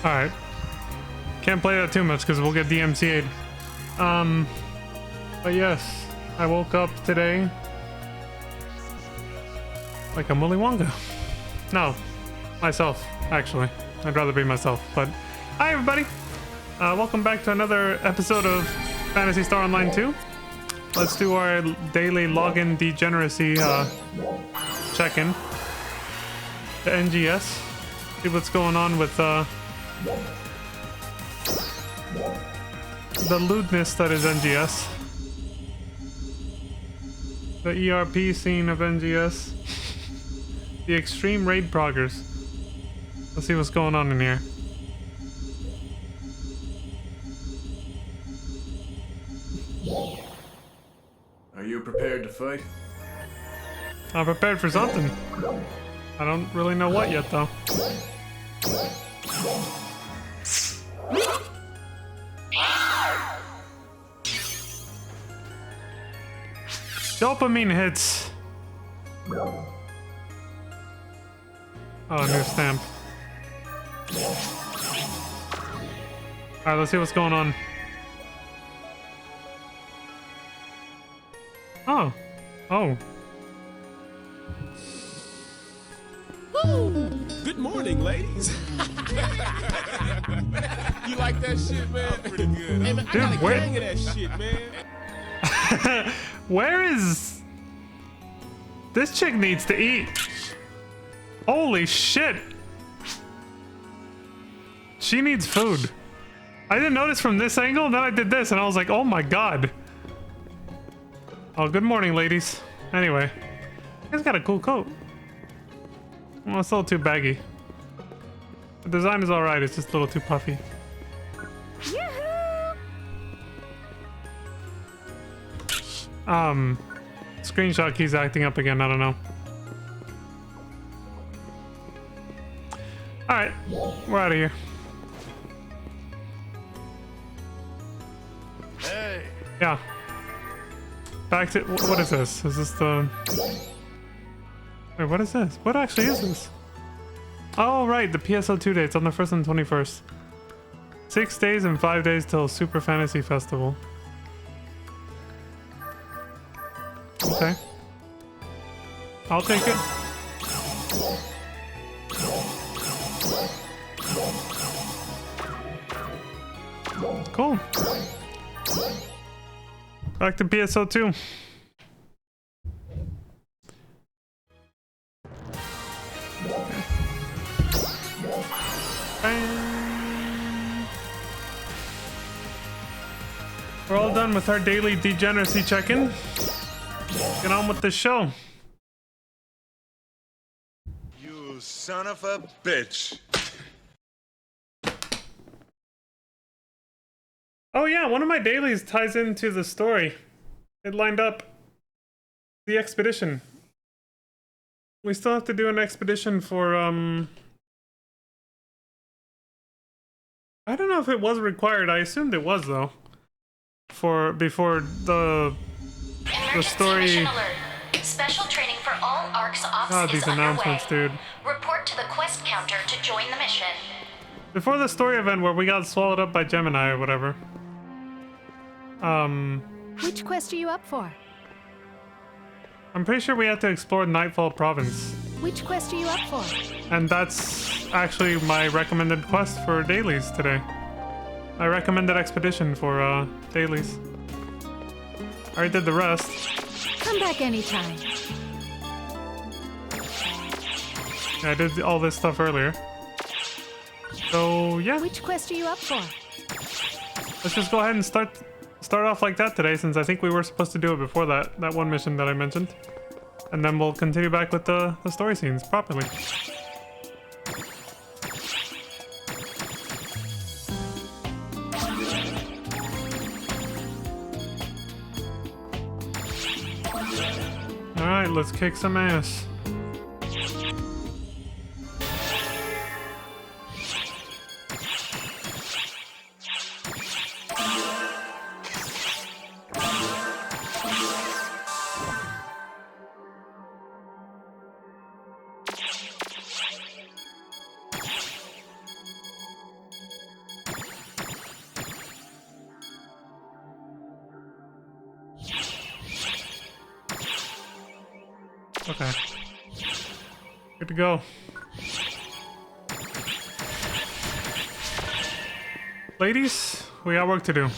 Alright. Can't play that too much because we'll get DMCA'd. But yes, I woke up today like I'm Willy Wonka. No, myself, actually. I'd rather be myself, but hi everybody! Welcome back to another episode of Phantasy Star Online 2. Let's do our daily login degeneracy check-in. The NGS. See what's going on with the lewdness that is NGS. The ERP scene of NGS. The extreme raid progress. Let's see what's going on in here. Are you prepared to fight? I'm prepared for something. I don't really know what yet, though. Dopamine hits. Oh, new stamp. Alright, let's see what's going on. Oh. Oh. Woo! Good morning, ladies. You like that shit, man? Pretty good. Hey, man, Dude, I got a where... gang of that shit, man. Where is... This chick needs to eat. Holy shit. She needs food. I didn't notice from this angle, and then I did this, and I was like, oh my god. Oh, good morning, ladies. Anyway. You guys got a cool coat. Well, it's a little too baggy. The design is alright, it's just a little too puffy. Screenshot keys acting up again, I don't know. Alright, we're out of here. Hey! Yeah. Back to... What is this? Is this the... Wait, what is this? What actually is this? Oh, right, the PSO2 dates on the 1st and 21st. 6 days and 5 days till Super Fantasy Festival. Okay. I'll take it. Cool. Back to PSO2. We're all done with our daily degeneracy check-in. Get on with the show. You son of a bitch! Oh yeah, one of my dailies ties into the story. It lined up. The expedition. We still have to do an expedition for, I don't know if it was required. I assumed it was, though. Before the story... Mission alert. Special training for all ARC's ops God, these is announcements, underway. dude. Report to the quest counter to join the mission. Before the story event where we got swallowed up by Gemini or whatever. Which quest are you up for? I'm pretty sure we have to explore Nightfall Province. Which quest are you up for? And that's actually my recommended quest for dailies today. My recommended expedition for dailies. I already did the rest. Come back anytime. Yeah, I did all this stuff earlier. So yeah, Which quest are you up for? let's just go ahead and start off like that today, since I think we were supposed to do it before that one mission that I mentioned. And then we'll continue back with the story scenes properly. Alright, let's kick some ass. Okay. Good to go. Ladies, we got work to do.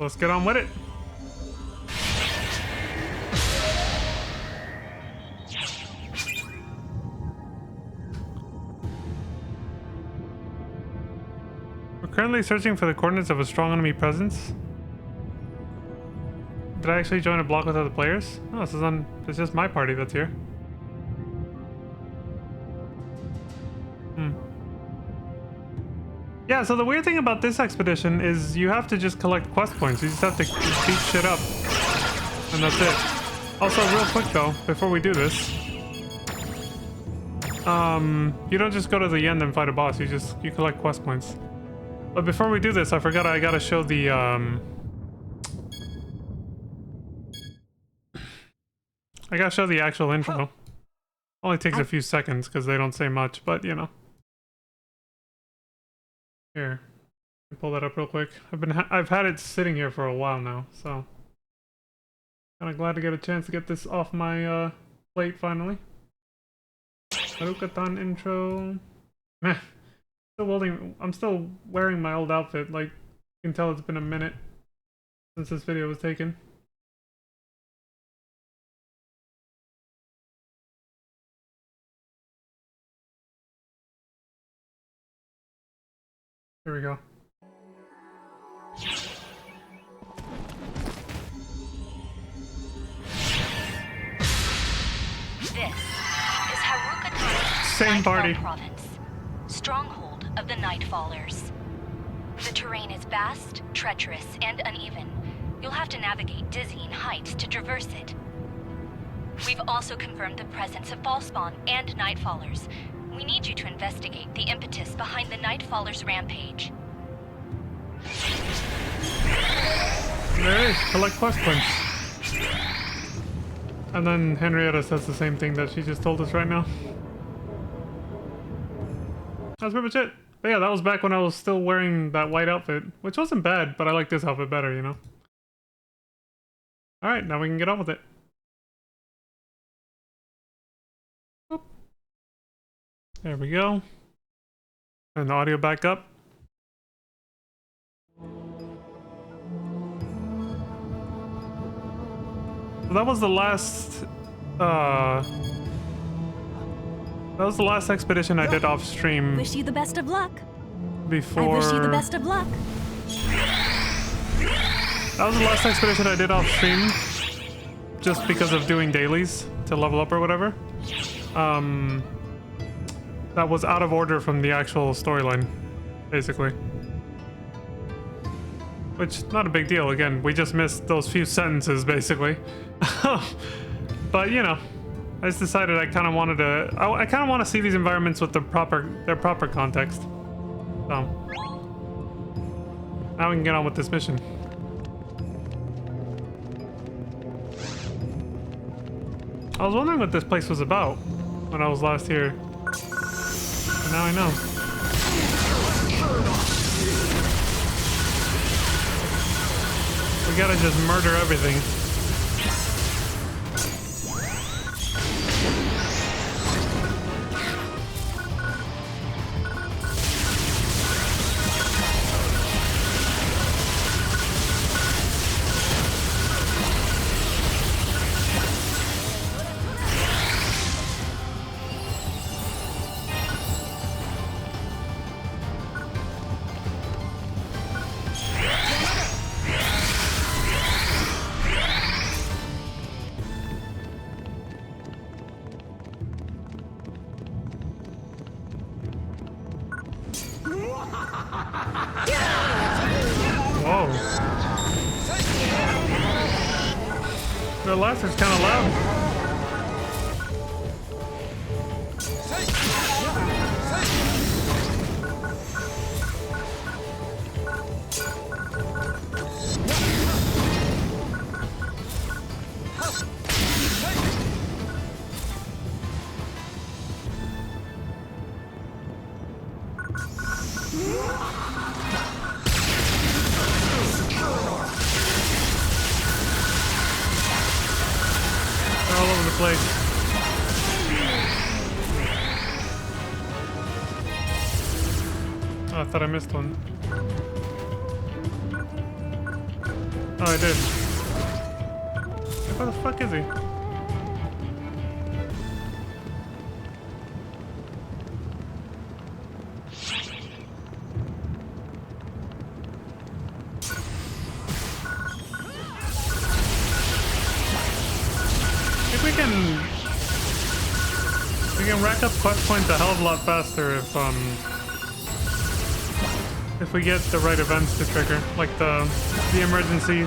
Let's get on with it. We're currently searching for the coordinates of a strong enemy presence. Did I actually join a block with other players? No, this is on. It's just my party that's here. Yeah, so the weird thing about this expedition is you have to just collect quest points. You just have to beat shit up. And that's it. Also, real quick though, before we do this, you don't just go to the end and fight a boss. You collect quest points. But before we do this, I forgot I gotta show the I gotta show the actual intro. Only takes a few seconds because they don't say much, but you know. Here, pull that up real quick. I've had it sitting here for a while now, so kind of glad to get a chance to get this off my plate finally. Haruka-tan intro. Meh. I'm still wearing my old outfit. Like, you can tell it's been a minute since this video was taken. Here we go. This is Haruka-tan's Same party. province, stronghold of the Nightfallers. The terrain is vast, treacherous, and uneven. You'll have to navigate dizzying heights to traverse it. We've also confirmed the presence of Fallspawn and Nightfallers. We need you to investigate the impetus behind the Nightfallers' rampage. There it is. Collect quest points. And then Henrietta says the same thing that she just told us right now. That's pretty much it. But yeah, that was back when I was still wearing that white outfit, which wasn't bad, but I like this outfit better, you know? Alright, now we can get on with it. Oop. There we go. And the audio back up. So that was the last expedition I did off stream Wish you the best of luck. before. I wish you the best of luck. That was the last expedition I did off stream, just because of doing dailies to level up or whatever. That was out of order from the actual storyline, basically. Which, not a big deal. Again, we just missed those few sentences, basically. But, you know, I just decided I kind of wanted to... I kind of want to see these environments with their proper context. So, now we can get on with this mission. I was wondering what this place was about when I was last here. And now I know. We gotta just murder everything. Whoa. The laughter's kind of loud. place. Oh, I thought I missed one. Oh, I did. Where the fuck is he? We can rack up quest points a hell of a lot faster if we get the right events to trigger, like the emergency.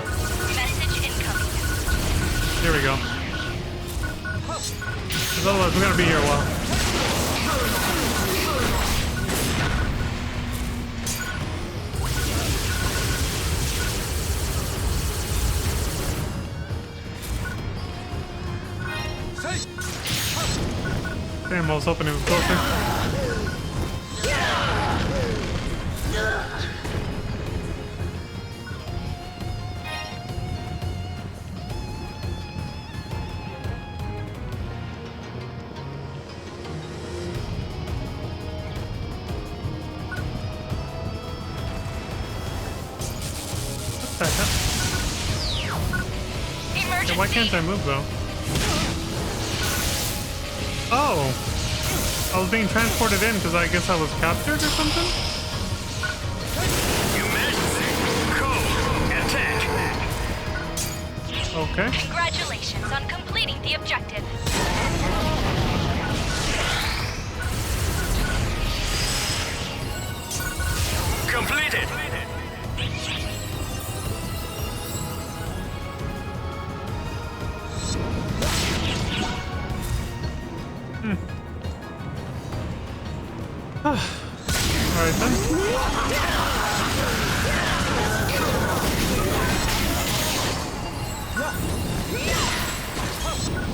Message incoming. Here we go. 'Cause otherwise we're gonna be here a while. Damn, I was hoping it was closer. What the heck? Emergency. Yeah, why can't I move though? Oh! I was being transported in because I guess I was captured or something? Emergency! Code! Attack! Okay. Congratulations on completing the objective. Completed! Alright then.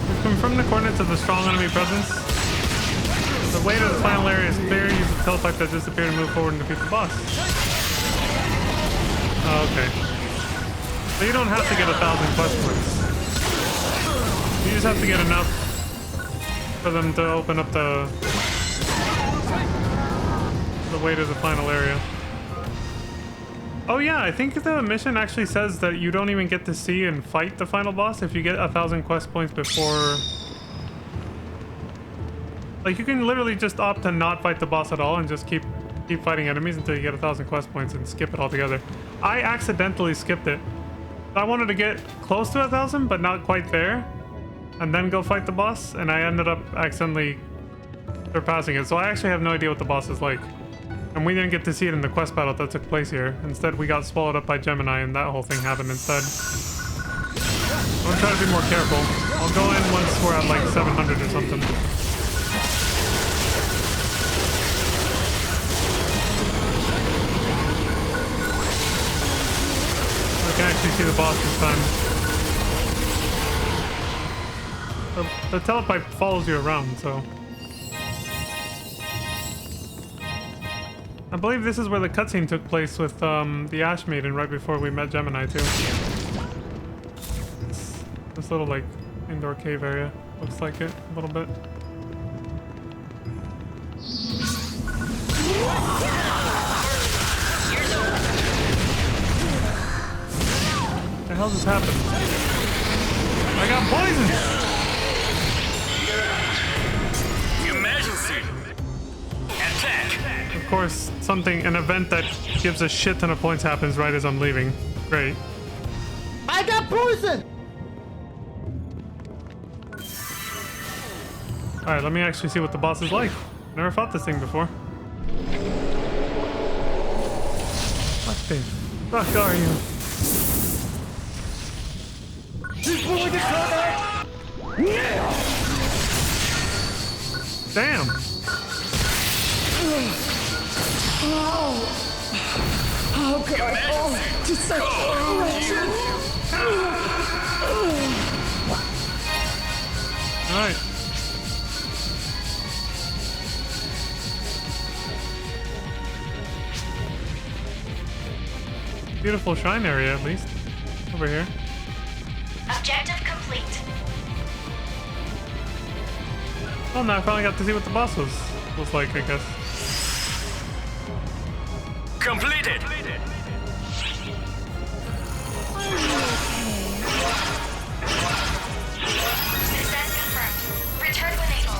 We've confirmed the coordinates of the strong enemy presence. The way to the final area is clear. Use the teletype that disappeared and move forward and defeat the boss. Oh, okay. So you don't have to get 1,000 quest points. You just have to get enough for them to open up the way to the final area. Oh yeah, I think the mission actually says that you don't even get to see and fight the final boss if you get 1,000 quest points before. Like you can literally just opt to not fight the boss at all and just keep fighting enemies until you get 1,000 quest points and skip it altogether. I accidentally skipped it. I wanted to get close to 1,000 but not quite there and then go fight the boss, and I ended up accidentally surpassing it. So I actually have no idea what the boss is like. And we didn't get to see it in the quest battle that took place here. Instead, we got swallowed up by Gemini, and that whole thing happened instead. I'm gonna try to be more careful. I'll go in once we're at like 700 or something. I can actually see the boss this time. The telepipe follows you around, so... I believe this is where the cutscene took place with the Ash Maiden right before we met Gemini too. This little like indoor cave area looks like it a little bit. What the hell just happened? I got poisoned! Emergency! Attack! Of course, an event that gives a shit ton of points happens right as I'm leaving. Great. I got poisoned! Alright, let me actually see what the boss is like. Never fought this thing before. What the fuck are you? Damn! Oh god, oh, just so Alright. Beautiful shrine area, at least. Over here. Objective complete. Oh no, I finally got to see what the boss was like, I guess. Completed. Success confirmed. Return when able.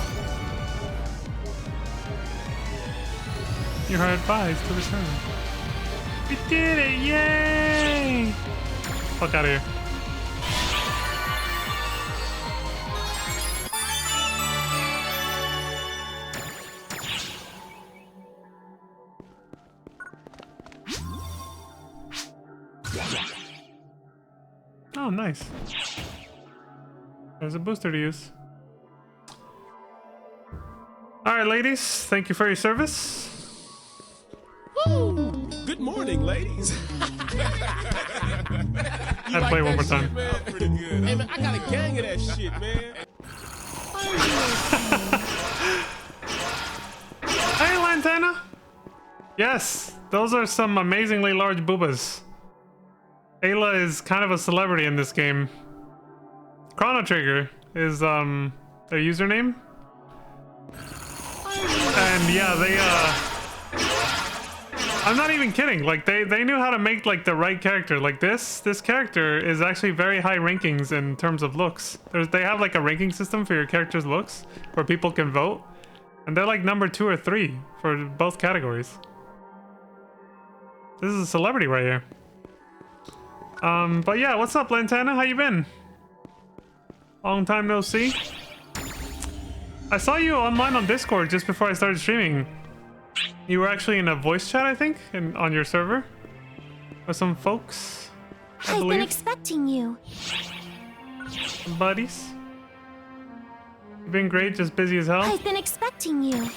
Your hard advised to return. We did it! Yay! Fuck out of here. Oh, nice. There's a booster to use. Alright, ladies. Thank you for your service. Woo! Good morning, ladies. I'd play one more time. Man? Pretty good. Hey, man, I got a gang of that shit, man. Hey, Lantana! Yes, those are some amazingly large boobas. Ayla is kind of a celebrity in this game. Chrono Trigger is their username. And yeah, I'm not even kidding. Like they knew how to make like the right character. Like this character is actually very high rankings in terms of looks. They have like a ranking system for your character's looks where people can vote. And they're like number 2 or 3 for both categories. This is a celebrity right here. But yeah, what's up, Lantana? How you been? Long time no see. I saw you online on Discord just before I started streaming. You were actually in a voice chat, I think, on your server with some folks, I I've believe. been expecting you. Some buddies. You've been great, just busy as hell. I've been expecting you.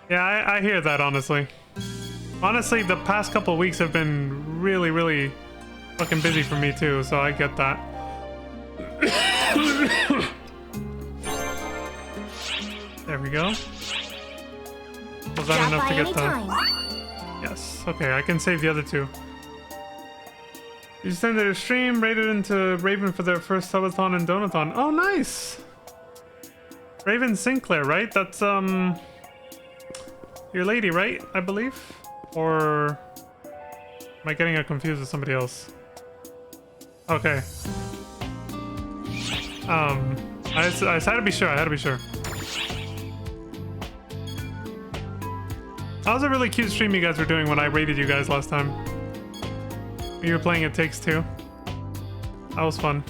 Yeah, I hear that, honestly. Honestly, the past couple of weeks have been really, really fucking busy for me too, so I get that. There we go. Was that Drop enough by to get anytime. Yes, okay, I can save the other 2. You just ended a stream, rated into Raven for their first subathon and donathon. Oh, nice! Raven Sinclair, right? That's, your lady, right? I believe? Or am I getting her confused with somebody else? Okay. I just had to be sure, I had to be sure. That was a really cute stream you guys were doing when I raided you guys last time. You were playing It Takes Two. That was fun.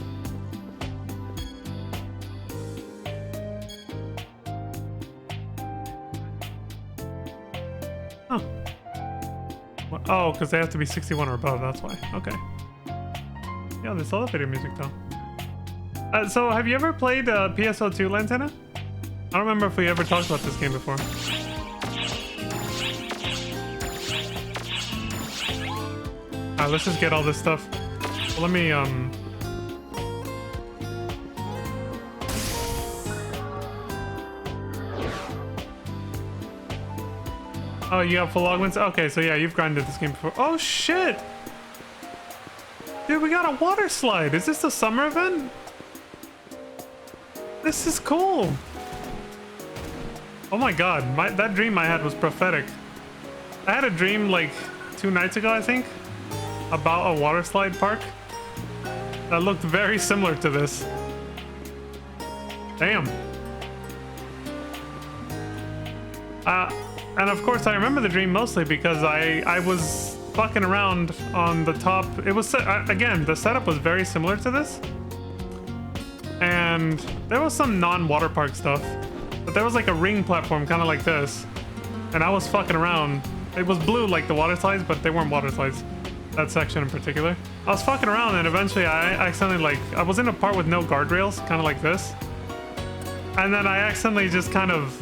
Huh. Oh, because they have to be 61 or above, that's why. Okay. Yeah, there's elevator music though. So, have you ever played PSO2, Lantana? I don't remember if we ever talked about this game before. Alright, let's just get all this stuff. Well, let me, Oh, you have full augments? Okay, so yeah, you've grinded this game before. Oh, shit! Dude, we got a water slide. Is this the summer event? This is cool. Oh my god, that dream I had was prophetic. I had a dream like 2 nights ago, I think, about a water slide park that looked very similar to this. Damn. And of course, I remember the dream mostly because I was fucking around on the top. It was, again, the setup was very similar to this. And there was some non-water park stuff. But there was like a ring platform, kind of like this. And I was fucking around. It was blue like the water slides, but they weren't water slides. That section in particular. I was fucking around and eventually I accidentally I was in a part with no guardrails, kind of like this. And then I accidentally just kind of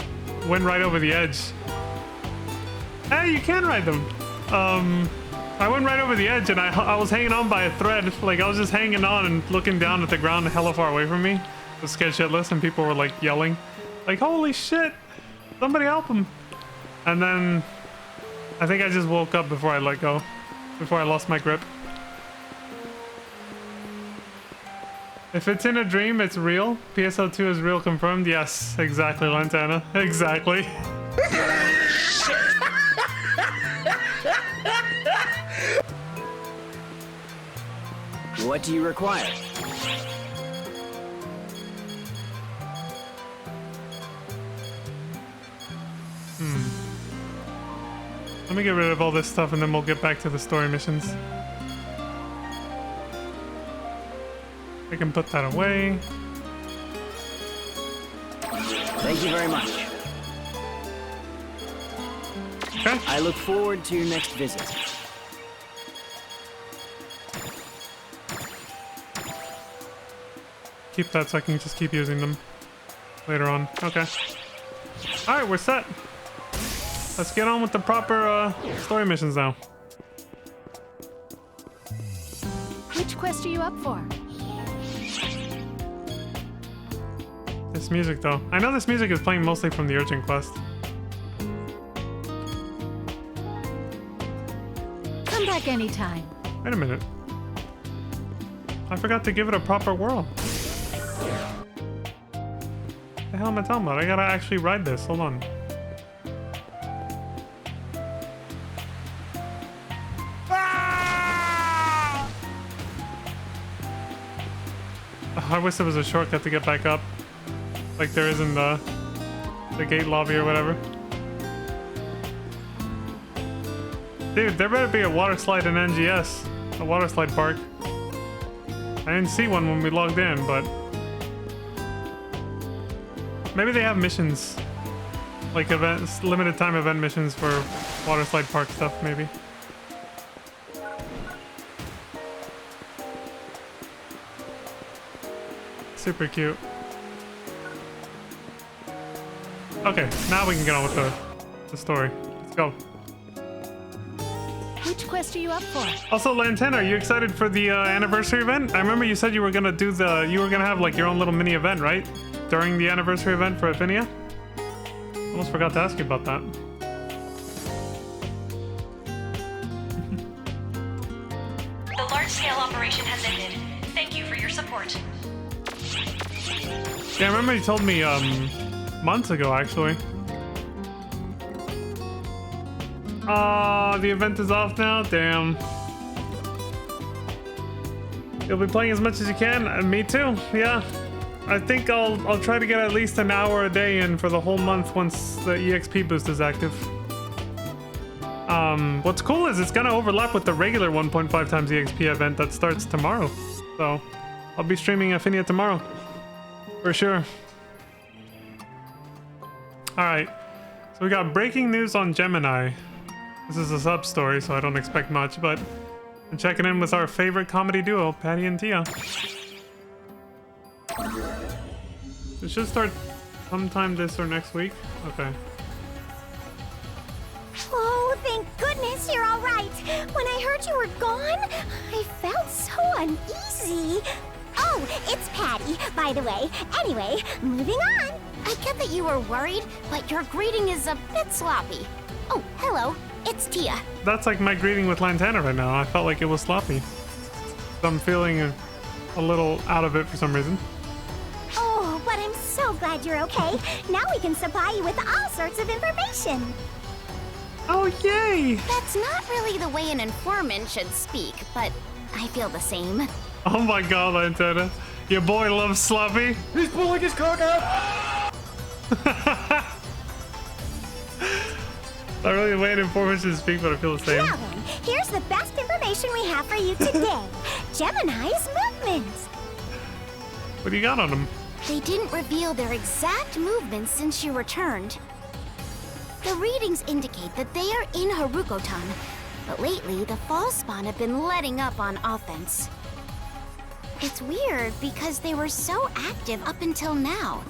went right over the edge. Hey, you can ride them. I went right over the edge and I was hanging on by a thread. Like I was just hanging on and looking down at the ground hella far away from me. I was scared shitless and people were like yelling. Like, holy shit, somebody help him. And then I think I just woke up before I let go. Before I lost my grip. If it's in a dream, it's real. PSO2 is real confirmed. Yes, exactly, Lantana. Exactly. What do you require? Let me get rid of all this stuff and then we'll get back to the story missions. I can put that away. Thank you very much. Okay. I look forward to your next visit. Keep that so I can just keep using them later on. Okay. Alright, we're set. Let's get on with the proper story missions now. Which quest are you up for? This music though. I know this music is playing mostly from the Urgent quest. Come back anytime. Wait a minute. I forgot to give it a proper whirl. The hell am I talking about? I gotta actually ride this. Hold on. I wish there was a shortcut to get back up. Like there is in the gate lobby or whatever. Dude, there better be a water slide in NGS. A water slide park. I didn't see one when we logged in, but... maybe they have missions. Like events, limited time event missions for water slide park stuff, maybe. Super cute. Okay, now we can get on with the story. Let's go. Which quest are you up for? Also, Lantana, are you excited for the anniversary event? I remember you said you were gonna do you were gonna have like your own little mini event, right? During the anniversary event for Affinia? Almost forgot to ask you about that. The large-scale operation has ended. Thank you for your support. Yeah, I remember you told me months ago, actually. The event is off now? Damn. You'll be playing as much as you can? Me too, yeah. I think I'll try to get at least an hour a day in for the whole month once the EXP boost is active. What's cool is it's gonna overlap with the regular 1.5 times EXP event that starts tomorrow. So, I'll be streaming Affinia tomorrow. For sure. Alright. So we got breaking news on Gemini. This is a sub-story, so I don't expect much, but I'm checking in with our favorite comedy duo, Patty and Tia. It should start sometime this or next week. Okay. Oh, thank goodness you're all right. When I heard you were gone, I felt so uneasy. Oh, it's Patty, by the way. Anyway, moving on. I get that you were worried, but your greeting is a bit sloppy. Oh, hello. It's Tia. That's like my greeting with Lantana right now. I felt like it was sloppy. So I'm feeling a little out of it for some reason. Oh, but I'm so glad you're okay. Now we can supply you with all sorts of information. Oh, yay! That's not really the way an informant should speak, but I feel the same. Oh my god, Lantana. Your boy loves sloppy. He's pulling his cock out! Not really the way an informant should speak, but I feel the same. Now then, here's the best information we have for you today. Gemini's movements. What do you got on them? They didn't reveal their exact movements since you returned. The readings indicate that they are in Haruko-tan, but lately the fall spawn have been letting up on offense. It's weird because they were so active up until now.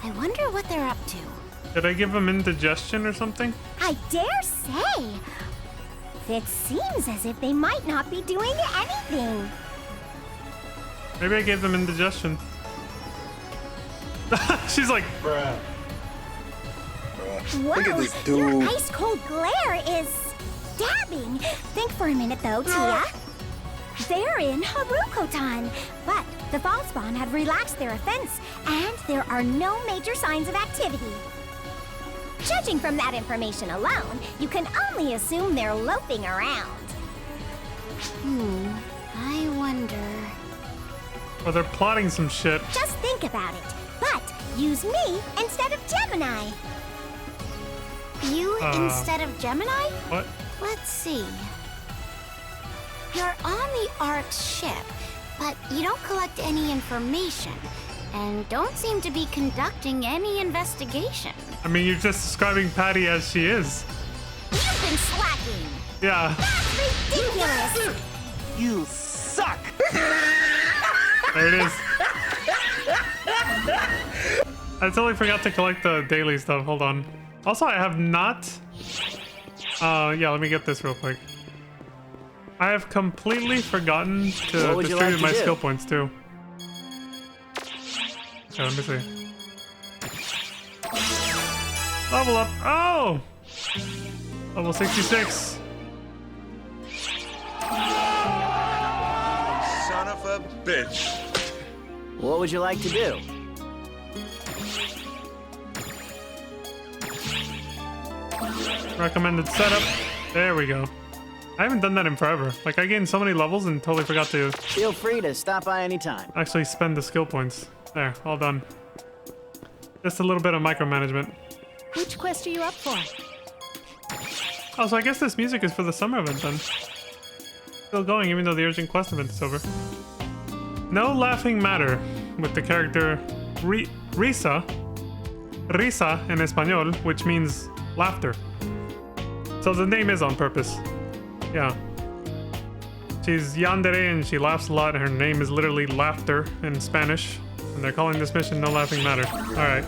I wonder what they're up to. Did I give them indigestion or something? I dare say. It seems as if they might not be doing anything. Maybe I gave them indigestion. She's like, Bruh. Whoa, Look at this dude. your ice-cold glare is stabbing. Think for a minute, though, Tia. They're in Haruko-tan, but The fall spawn have relaxed their offense, and there are no major signs of activity. Judging from that information alone, you can only assume they're loafing around. I wonder... Or they're plotting some shit. Just think about it, but use me instead of Gemini. You instead of Gemini? What? Let's see. You're on the Ark's ship, but you don't collect any information, and don't seem to be conducting any investigation. I mean, you're just describing Patty as she is. You've been slacking. Yeah. That's ridiculous. You suck! There it is. I totally forgot to collect the daily stuff. Hold on. Also, I have not... yeah, let me get this real quick. I have completely forgotten to distribute my skill points, too. Okay, let me see. Level up. Oh! Level 66. Son of a bitch. What would you like to do? Recommended setup. There we go. I haven't done that in forever. Like, I gained so many levels and totally forgot to Feel free to stop by anytime. actually spend the skill points. There, all done. Just a little bit of micromanagement. Which quest are you up for? Oh, so I guess this music is for the summer event then. Still going even though the urgent quest event is over. No laughing matter with the character Risa in Espanol, which means laughter. So the name is on purpose. Yeah. She's yandere and she laughs a lot. Her name is literally laughter in Spanish. And they're calling this mission No Laughing Matter. Alright.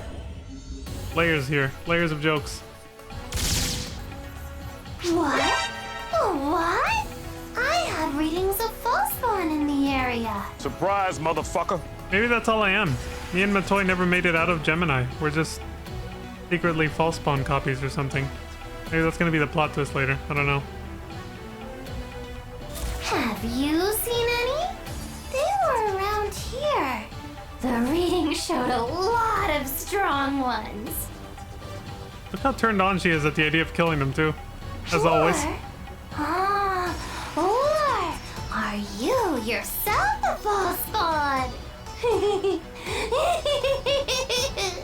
Layers here. Layers of jokes. What? What? I had readings of Falspawn in the area. Surprise, motherfucker. Maybe that's all I am. Me and Matoy never made it out of Gemini. We're just secretly false spawn copies or something. Maybe that's gonna be the plot twist later. I don't know. Have you seen any? They were around here. The reading showed a lot of strong ones. Look how turned on she is at the idea of killing them too. As always. Or are you yourself a Falspawn?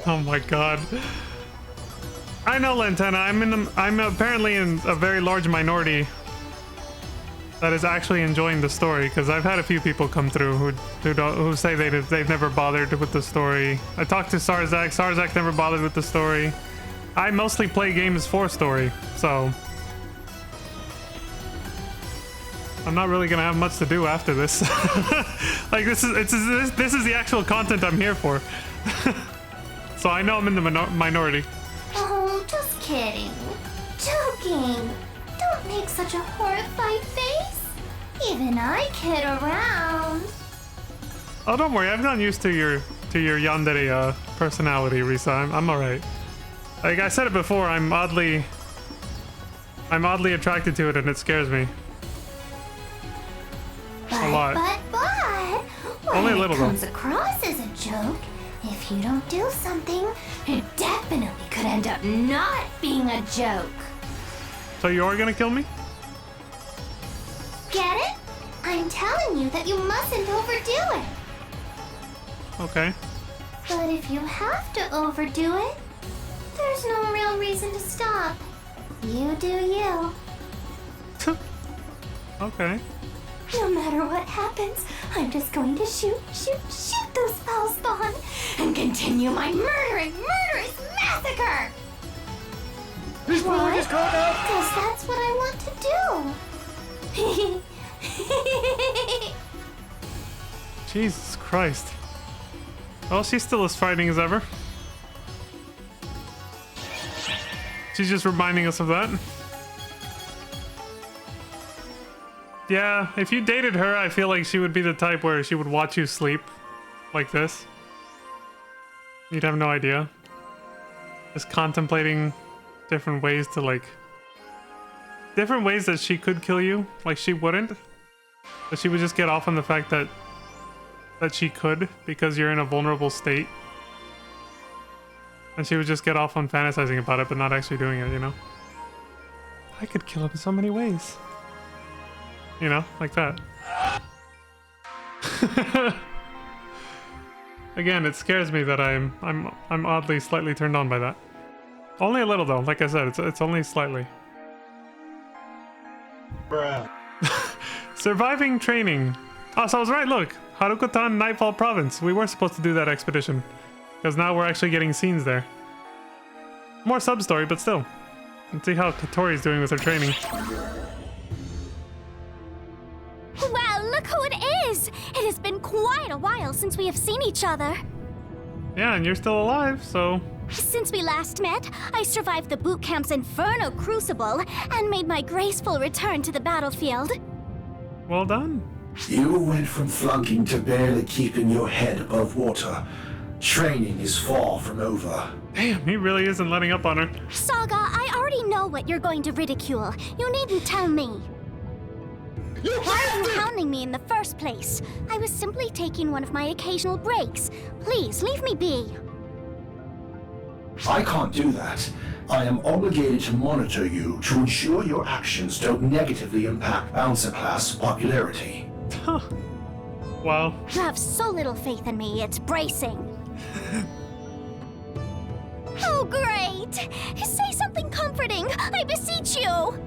Oh my god. I know, Lantana. I'm apparently in a very large minority that is actually enjoying the story, because I've had a few people come through who say they've never bothered with the story. I talked to Sarzak. Sarzak never bothered with the story. I mostly play games for story, so I'm not really gonna have much to do after this. Like this is the actual content I'm here for. So I know I'm in the minority. Oh, just kidding. Joking. Don't make such a horrified face. Even I kid around. Oh, don't worry. I've gotten used to your yandere personality, Risa. I'm all right. Like I said it before, I'm oddly attracted to it, and it scares me. A lot. But Only a little though. When it comes across as a joke, if you don't do something, it definitely could end up not being a joke. So you are gonna kill me? Get it? I'm telling you that you mustn't overdo it. Okay. But if you have to overdo it, there's no real reason to stop. You do you. Okay. No matter what happens, I'm just going to shoot those foul spawn and continue my murderous massacre! Why? Because that's what I want to do. Jesus Christ. Well, she's still as frightening as ever. She's just reminding us of that. Yeah, if you dated her, I feel like she would be the type where she would watch you sleep like this. You'd have no idea. Just contemplating different ways to different ways that she could kill you. Like she wouldn't. But she would just get off on the fact that that she could because you're in a vulnerable state. And she would just get off on fantasizing about it, but not actually doing it, you know? I could kill him in so many ways. You know, like that. Again, it scares me that I'm oddly slightly turned on by that. Only a little though, like I said, it's only slightly. Bruh. Surviving training. Oh, so I was right, look. Haruko-tan Nightfall Province. We were supposed to do that expedition. Because now we're actually getting scenes there. More sub-story, but still. Let's see how Katori's doing with her training. Well, look who it is! It has been quite a while since we have seen each other. Yeah, and you're still alive, so... Since we last met, I survived the boot camp's Inferno Crucible and made my graceful return to the battlefield. Well done. You went from flunking to barely keeping your head above water. Training is far from over. Damn, he really isn't letting up on her. Saga, I already know what you're going to ridicule. You needn't tell me. Why are you hounding me in the first place? I was simply taking one of my occasional breaks. Please, leave me be. I can't do that. I am obligated to monitor you to ensure your actions don't negatively impact Bouncer class popularity. Wow. You have so little faith in me, it's bracing. Oh, great! Say something comforting, I beseech you!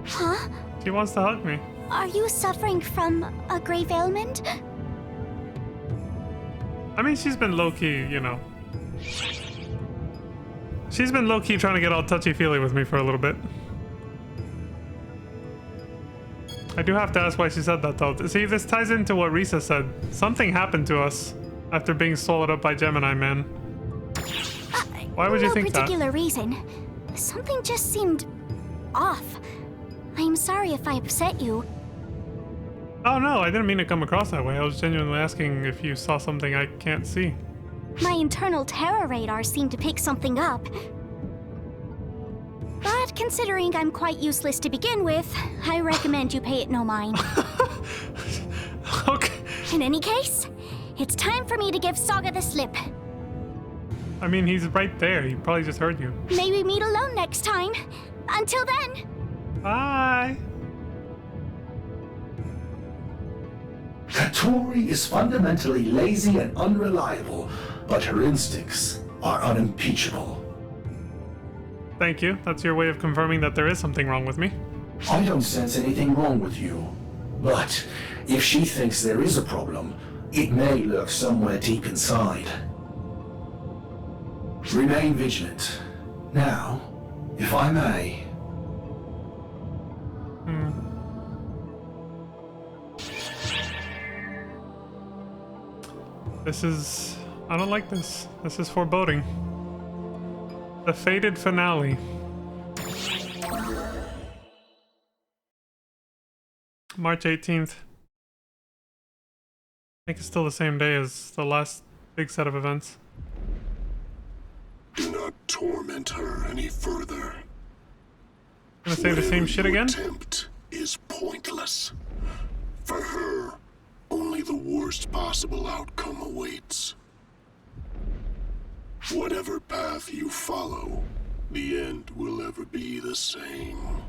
Huh? She wants to hug me. Are you suffering from a grave ailment? I mean, she's been low-key, you know. She's been low-key trying to get all touchy-feely with me for a little bit. I do have to ask why she said that, though. See, this ties into what Risa said. Something happened to us after being swallowed up by Gemini Man. Why would you think that? No particular reason. Something just seemed off. I'm sorry if I upset you. Oh no, I didn't mean to come across that way. I was genuinely asking if you saw something I can't see. My internal terror radar seemed to pick something up. But considering I'm quite useless to begin with, I recommend you pay it no mind. Okay. In any case, it's time for me to give Saga the slip. I mean, he's right there. He probably just heard you. May we meet alone next time. Until then. Bye. Katori is fundamentally lazy and unreliable, but her instincts are unimpeachable. Thank you. That's your way of confirming that there is something wrong with me. I don't sense anything wrong with you. But if she thinks there is a problem, it may lurk somewhere deep inside. Remain vigilant. Now, if I may. This is... I don't like this. This is foreboding. The fated finale. March 18th. I think it's still the same day as the last big set of events. Do not torment her any further. Gonna say the same shit again? Attempt is pointless. For her, only the worst possible outcome awaits. Whatever path you follow, the end will ever be the same.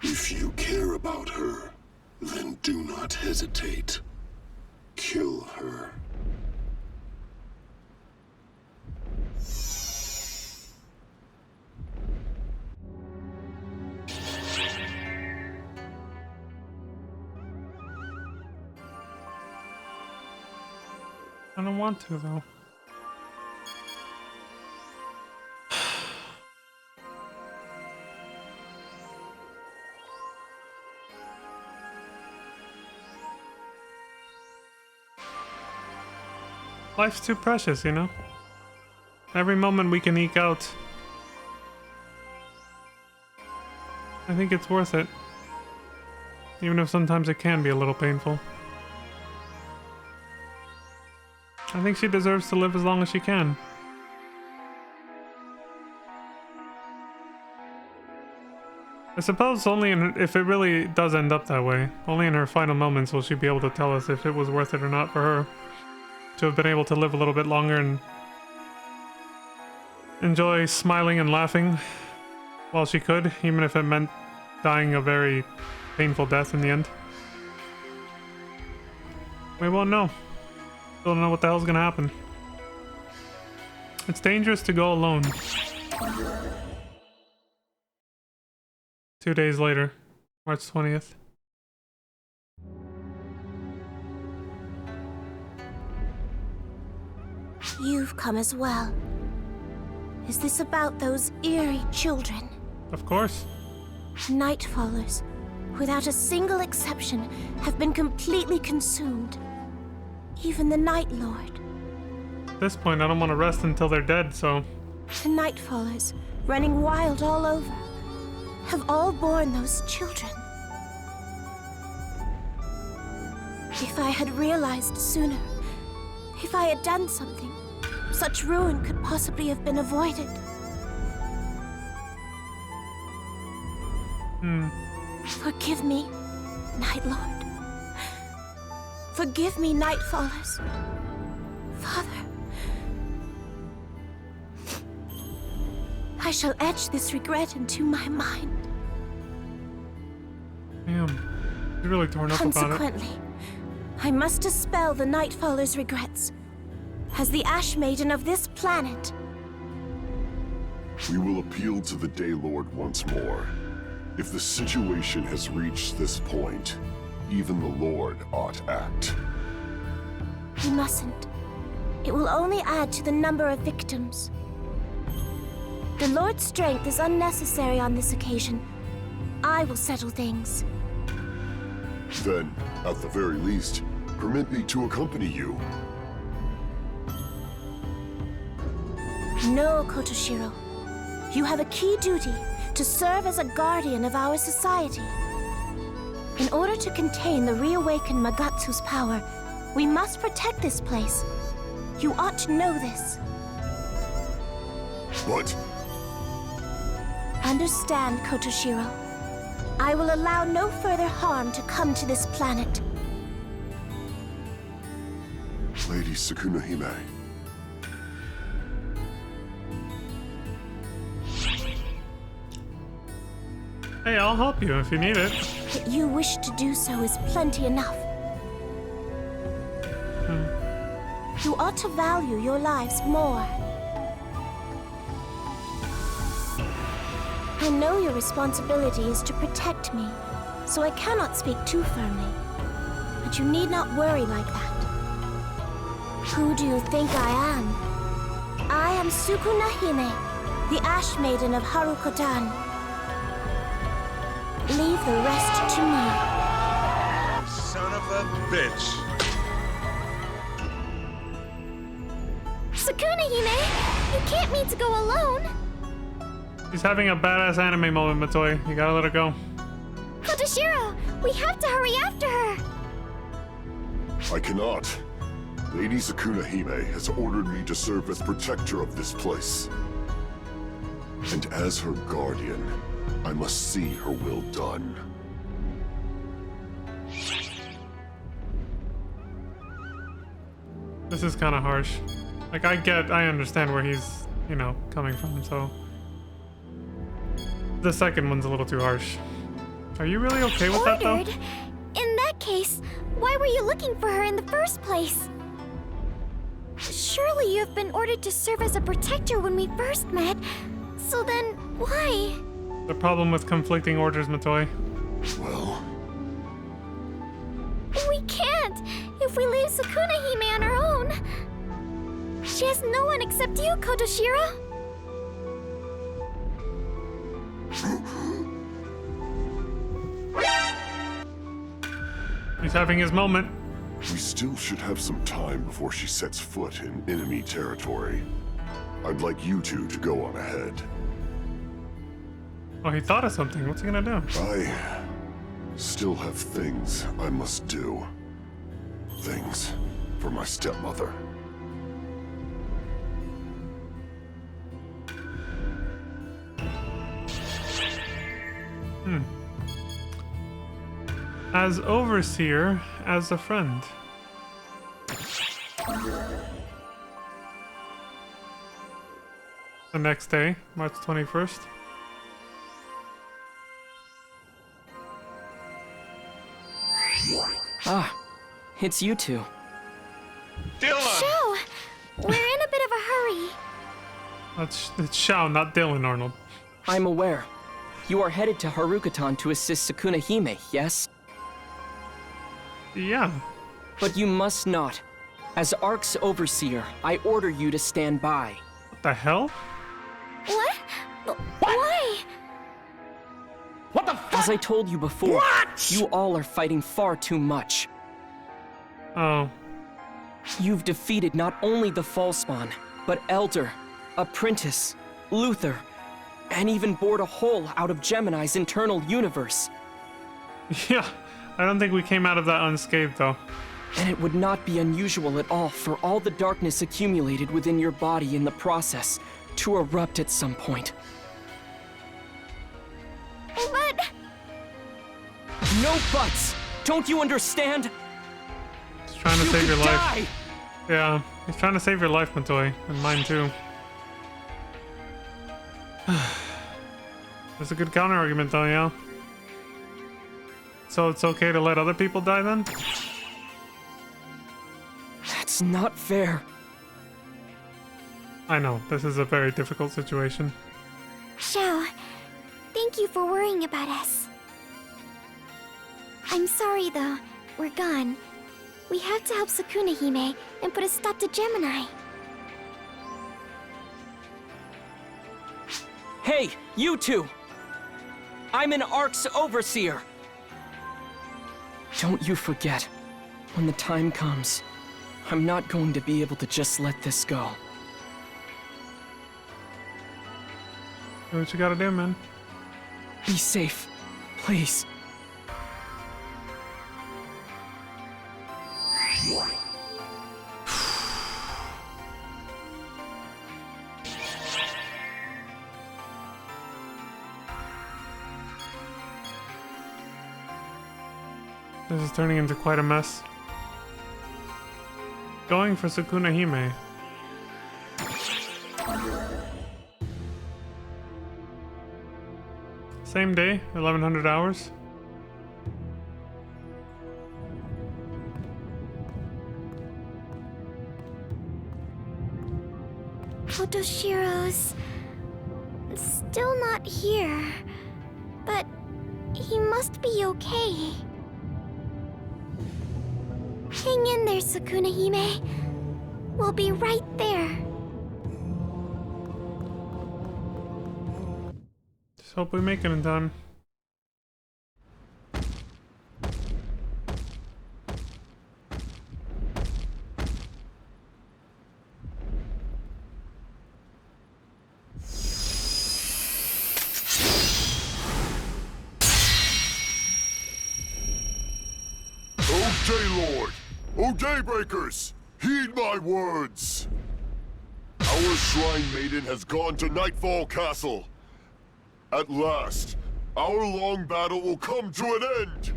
If you care about her, then do not hesitate. Kill her. I don't want to, though. Life's too precious, you know? Every moment we can eke out. I think it's worth it. Even if sometimes it can be a little painful. I think she deserves to live as long as she can. I suppose only if it really does end up that way, only in her final moments will she be able to tell us if it was worth it or not for her to have been able to live a little bit longer and enjoy smiling and laughing while she could, even if it meant dying a very painful death in the end. We won't know. Still don't know what the hell's gonna happen. It's dangerous to go alone. 2 days later, March 20th. You've come as well. Is this about those eerie children? Of course. Nightfallers, without a single exception, have been completely consumed. Even the Night Lord. At this point, I don't want to rest until they're dead, so... The Nightfallers, running wild all over, have all borne those children. If I had realized sooner, if I had done something, such ruin could possibly have been avoided. Forgive me, Night Lord. Forgive me, Nightfallers. Father. I shall etch this regret into my mind. Damn. You're really torn up about it. Consequently, I must dispel the Nightfaller's regrets. As the Ash Maiden of this planet. We will appeal to the Daylord once more. If the situation has reached this point, even the Lord ought act. We mustn't. It will only add to the number of victims. The Lord's strength is unnecessary on this occasion. I will settle things. Then, at the very least, permit me to accompany you. No, Kotoshiro. You have a key duty to serve as a guardian of our society. In order to contain the reawakened Magatsu's power, we must protect this place. You ought to know this. But... Understand, Kotoshiro. I will allow no further harm to come to this planet. Lady Sukuna-hime. Hey, I'll help you if you need it. That you wish to do so is plenty enough. You ought to value your lives more. I know your responsibility is to protect me, so I cannot speak too firmly. But you need not worry like that. Who do you think I am? I am Sukuna-hime, the Ash Maiden of Harukotan. Leave the rest to me. Son of a bitch. Sukuna-hime, you can't mean to go alone. She's having a badass anime moment, Matoi. You gotta let her go. Kotoshiro, we have to hurry after her. I cannot. Lady Sukuna-hime has ordered me to serve as protector of this place. And as her guardian, I must see her will done. This is kind of harsh. Like, I understand where he's, you know, coming from, so... The second one's a little too harsh. Are you really okay with that, though? In that case, why were you looking for her in the first place? Surely you have been ordered to serve as a protector when we first met. So then, why? The problem with conflicting orders, Matoi. Well... We can't! If we leave Sukuna-hime on her own! She has no one except you, Kotoshiro! He's having his moment. We still should have some time before she sets foot in enemy territory. I'd like you two to go on ahead. Oh, he thought of something. What's he gonna do? I still have things I must do. Things for my stepmother. as overseer, as a friend. The next day, March 21st. Ah, it's you two. Dylan! Shao, we're in a bit of a hurry. It's Shao, not Dylan, Arnold. I'm aware. You are headed to Haruka-tan to assist Sukuna Hime, yes? Yeah. But you must not. As Ark's overseer, I order you to stand by. What the hell? What? Why? What the fuck? As I told you before, you all are fighting far too much. Oh. You've defeated not only the Fallspawn, but Elder, Apprentice, Luther, and even bored a hole out of Gemini's internal universe. Yeah, I don't think we came out of that unscathed, though. And it would not be unusual at all for all the darkness accumulated within your body in the process to erupt at some point. But... No buts! Don't you understand? He's trying to save your life. Yeah, he's trying to save your life, Matoi, and mine too. That's a good counter argument, though, yeah. So it's okay to let other people die then? That's not fair. I know, this is a very difficult situation. Shao, thank you for worrying about us. I'm sorry, though. We're gone. We have to help Sukuna Hime and put a stop to Gemini. Hey, you two! I'm an Ark's overseer! Don't you forget, when the time comes, I'm not going to be able to just let this go. Do what you gotta do, man. Be safe, please. This is turning into quite a mess. Going for Sukuna Hime. Same day, 1100 hours. Totoshiro's still not here, but he must be okay. Hang in there, Sukuna Hime. We'll be right there. Just hope we make it in time. Daylord! O Daybreakers! Heed my words! Our Shrine Maiden has gone to Nightfall Castle. At last, our long battle will come to an end!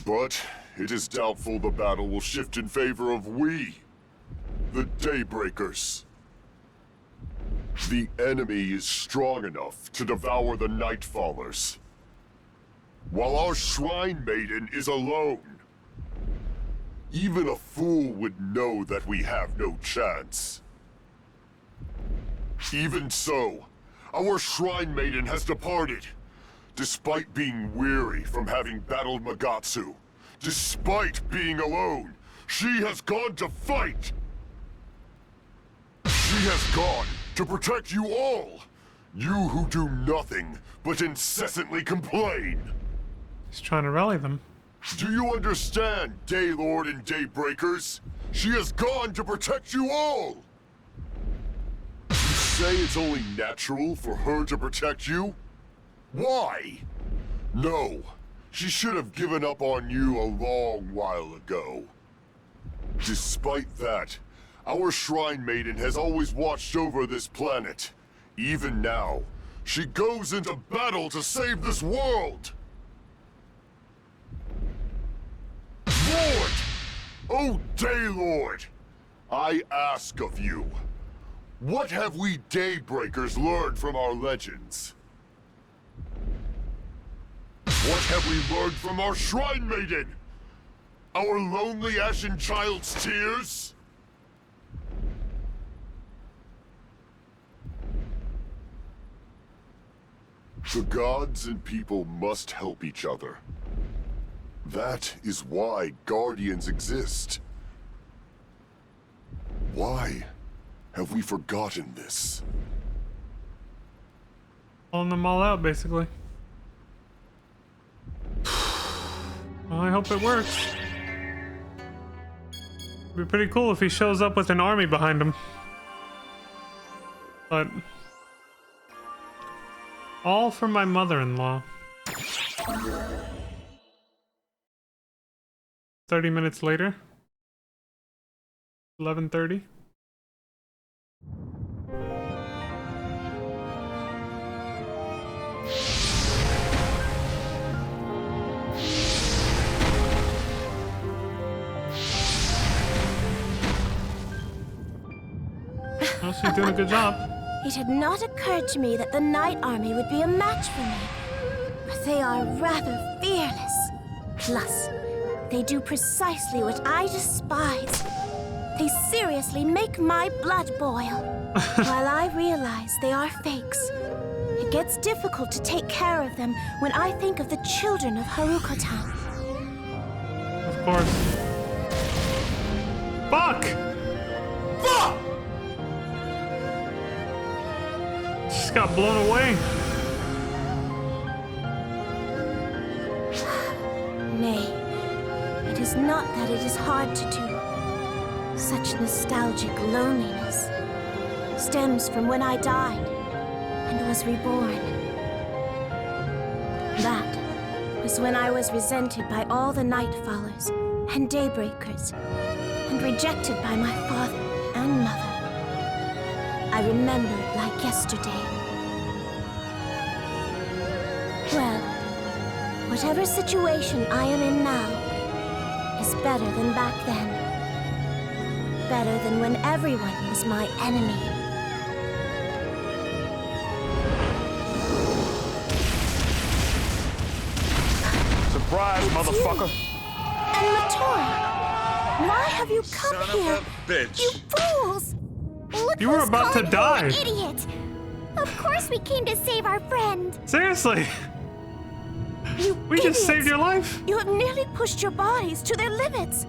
But it is doubtful the battle will shift in favor of we, the Daybreakers. The enemy is strong enough to devour the Nightfallers, while our Shrine Maiden is alone. Even a fool would know that we have no chance. Even so, our Shrine Maiden has departed, despite being weary from having battled Magatsu. Despite being alone, she has gone to fight! She has gone to protect you all! You who do nothing but incessantly complain! He's trying to rally them. Do you understand, Daylord and Daybreakers? She has gone to protect you all! You say it's only natural for her to protect you? Why? No, she should have given up on you a long while ago. Despite that, our Shrine Maiden has always watched over this planet. Even now, she goes into battle to save this world! Oh, Daylord! I ask of you, what have we Daybreakers learned from our legends? What have we learned from our Shrine Maiden? Our lonely ashen child's tears? The gods and people must help each other. That is why Guardians exist. Why have we forgotten this? Pulling them all out, basically. Well, I hope it works. It'd be pretty cool if he shows up with an army behind him. But... all for my mother-in-law. 30 minutes later. 11:30. Well, she's doing a good job. It had not occurred to me that the Night Army would be a match for me. But they are rather fearless. Plus, they do precisely what I despise. They seriously make my blood boil. While I realize they are fakes, it gets difficult to take care of them when I think of the children of Haruko-tan. Of course. Fuck! Fuck! Just got blown away. Nay, it is not that it is hard to do. Such nostalgic loneliness stems from when I died and was reborn. That was when I was resented by all the Nightfallers and Daybreakers, and rejected by my father and mother. I remember it like yesterday. Well, whatever situation I am in now is better than back then. Better than when everyone was my enemy. Surprise, It's motherfucker! You. And Matori, why have you come Son here? of a bitch! You fools! Look You were who's about to calling die. you an idiot! Of course we came to save our friend. Seriously, You we idiots. just saved your life. You have nearly pushed your bodies to their limits.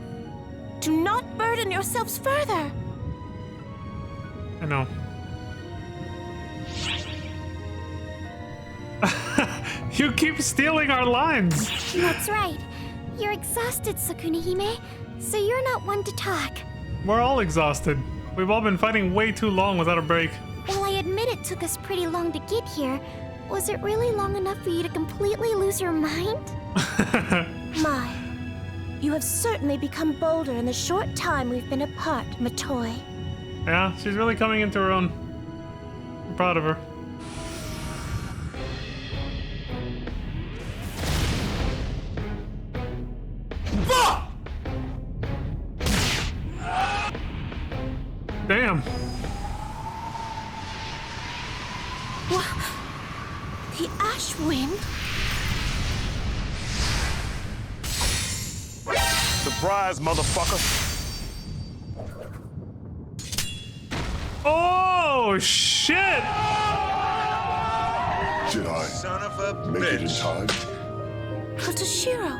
Do not burden yourselves further. I know. You keep stealing our lines. That's right. You're exhausted, Sakuna-hime, so you're not one to talk. We're all exhausted. We've all been fighting way too long without a break. Well, I admit it took us pretty long to get here. Was it really long enough for you to completely lose your mind? My, you have certainly become bolder in the short time we've been apart, Matoi. Yeah, she's really coming into her own. I'm proud of her. Damn. What? The ash wind? Surprise, motherfucker! Oh, shit! Did I Son of a make it in bitch! time? Kotoshiro,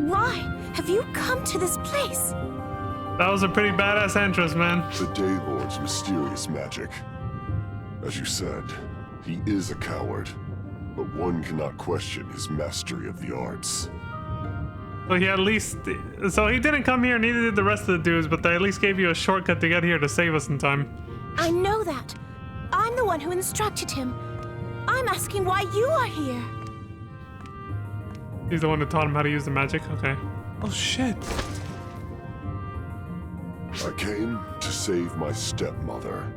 why have you come to this place? That was a pretty badass entrance, man. The Daylord's mysterious magic. As you said, he is a coward, but one cannot question his mastery of the arts. So he at least... So he didn't come here, neither did the rest of the dudes, but they at least gave you a shortcut to get here to save us in time. I know that. I'm the one who instructed him. I'm asking why you are here. He's the one who taught him how to use the magic? Okay. Oh, shit. I came to save my stepmother.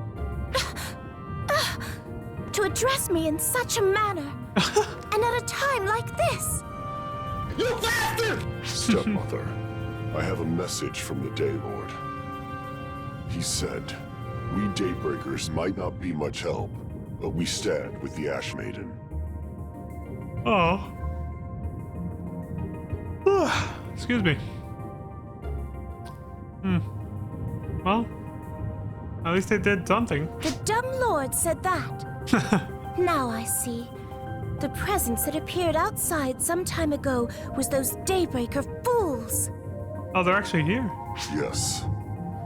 To address me in such a manner, and at a time like this. You bastard! Stepmother, I have a message from the Daylord. He said, we Daybreakers might not be much help, but we stand with the Ash Maiden. Oh. Excuse me. Well, at least they did something. The dumb lord said that. Now I see. The presence that appeared outside some time ago was those Daybreaker fools. Oh, they're actually here. Yes.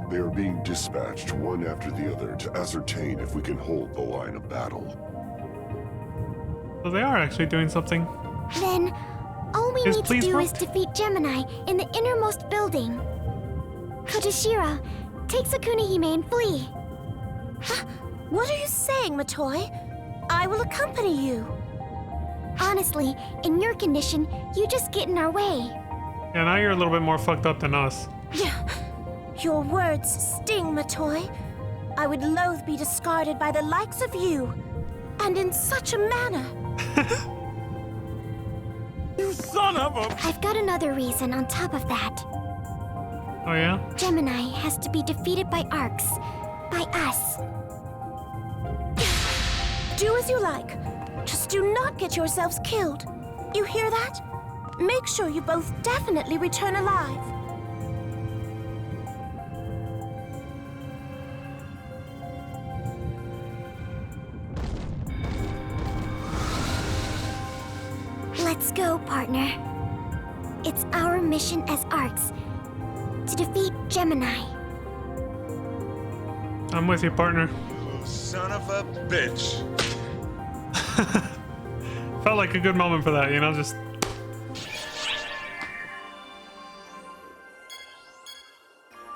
They are being dispatched one after the other to ascertain if we can hold the line of battle. So they are actually doing something. Then, all we Is need to please do work? is defeat Gemini in the innermost building. Kotoshira, take Sakunahime and flee. Huh? What are you saying, Matoi? I will accompany you. Honestly, in your condition, you just get in our way. Yeah, now you're a little bit more fucked up than us. Yeah. Your words sting, Matoi. I would loathe be discarded by the likes of you. And in such a manner. You son of a... I've got another reason on top of that. Oh yeah? Gemini has to be defeated by Arcs. By us. Do as you like. Just do not get yourselves killed. You hear that? Make sure you both definitely return alive. Let's go, partner. It's our mission as Arcs to defeat Gemini. I'm with you, partner. Son of a bitch. Felt like a good moment for that, you know, just...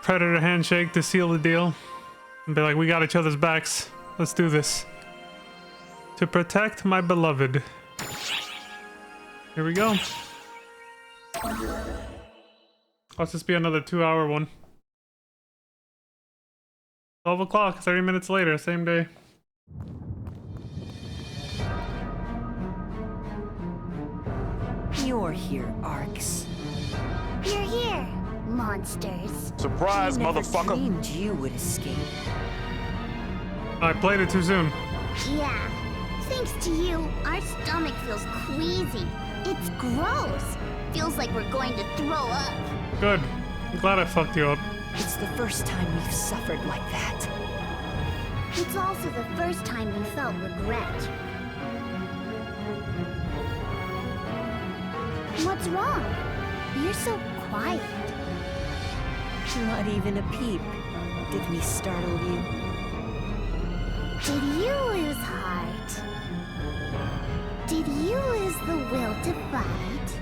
Predator handshake to seal the deal. And be like, we got each other's backs. Let's do this. To protect my beloved. Here we go. Let's just be another 2-hour one. 12 o'clock, 30 minutes later, same day. You're here, Arcs. You're here, monsters. Surprise, I never motherfucker. dreamed you would escape. I played it too soon. Yeah. Thanks to you, our stomach feels queasy. It's gross. Feels like we're going to throw up. Good. I'm glad I fucked you up. It's the first time we've suffered like that. It's also the first time we felt regret. What's wrong? You're so quiet. Not even a peep. Did we startle you? Did you lose heart? Did you lose the will to fight?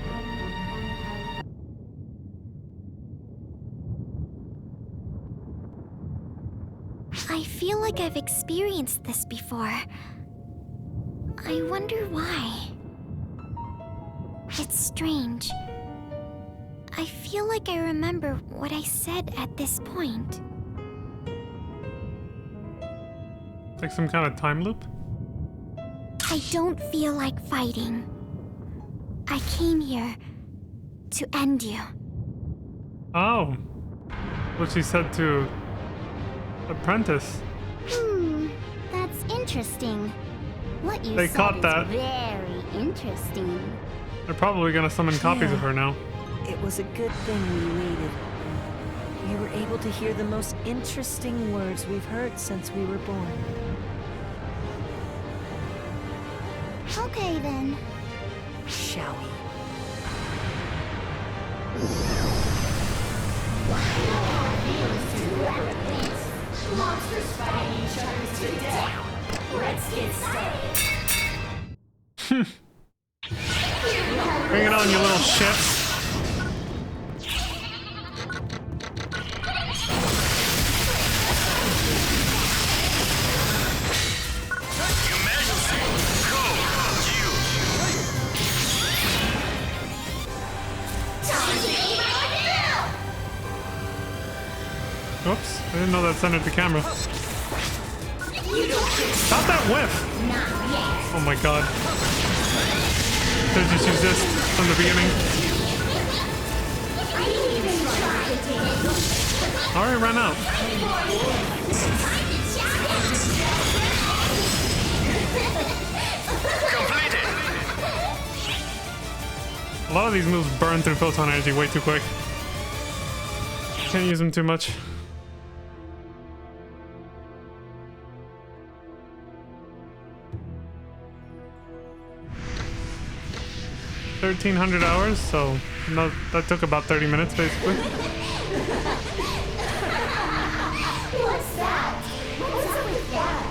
I feel like I've experienced this before. I wonder why. It's strange. I feel like I remember what I said at this point. Like some kind of time loop? I don't feel like fighting. I came here to end you. Oh. What she said to Apprentice. That's interesting. What you They said caught is that. very interesting. They're probably gonna summon copies of her now. It was a good thing we waited. We were able to hear the most interesting words we've heard since we were born. Okay then. Shall we? Monsters fighting each other to death. Let's get started. Bring it on, you little shits. Oops, I didn't know that centered the camera. Stop that whiff! Oh my god. Should've just used this from the beginning. I didn't even try. Already ran out. Completed. A lot of these moves burn through photon energy way too quick. Can't use them too much. $1,300 hours, so no, that took about 30 minutes basically. What's that? What's up with that?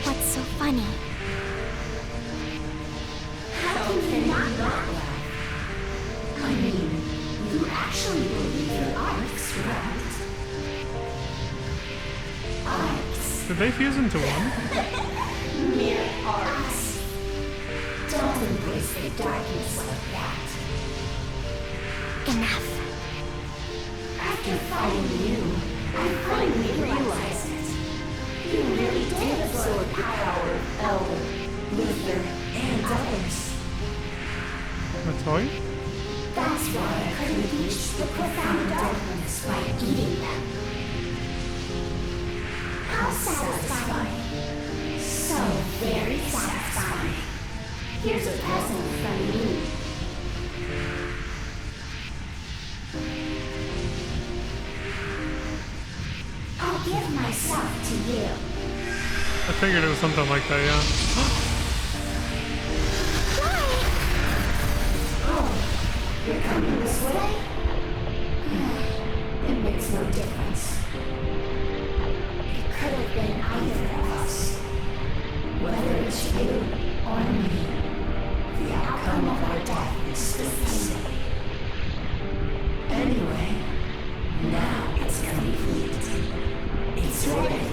What's so funny? How can you not laugh? I mean, you actually believe your arcs, right? Arcs. Did they fuse into one? Mere arcs. Don't embrace the darkness like that. Enough. After fighting you, I finally realized it. You really did absorb the power of Elder, Luther, and others. Matoy? That's why I couldn't reach the profound darkness by eating them. How satisfying. So very satisfying. Here's a present from me. I'll give myself to you. I figured it was something like that, yeah. Oh, you're coming this way? It makes no difference. It could have been either of us. Whether it's you or me, the outcome of our death is still the same. Anyway, now it's complete. It's ready.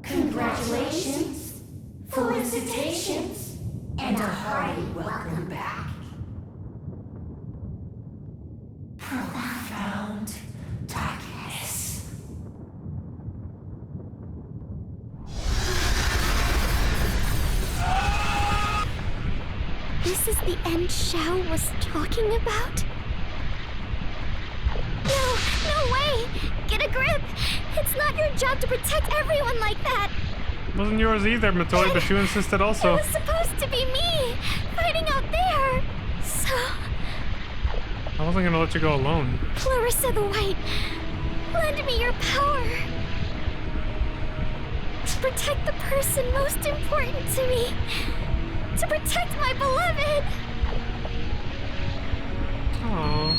Congratulations, felicitations, and a hearty welcome back. Profound darkness. This is the end Xiao was talking about? No, no way! Get a grip! It's not your job to protect everyone like that! Wasn't yours either, Matoy, but you insisted also. It was supposed to be me! Fighting out there! So... I wasn't gonna let you go alone. Clarissa the White, lend me your power. To protect the person most important to me. To protect my beloved. Aww.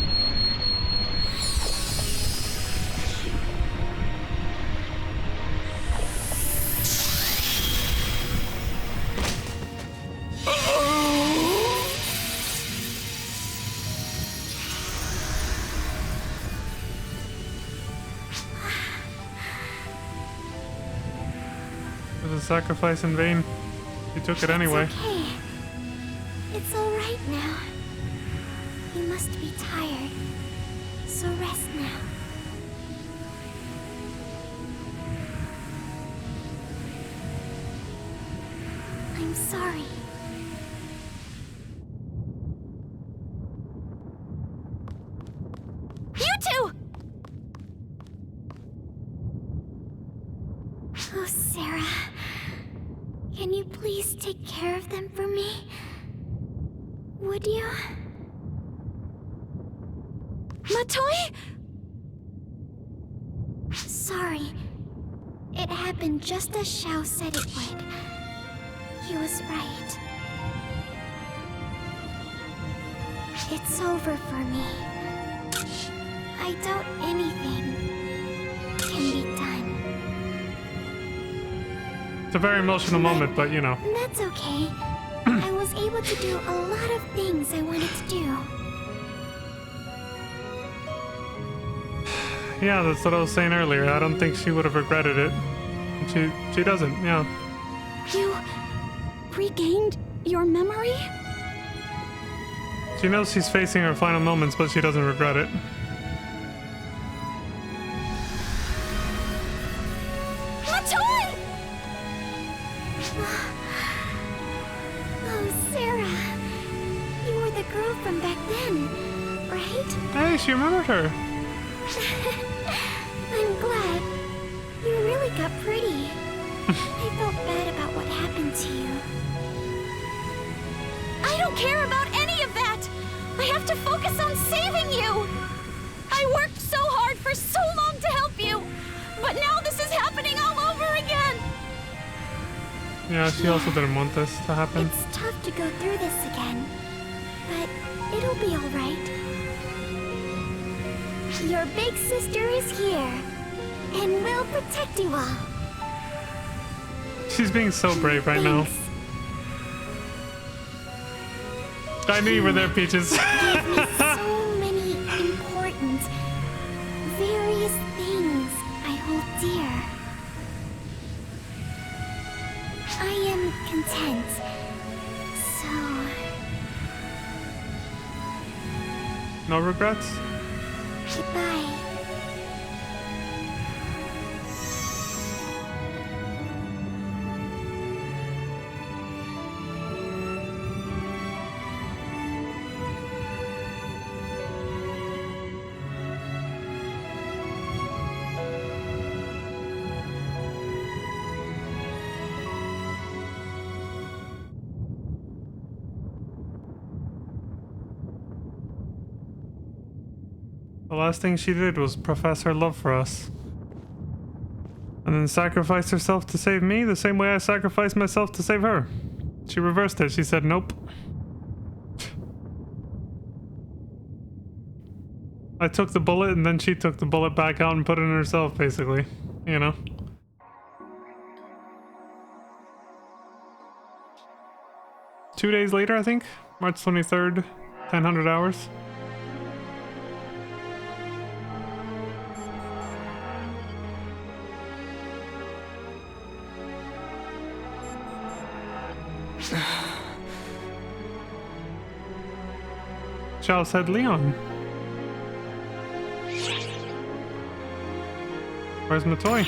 Was a sacrifice in vain? You took it anyway. It's okay. It's all right now. You must be tired. So rest now. I'm sorry. You two! Oh, Sarah. Can you please take care of them for me? Would you? Matoy? Sorry. It happened just as Xiao said it would. He was right. It's over for me. I doubt anything can be done. It's a very emotional moment, but you know. That's okay. I was able to do a lot of things I wanted to do. Yeah, that's what I was saying earlier. I don't think she would have regretted it. She doesn't, yeah. You regained your memory? She knows she's facing her final moments, but she doesn't regret it. Hey, she remembered her. I'm glad. You really got pretty. I felt bad about what happened to you. I don't care about any of that! I have to focus on saving you! I worked so hard for so long to help you, but now this is happening all over again! Yeah, she also didn't want this to happen. It's tough to go through this again, but it'll be alright. Your big sister is here, and will protect you all. She's being so brave right now. I knew you were there, Peaches. You gave me so many important, various things I hold dear. I am content, so... No regrets? Goodbye. The last thing she did was profess her love for us. And then sacrificed herself to save me the same way I sacrificed myself to save her. She reversed it. She said nope. I took the bullet and then she took the bullet back out and put it in herself, basically. You know? Two days later, I think? March 23rd, 1000 hours. Xiao said Leon. Where's my toy?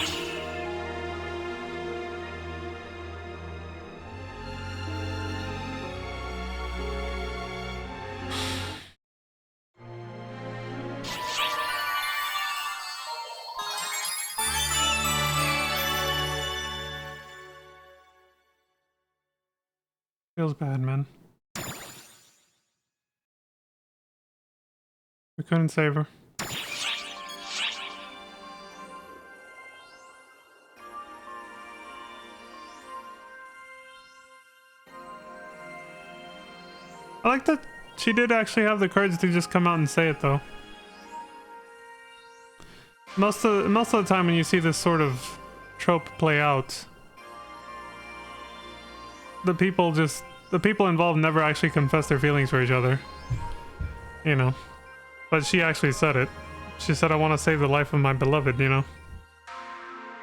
Feels bad, man. We couldn't save her. I like that she did actually have the courage to just come out and say it, though. Most of the time when you see this sort of trope play out, the people involved never actually confess their feelings for each other. You know. But she actually said it. She said, I want to save the life of my beloved, you know.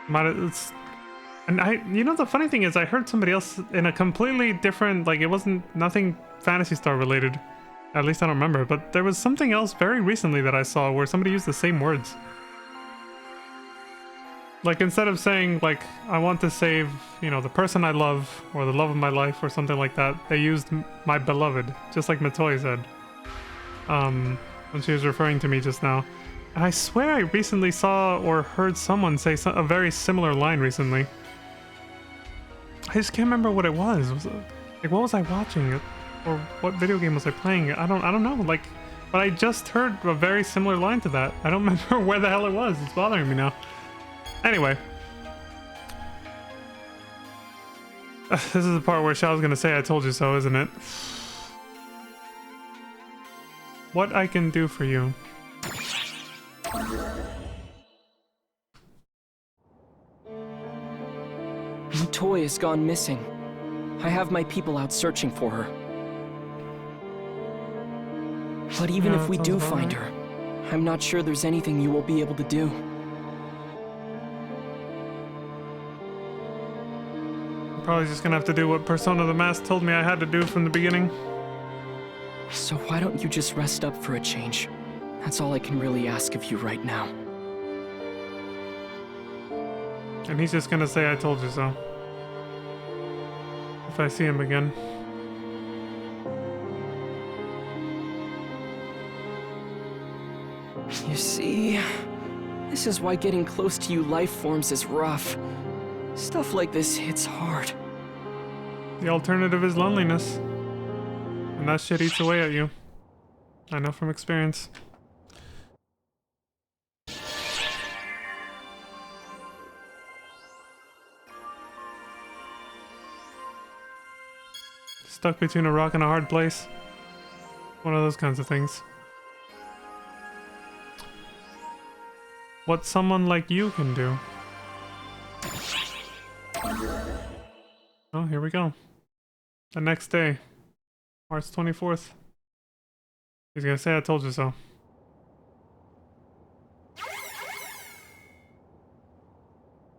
You know, the funny thing is, I heard somebody else in a completely different, like, it wasn't nothing Phantasy Star related. At least I don't remember. But there was something else very recently that I saw where somebody used the same words. Like, instead of saying, like, I want to save, you know, the person I love, or the love of my life, or something like that, they used my beloved, just like Matoi said. When she was referring to me just now. And I swear I recently saw or heard someone say a very similar line recently. I just can't remember what it was. Like, what was I watching? Or what video game was I playing? I don't know. Like, but I just heard a very similar line to that. I don't remember where the hell it was. It's bothering me now. Anyway. This is the part where Xiao's gonna say I told you so, isn't it? What I can do for you. My toy has gone missing. I have my people out searching for her. But even if we do find her, I'm not sure there's anything you will be able to do. I'm probably just gonna have to do what Persona the Mask told me I had to do from the beginning. So why don't you just rest up for a change? That's all I can really ask of you right now. And he's just gonna say I told you so. If I see him again. You see, this is why getting close to you life forms is rough. Stuff like this hits hard. The alternative is loneliness. And that shit eats away at you. I know from experience. Stuck between a rock and a hard place. One of those kinds of things. What someone like you can do. Oh, here we go. The next day. March 24th. He's gonna say I told you so.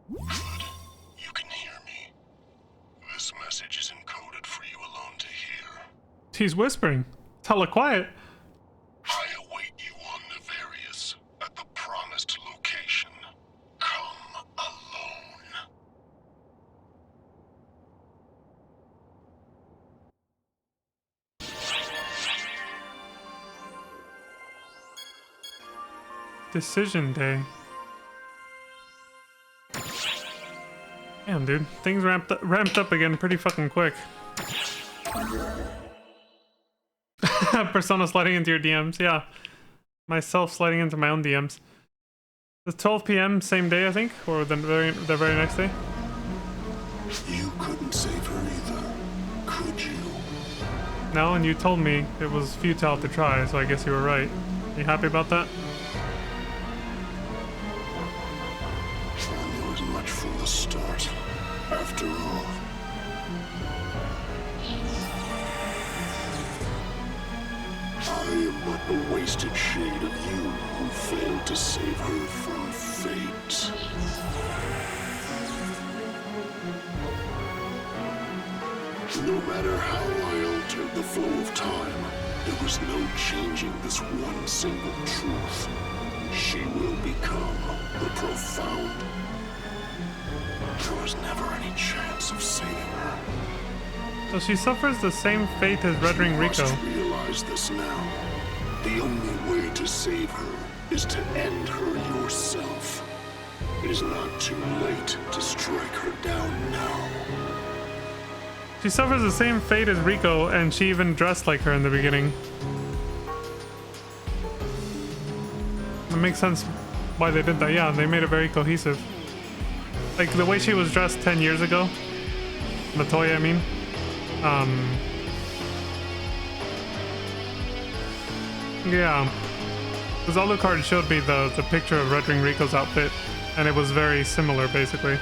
You can hear me. This message is encoded for you alone to hear. He's whispering. It's hella quiet. I await you on Nefarious at the promised location. Come alone. Decision day. Damn, dude. Things ramped up again pretty fucking quick. Persona sliding into your DMs, yeah. Myself sliding into my own DMs. It's 12 p.m. same day, I think, or the very next day. You couldn't save her either, could you? No, and you told me it was futile to try, so I guess you were right. You happy about that? I knew as much from the start. After all, I am but the wasted shade of you who failed to save her from fate. No matter how I altered the flow of time, there was no changing this one single truth. She will become the profound. There was never any chance of saving her. So she suffers the same fate as Red Ring Rico. You must realize this now. The only way to save her is to end her yourself. It is not too late to strike her down now. She suffers the same fate as Rico, and she even dressed like her in the beginning. It makes sense why they did that. Yeah, they made it very cohesive. Like the way she was dressed 10 years ago. Latoya, I mean. Yeah. Because Alucard showed me the picture of Red Ring Rico's outfit, and it was very similar, basically.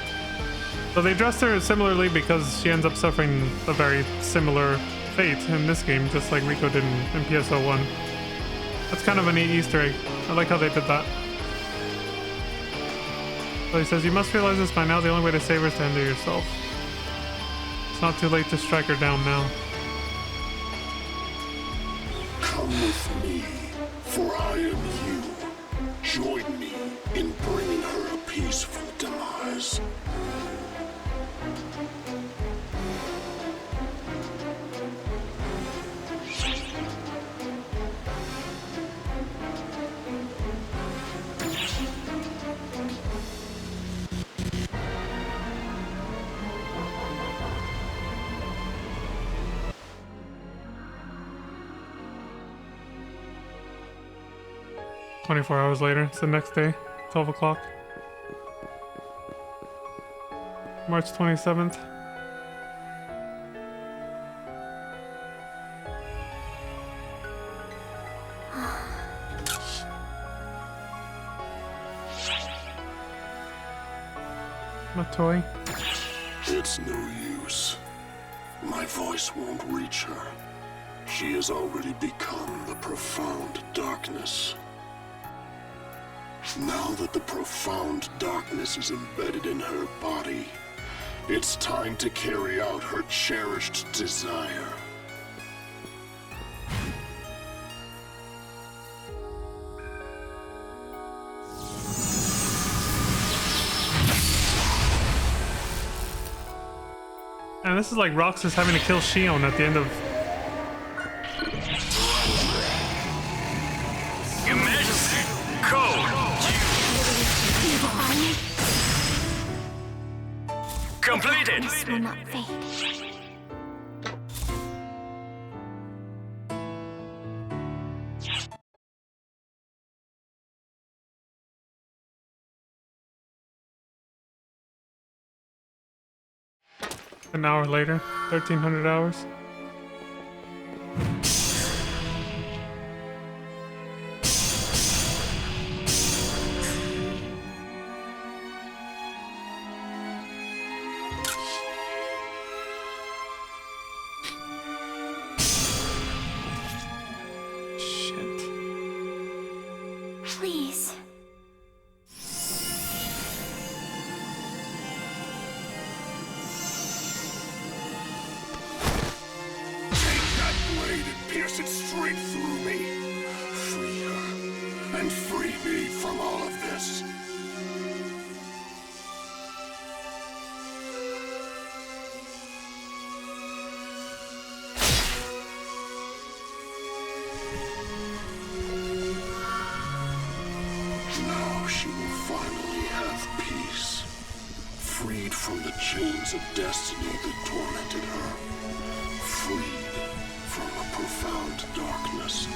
So they dressed her similarly because she ends up suffering a very similar fate in this game, just like Rico did in PSO1. That's kind of a neat Easter egg. I like how they did that. So he says, you must realize this by now. The only way to save her is to end her yourself. It's not too late to strike her down now. Come with me, for I am you. Join me in bringing her a peaceful demise. "24 hours later, it's the next day, 12 o'clock. March 27th. My toy. It's no use. My voice won't reach her. She has already become the profound darkness. Now that the profound darkness is embedded in her body, it's time to carry out her cherished desire. And this is like Roxas having to kill Shion at the end of... Your Majesty, come! Completed. This will not fade. An hour later, 1300 hours. Please. Blade and pierce it straight through me. Free her, and free me from all of this. Now she will finally have peace. Freed from the chains of destiny that tormented her. Freed from a profound darkness.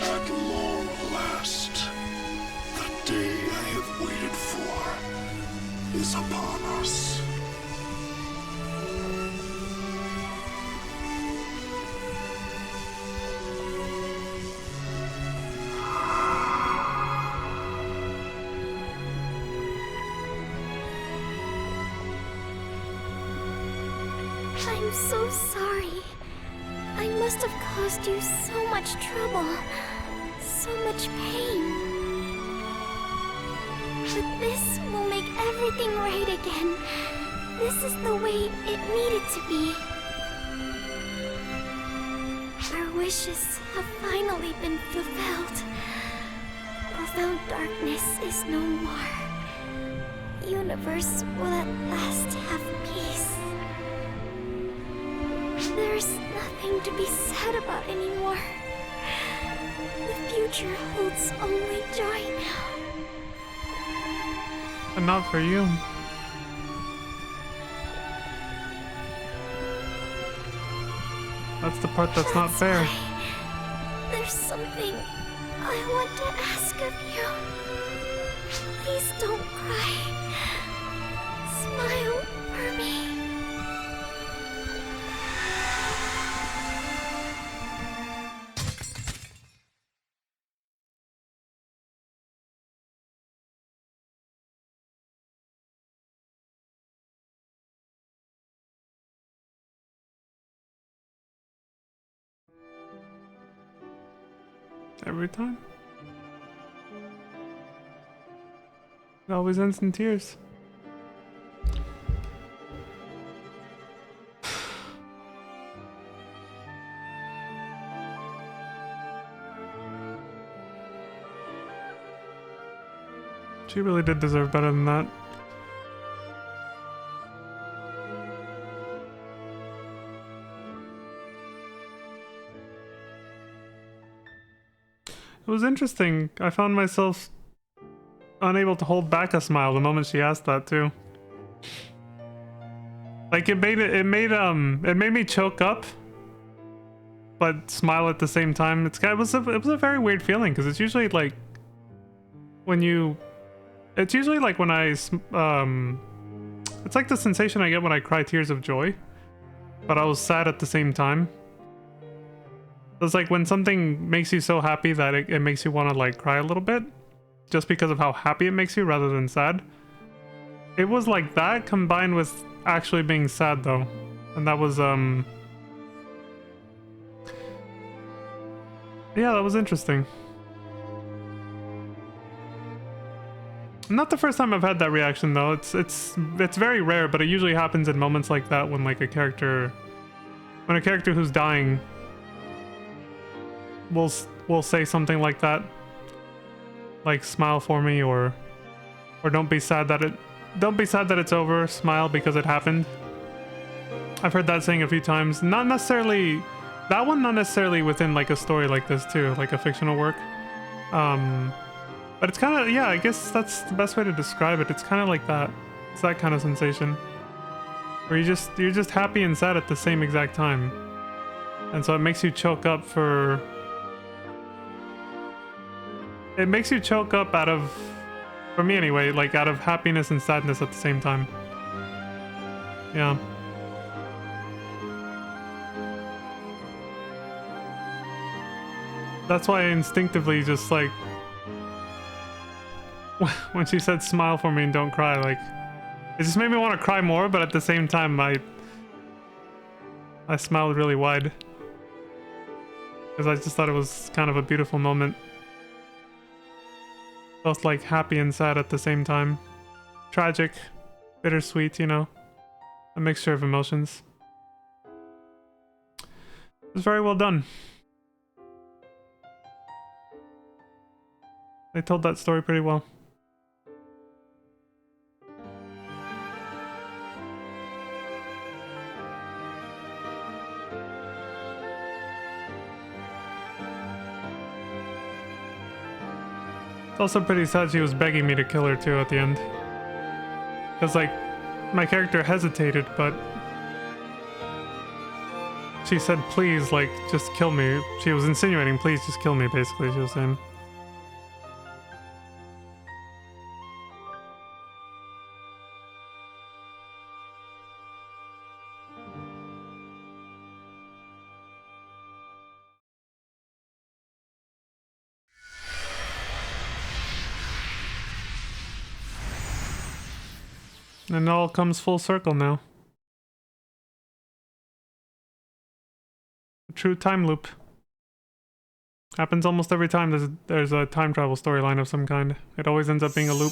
At long last, the day I have waited for is upon us. I'm so sorry. I must have caused you so much trouble, so much pain. But this will make everything right again. This is the way it needed to be. Our wishes have finally been fulfilled. Profound darkness is no more. Universe will at last have peace. There's nothing to be said about anymore. The future holds only joy now. But not for you. That's the part that's not fair. There's something I want to ask of you. Please don't cry. Smile for me. Every time. It always ends in tears. She really did deserve better than that. It was interesting. I found myself unable to hold back a smile the moment she asked that too. Like it made me choke up, but smile at the same time. It was a very weird feeling because it's usually like when I it's like the sensation I get when I cry tears of joy, but I was sad at the same time. It's like when something makes you so happy that it makes you want to like cry a little bit just because of how happy it makes you rather than sad. It was like that combined with actually being sad though. And that was yeah, that was interesting. Not the first time I've had that reaction though. It's very rare, but it usually happens in moments like that when like a character who's dying will say something like that, like smile for me, or don't be sad that it's over, smile because it happened. I've heard that saying a few times. Not necessarily that one, not necessarily within like a story like this too, like a fictional work. But it's kind of, yeah, I guess that's the best way to describe it. It's kind of like that. It's that kind of sensation where you're just happy and sad at the same exact time, and so it makes you choke up out of, for me anyway, like out of happiness and sadness at the same time. Yeah. That's why I instinctively just like, when she said smile for me and don't cry, like, it just made me want to cry more, but at the same time I smiled really wide. Because I just thought it was kind of a beautiful moment. Both like happy and sad at the same time. Tragic, bittersweet, you know. A mixture of emotions. It was very well done. They told that story pretty well. It's also pretty sad she was begging me to kill her too at the end. Because like, my character hesitated, but she said please, like, just kill me. She was insinuating please just kill me, basically, she was saying. And it all comes full circle now. A true time loop. Happens almost every time there's a time travel storyline of some kind. It always ends up being a loop.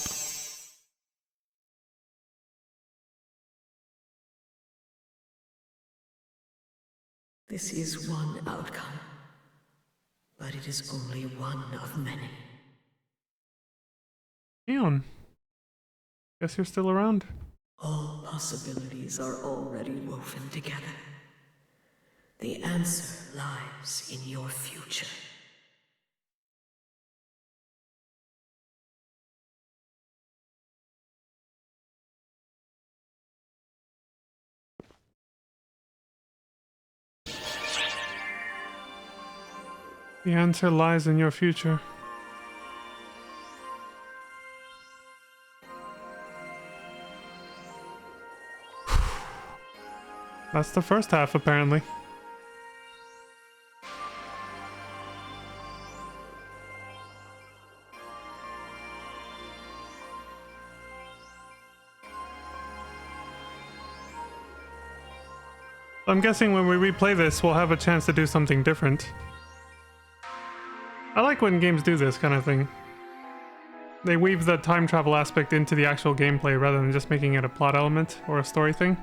This is one outcome, but it is only one of many. Leon, guess you're still around. All possibilities are already woven together. The answer lies in your future. The answer lies in your future. That's the first half, apparently. I'm guessing when we replay this, we'll have a chance to do something different. I like when games do this kind of thing. They weave the time travel aspect into the actual gameplay rather than just making it a plot element or a story thing.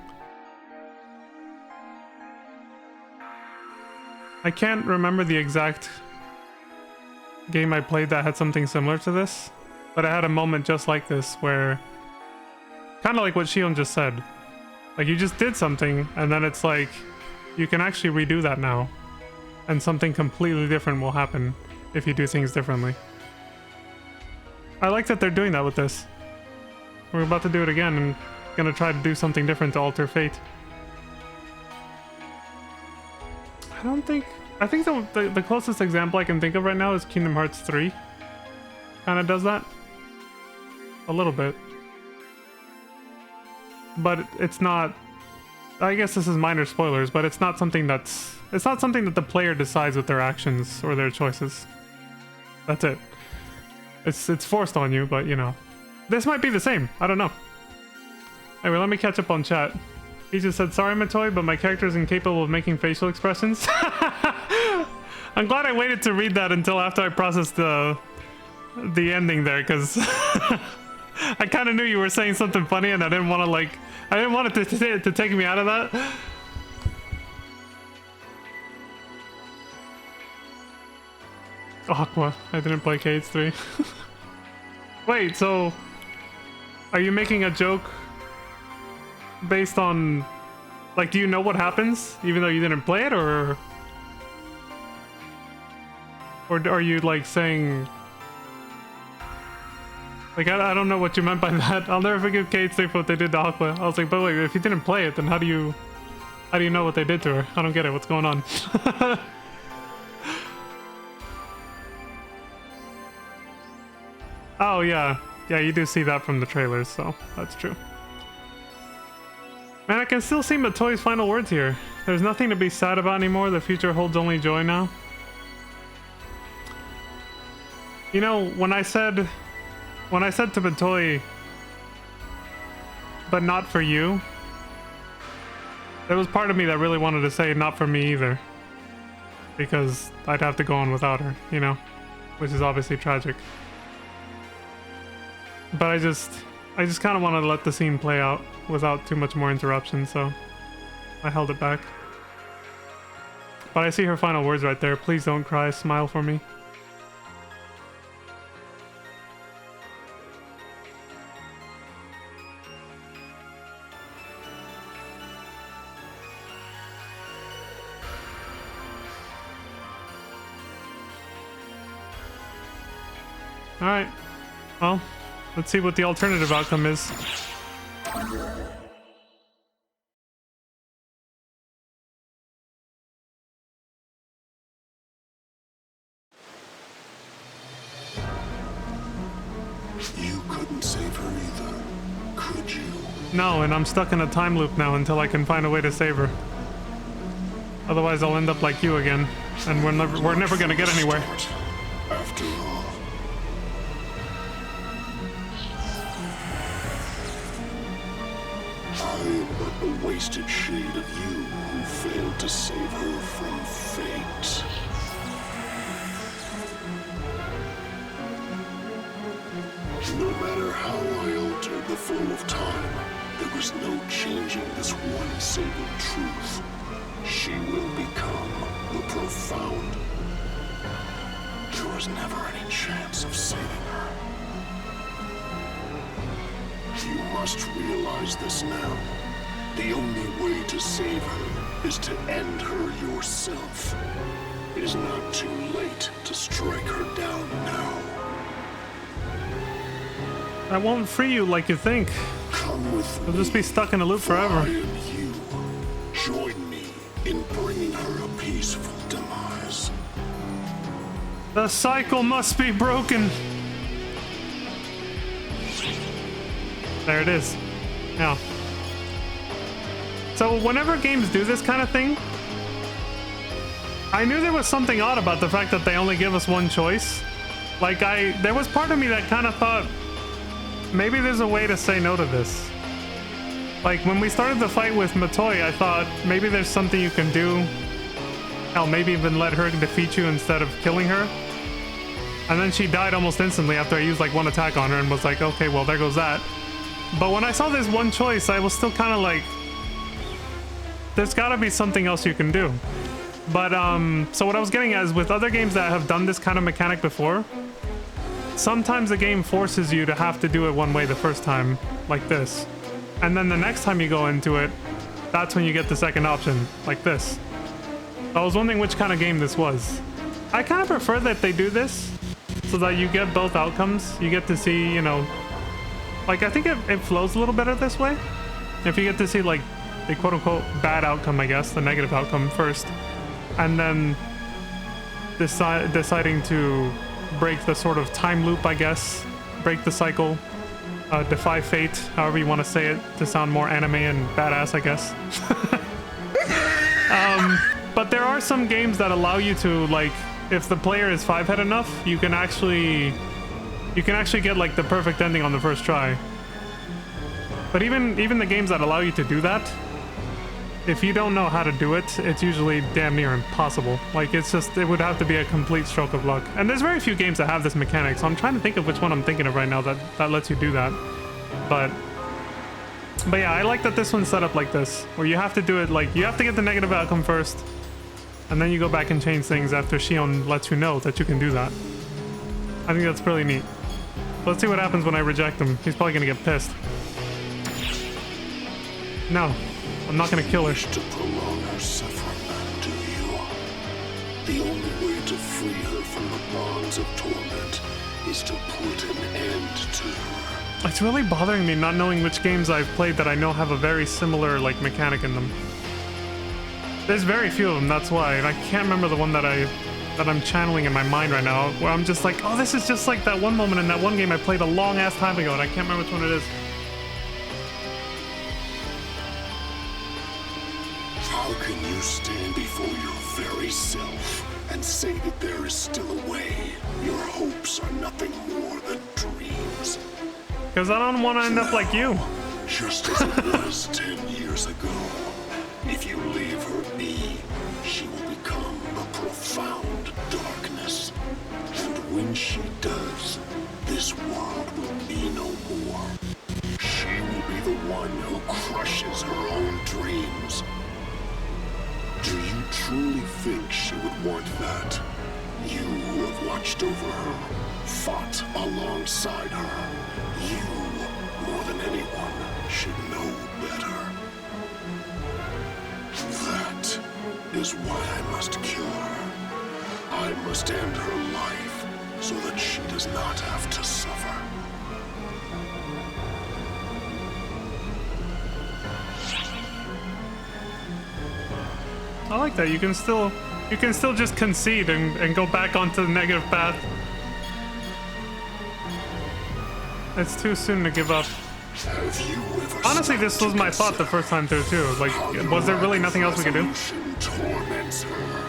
I can't remember the exact game I played that had something similar to this, but I had a moment just like this where, kind of like what Shion just said, like you just did something and then it's like you can actually redo that now and something completely different will happen if you do things differently. I like that they're doing that with this. We're about to do it again and gonna try to do something different to alter fate. I think the closest example I can think of right now is Kingdom Hearts 3. Kinda does that. A little bit. But it's not, I guess this is minor spoilers, but it's not something that the player decides with their actions or their choices. That's it. It's forced on you, but you know. This might be the same. I don't know. Anyway, let me catch up on chat. He just said, sorry, Matoy, but my character is incapable of making facial expressions. I'm glad I waited to read that until after I processed the ending there, because I kind of knew you were saying something funny, and I didn't want it to take me out of that. Aqua. I didn't play Cades 3. Wait, so are you making a joke based on, like, do you know what happens even though you didn't play it, or are you like saying, Like, I don't know what you meant by that. I'll never forgive Kate Stick for what they did to Aqua. I was like, but wait, if you didn't play it, then how do you know what they did to her? I don't get it. What's going on? Oh, yeah. Yeah, you do see that from the trailers, so that's true. Man, I can still see Matoi's final words here. There's nothing to be sad about anymore. The future holds only joy now. You know, when I said to Matoi, but not for you, there was part of me that really wanted to say not for me either. Because I'd have to go on without her, you know? Which is obviously tragic. But I just kind of wanted to let the scene play out without too much more interruption, so I held it back. But I see her final words right there. Please don't cry, smile for me. Alright, well, let's see what the alternative outcome is. You couldn't save her either, could you? No, and I'm stuck in a time loop now until I can find a way to save her. Otherwise I'll end up like you again, and we're never gonna get anywhere. After all. I am but the wasted shade of you who failed to save her from fate. No matter how I altered the flow of time, there was no changing this one single truth. She will become the profound. There was never any chance of saving her. You must realize this now. The only way to save her is to end her yourself. It is not too late to strike her down now. I won't free you like you think. Come with You'll just be stuck in a loop forever. I and you. Join me in bringing her a peaceful demise. The cycle must be broken. There it is. Yeah. So whenever games do this kind of thing, I knew there was something odd about the fact that they only give us one choice. Like there was part of me that kind of thought, maybe there's a way to say no to this. Like when we started the fight with Matoi, I thought maybe there's something you can do. Hell, maybe even let her defeat you instead of killing her. And then she died almost instantly after I used like one attack on her and was like, okay, well there goes that. But when I saw this one choice, I was still kind of like, there's gotta be something else you can do. But so what I was getting at is with other games that have done this kind of mechanic before, sometimes the game forces you to have to do it one way the first time, like this. And then the next time you go into it, that's when you get the second option, like this. I was wondering which kind of game this was. I kind of prefer that they do this, so that you get both outcomes. You get to see, you know, like I think it flows a little better this way. If you get to see like the quote-unquote bad outcome, I guess, the negative outcome first, and then deciding to break the sort of time loop, I guess, break the cycle, defy fate, however you want to say it to sound more anime and badass, I guess. But there are some games that allow you to, like, if the player is 5-head enough, you can actually get like the perfect ending on the first try. But even the games that allow you to do that, if you don't know how to do it, it's usually damn near impossible. Like it would have to be a complete stroke of luck. And there's very few games that have this mechanic, so I'm trying to think of which one I'm thinking of right now that lets you do that. But yeah, I like that this one's set up like this, where you have to do it like, you have to get the negative outcome first, and then you go back and change things after Shion lets you know that you can do that. I think that's pretty neat. Let's see what happens when I reject him. He's probably gonna get pissed. No, I'm not gonna kill her. To prolong her suffering, do you? The only way to free her from the bonds of torment is to put an end to. It's really bothering me not knowing which games I've played that I know have a very similar like mechanic in them. There's very few of them, that's why, and I can't remember the one that I'm channeling in my mind right now, where I'm just like, oh, this is just like that one moment in that one game I played a long ass time ago, and I can't remember which one it is. How can you stand before your very self and say that there is still a way? Your hopes are nothing more than dreams. Because I don't want to end up like you. Just as it was 10 years ago. If you leave her be, she will become a profound darkness. And when she does, this world will be no more. She will be the one who crushes her own dreams. Do you truly think she would want that? You who have watched over her, fought alongside her, you, more than anyone, should know better. That is why I must kill her. I must end her life so that she does not have to suffer. I like that. You can still just concede and go back onto the negative path. It's too soon to give up. Honestly, this was my thought the first time through too. Like, was there really nothing else we could do? Torments her.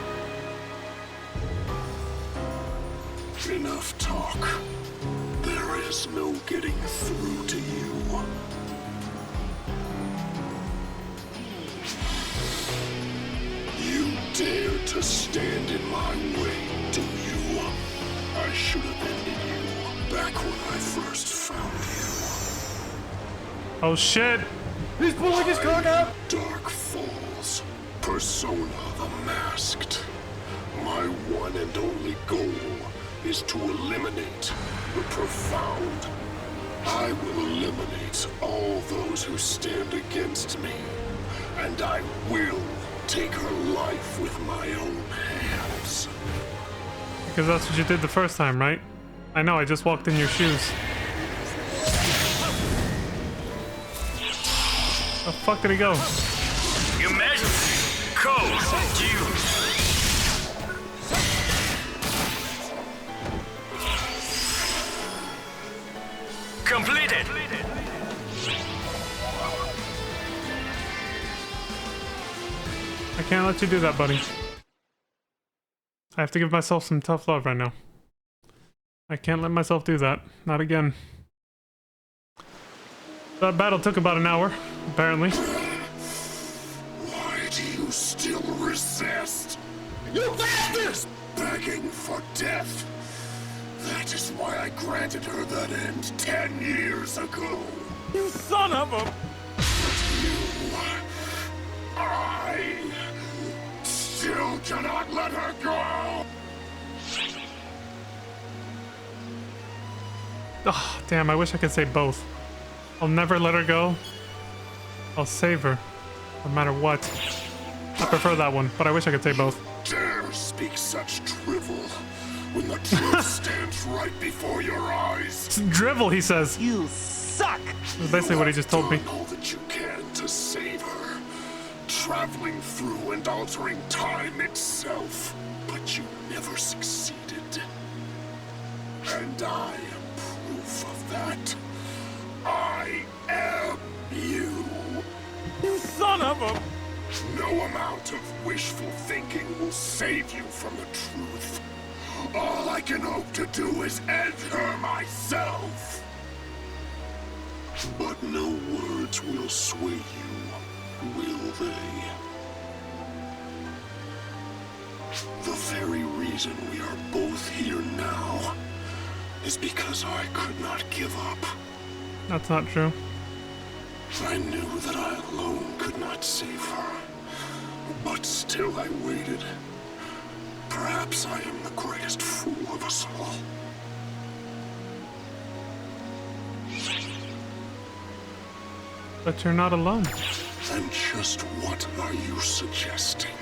Enough talk. There is no getting through to you. You dare to stand in my way, do you? I should have ended you back when I first found you. Oh shit! He's pulling his card out! Dark Falls. Persona the Masked. My one and only goal is to eliminate the profound. I will eliminate all those who stand against me. And I will take her life with my own hands. Because that's what you did the first time, right? I know, I just walked in your shoes. Where the fuck did he go? You measure code use. Completed. I can't let you do that, buddy. I have to give myself some tough love right now. I can't let myself do that. Not again. That battle took about an hour, apparently. Why do you still resist? You bastard! Begging for death. That is why I granted her that end 10 years ago. You son of a... I still cannot let her go. Oh, damn, I wish I could say both. I'll never let her go. I'll save her, no matter what. I prefer that one, but I wish I could say both. Dare speak such drivel when the truth stands right before your eyes. It's drivel, he says. You suck! That's basically what he just told me. All that you can to save her. Traveling through and altering time itself. But you never succeeded. And I am proof of that. I am you. You son of a... No amount of wishful thinking will save you from the truth. All I can hope to do is end her myself. But no words will sway you, will they? The very reason we are both here now is because I could not give up. That's not true. I knew that I alone could not save her, but still I waited. Perhaps I am the greatest fool of us all. But you're not alone. And just what are you suggesting?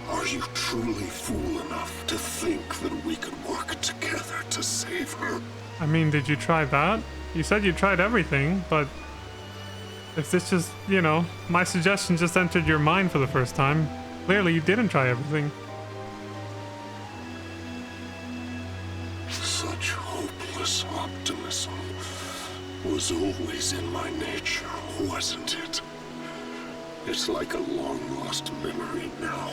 Are Are you truly fool enough to think that we could work together to save her? I mean, did you try that? You said you tried everything, but if this just, you know, my suggestion just entered your mind for the first time, clearly you didn't try everything. Such hopeless optimism was always in my nature, wasn't it? It's like a long-lost memory now.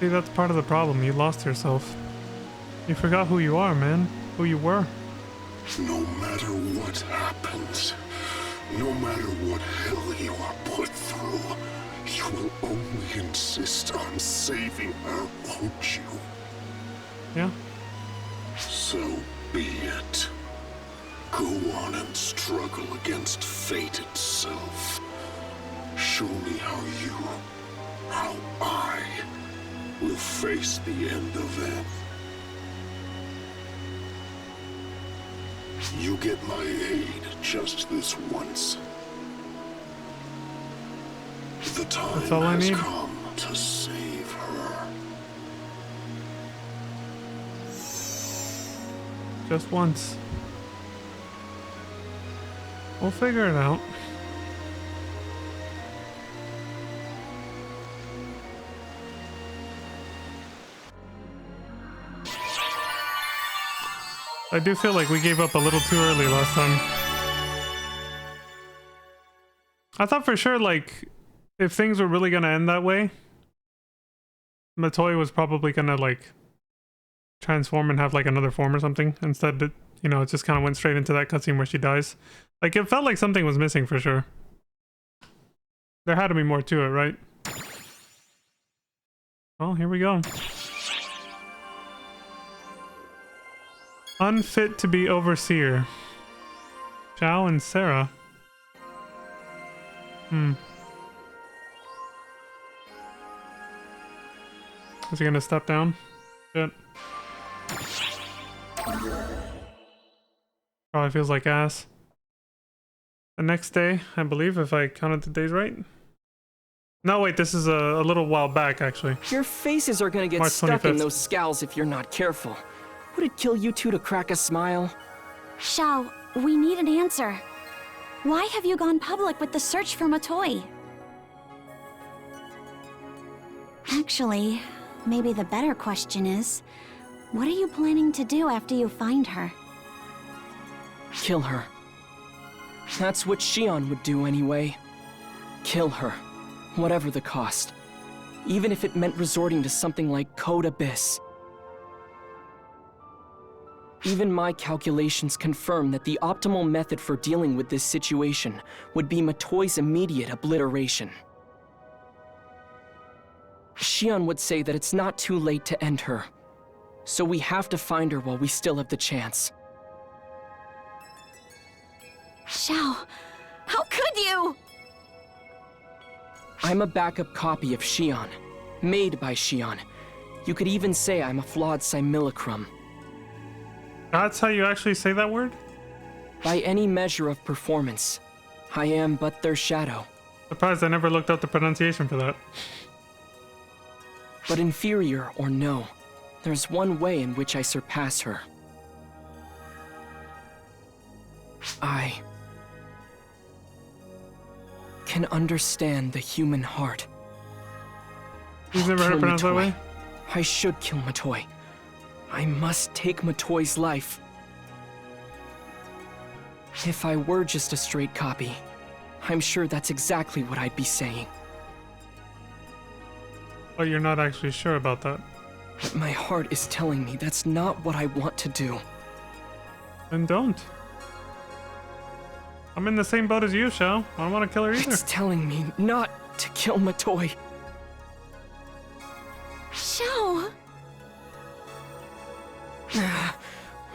See, that's part of the problem. You lost yourself. You forgot who you are, man. Who you were. No matter what happens, no matter what hell you are put through, you will only insist on saving her, won't you? Yeah. So be it. Go on and struggle against fate itself. Show me how I will face the end of it. You get my aid just this once. The time has come to save her. Just once. We'll figure it out. I do feel like we gave up a little too early last time. I thought for sure, like, if things were really gonna end that way, Matoi was probably gonna, like, transform and have, like, another form or something. Instead, it, you know, it just kind of went straight into that cutscene where she dies. Like, it felt like something was missing for sure. There had to be more to it, right? Well, here we go. Unfit to be overseer. Xiao and Sarah. Is he gonna step down? Shit. Probably feels like ass. The next day, I believe, if I counted the days right. No, wait, this is a little while back, actually. Your faces are gonna get March stuck 25th. in those scowls if you're not careful. Would it kill you two to crack a smile? Xiao, we need an answer. Why have you gone public with the search for Matoi? Actually, maybe the better question is, what are you planning to do after you find her? Kill her. That's what Xion would do anyway. Kill her, whatever the cost. Even if it meant resorting to something like Code Abyss. Even my calculations confirm that the optimal method for dealing with this situation would be Matoi's immediate obliteration. Xion would say that it's not too late to end her, so we have to find her while we still have the chance. Xiao, how could you? I'm a backup copy of Xion, made by Xion. You could even say I'm a flawed simulacrum. That's how you actually say that word? By any measure of performance, I am but their shadow. Surprised I never looked up the pronunciation for that. But inferior or no, there's one way in which I surpass her. I can understand the human heart. You've never heard it pronounced that way? I should kill Matoi. I must take Matoi's life. If I were just a straight copy, I'm sure that's exactly what I'd be saying. But you're not actually sure about that. But my heart is telling me that's not what I want to do. Then don't. I'm in the same boat as you, Xiao. I don't want to kill her either. It's telling me not to kill Matoi. Xiao!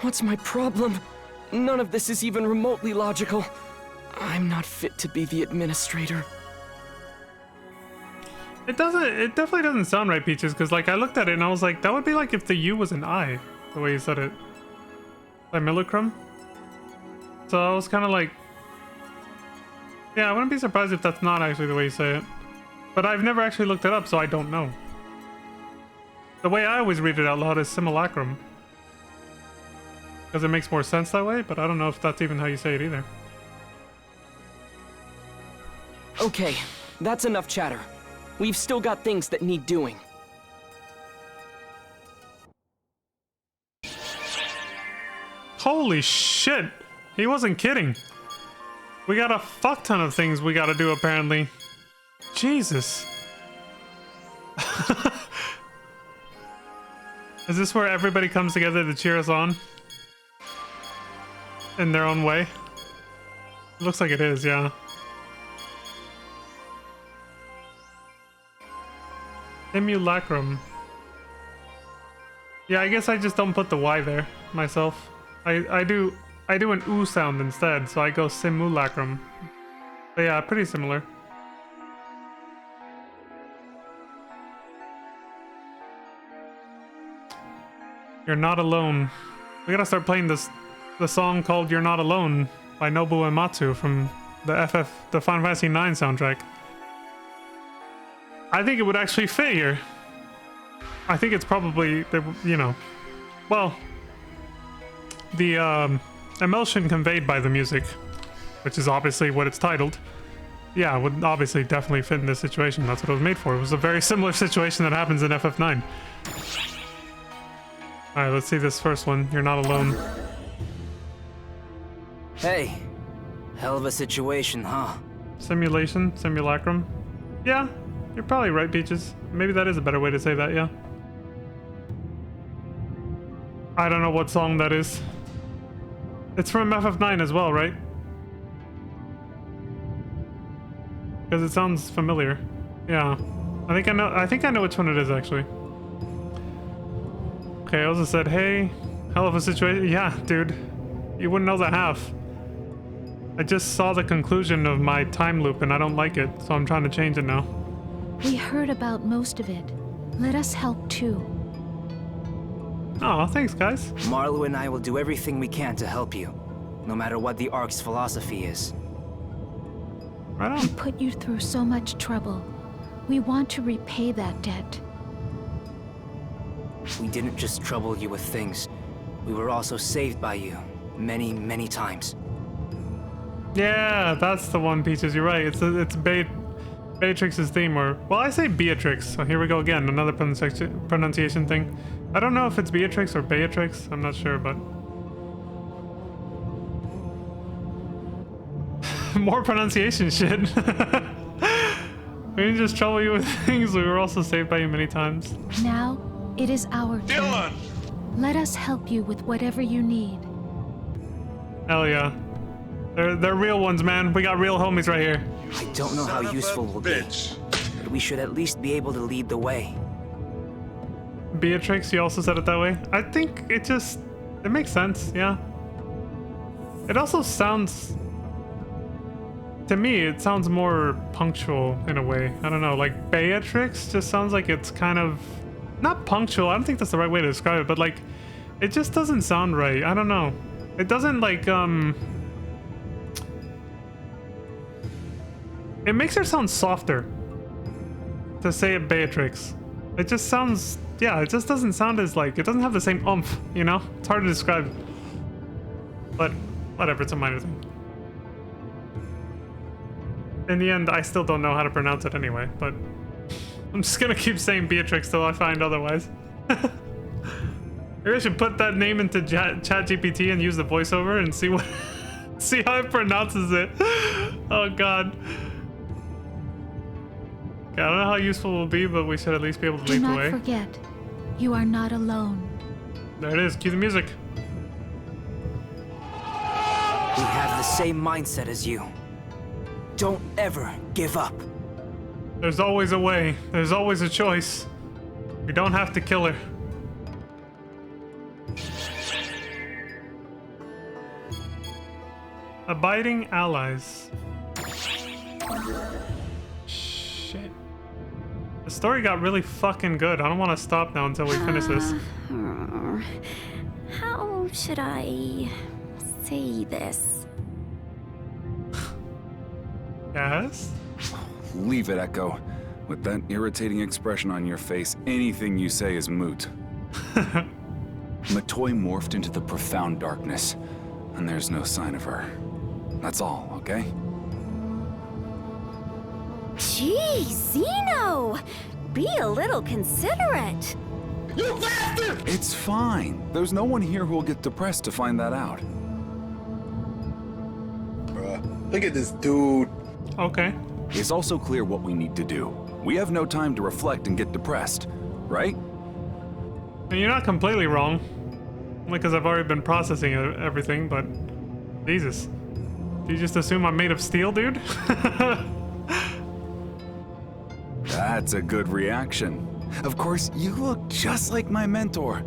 What's my problem? None of this is even remotely logical. I'm not fit to be the administrator. It definitely doesn't sound right, Peaches, because like I looked at it and I was like, that would be like if the U was an I, the way you said it. Simulacrum? So I was kind of like, yeah, I wouldn't be surprised if that's not actually the way you say it. But I've never actually looked it up, so I don't know. The way I always read it out loud is simulacrum. Because it makes more sense that way, but I don't know if that's even how you say it either. Okay, that's enough chatter. We've still got things that need doing. Holy shit! He wasn't kidding. We got a fuck ton of things we gotta do, apparently. Jesus. Is this where everybody comes together to cheer us on? In their own way? Looks like it is, yeah. Simulacrum. Yeah, I guess I just don't put the Y there myself. I do an oo sound instead, so I go simulacrum. But yeah, pretty similar. You're Not Alone. We gotta start playing the song called You're Not Alone by Nobuo Uematsu from the Final Fantasy IX soundtrack. I think it would actually fit here. I think it's probably, you know, well, the emotion conveyed by the music, which is obviously what it's titled, yeah, would obviously definitely fit in this situation. That's what it was made for. It was a very similar situation that happens in FF9. Alright, let's see this first one. You're Not Alone. Hey, hell of a situation, huh? Simulation? Simulacrum? Yeah, you're probably right, Peaches. Maybe that is a better way to say that, yeah. I don't know what song that is. It's from FF9 as well, right? Because it sounds familiar. Yeah. I think I know which one it is, actually. Okay, I also said, hey, hell of a situation. Yeah, dude. You wouldn't know the half. I just saw the conclusion of my time loop and I don't like it, so I'm trying to change it now. We heard about most of it. Let us help too. Oh, thanks, guys. Marlo and I will do everything we can to help you, no matter what the Ark's philosophy is. Right on. We put you through so much trouble. We want to repay that debt. We didn't just trouble you with things. We were also saved by you. Many, many times. Yeah, that's the one, Peaches. You're right. It's Beatrix's theme, or... Well, I say Beatrix. So here we go again. Another pronunciation thing. I don't know if it's Beatrix or Beatrix. I'm not sure, but... More pronunciation shit. We didn't just trouble you with things. We were also saved by you many times. Now, it is our turn. Dylan! Let us help you with whatever you need. Hell yeah. They're real ones, man. We got real homies right here. I don't know how useful we'll be, but we should at least be able to lead the way. Beatrix, you also said it that way? I think it makes sense, yeah. It also sounds... To me, it sounds more punctual in a way. I don't know, like Beatrix just sounds like it's kind of... Not punctual, I don't think that's the right way to describe it, but like... It just doesn't sound right, I don't know. It doesn't like, It makes her sound softer to say it Beatrix. It just sounds, yeah, it just doesn't sound as like, it doesn't have the same oomph, you know? It's hard to describe. But whatever, it's a minor thing. In the end, I still don't know how to pronounce it anyway, but I'm just gonna keep saying Beatrix till I find otherwise. Maybe I should put that name into ChatGPT and use the voiceover and see what, see how it pronounces it. Oh god. Okay, I don't know how useful it will be, but we should at least be able to lead the way. Do not forget, you are not alone. There it is. Cue the music. We have the same mindset as you. Don't ever give up. There's always a way. There's always a choice. We don't have to kill her. Abiding allies. Shit. The story got really fucking good. I don't want to stop now until we finish this. How should I say this? Yes? Leave it, Echo. With that irritating expression on your face, anything you say is moot. Matoy morphed into the profound darkness, and there's no sign of her. That's all, okay? Gee, Zeno! Be a little considerate. You bastard! It's fine. There's no one here who will get depressed to find that out. Bruh, look at this dude. Okay. It's also clear what we need to do. We have no time to reflect and get depressed, right? And you're not completely wrong. Only because I've already been processing everything, but... Jesus. Do you just assume I'm made of steel, dude? That's a good reaction. Of course, you look just like my mentor.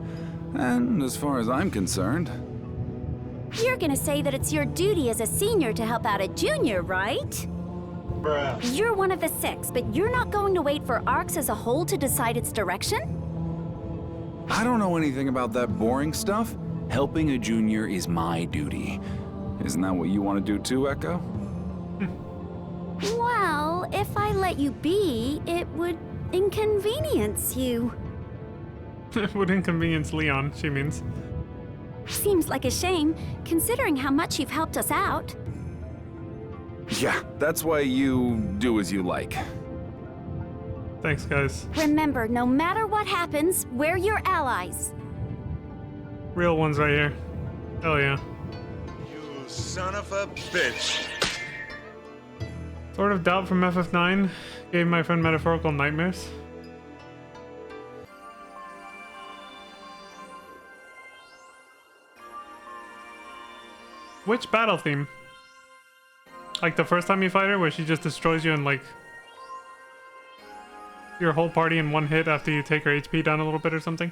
And as far as I'm concerned... You're gonna say that it's your duty as a senior to help out a junior, right? Bruh. You're one of the 6, but you're not going to wait for ARCS as a whole to decide its direction? I don't know anything about that boring stuff. Helping a junior is my duty. Isn't that what you want to do too, Echo? Well, if I let you be, it would inconvenience you. It would inconvenience Leon, she means. Seems like a shame, considering how much you've helped us out. Yeah, that's why you do as you like. Thanks, guys. Remember, no matter what happens, we're your allies. Real ones right here. Hell yeah. You son of a bitch. Sort of doubt from FF9 gave my friend metaphorical nightmares. Which battle theme? Like the first time you fight her, where she just destroys you and like your whole party in one hit after you take her HP down a little bit or something?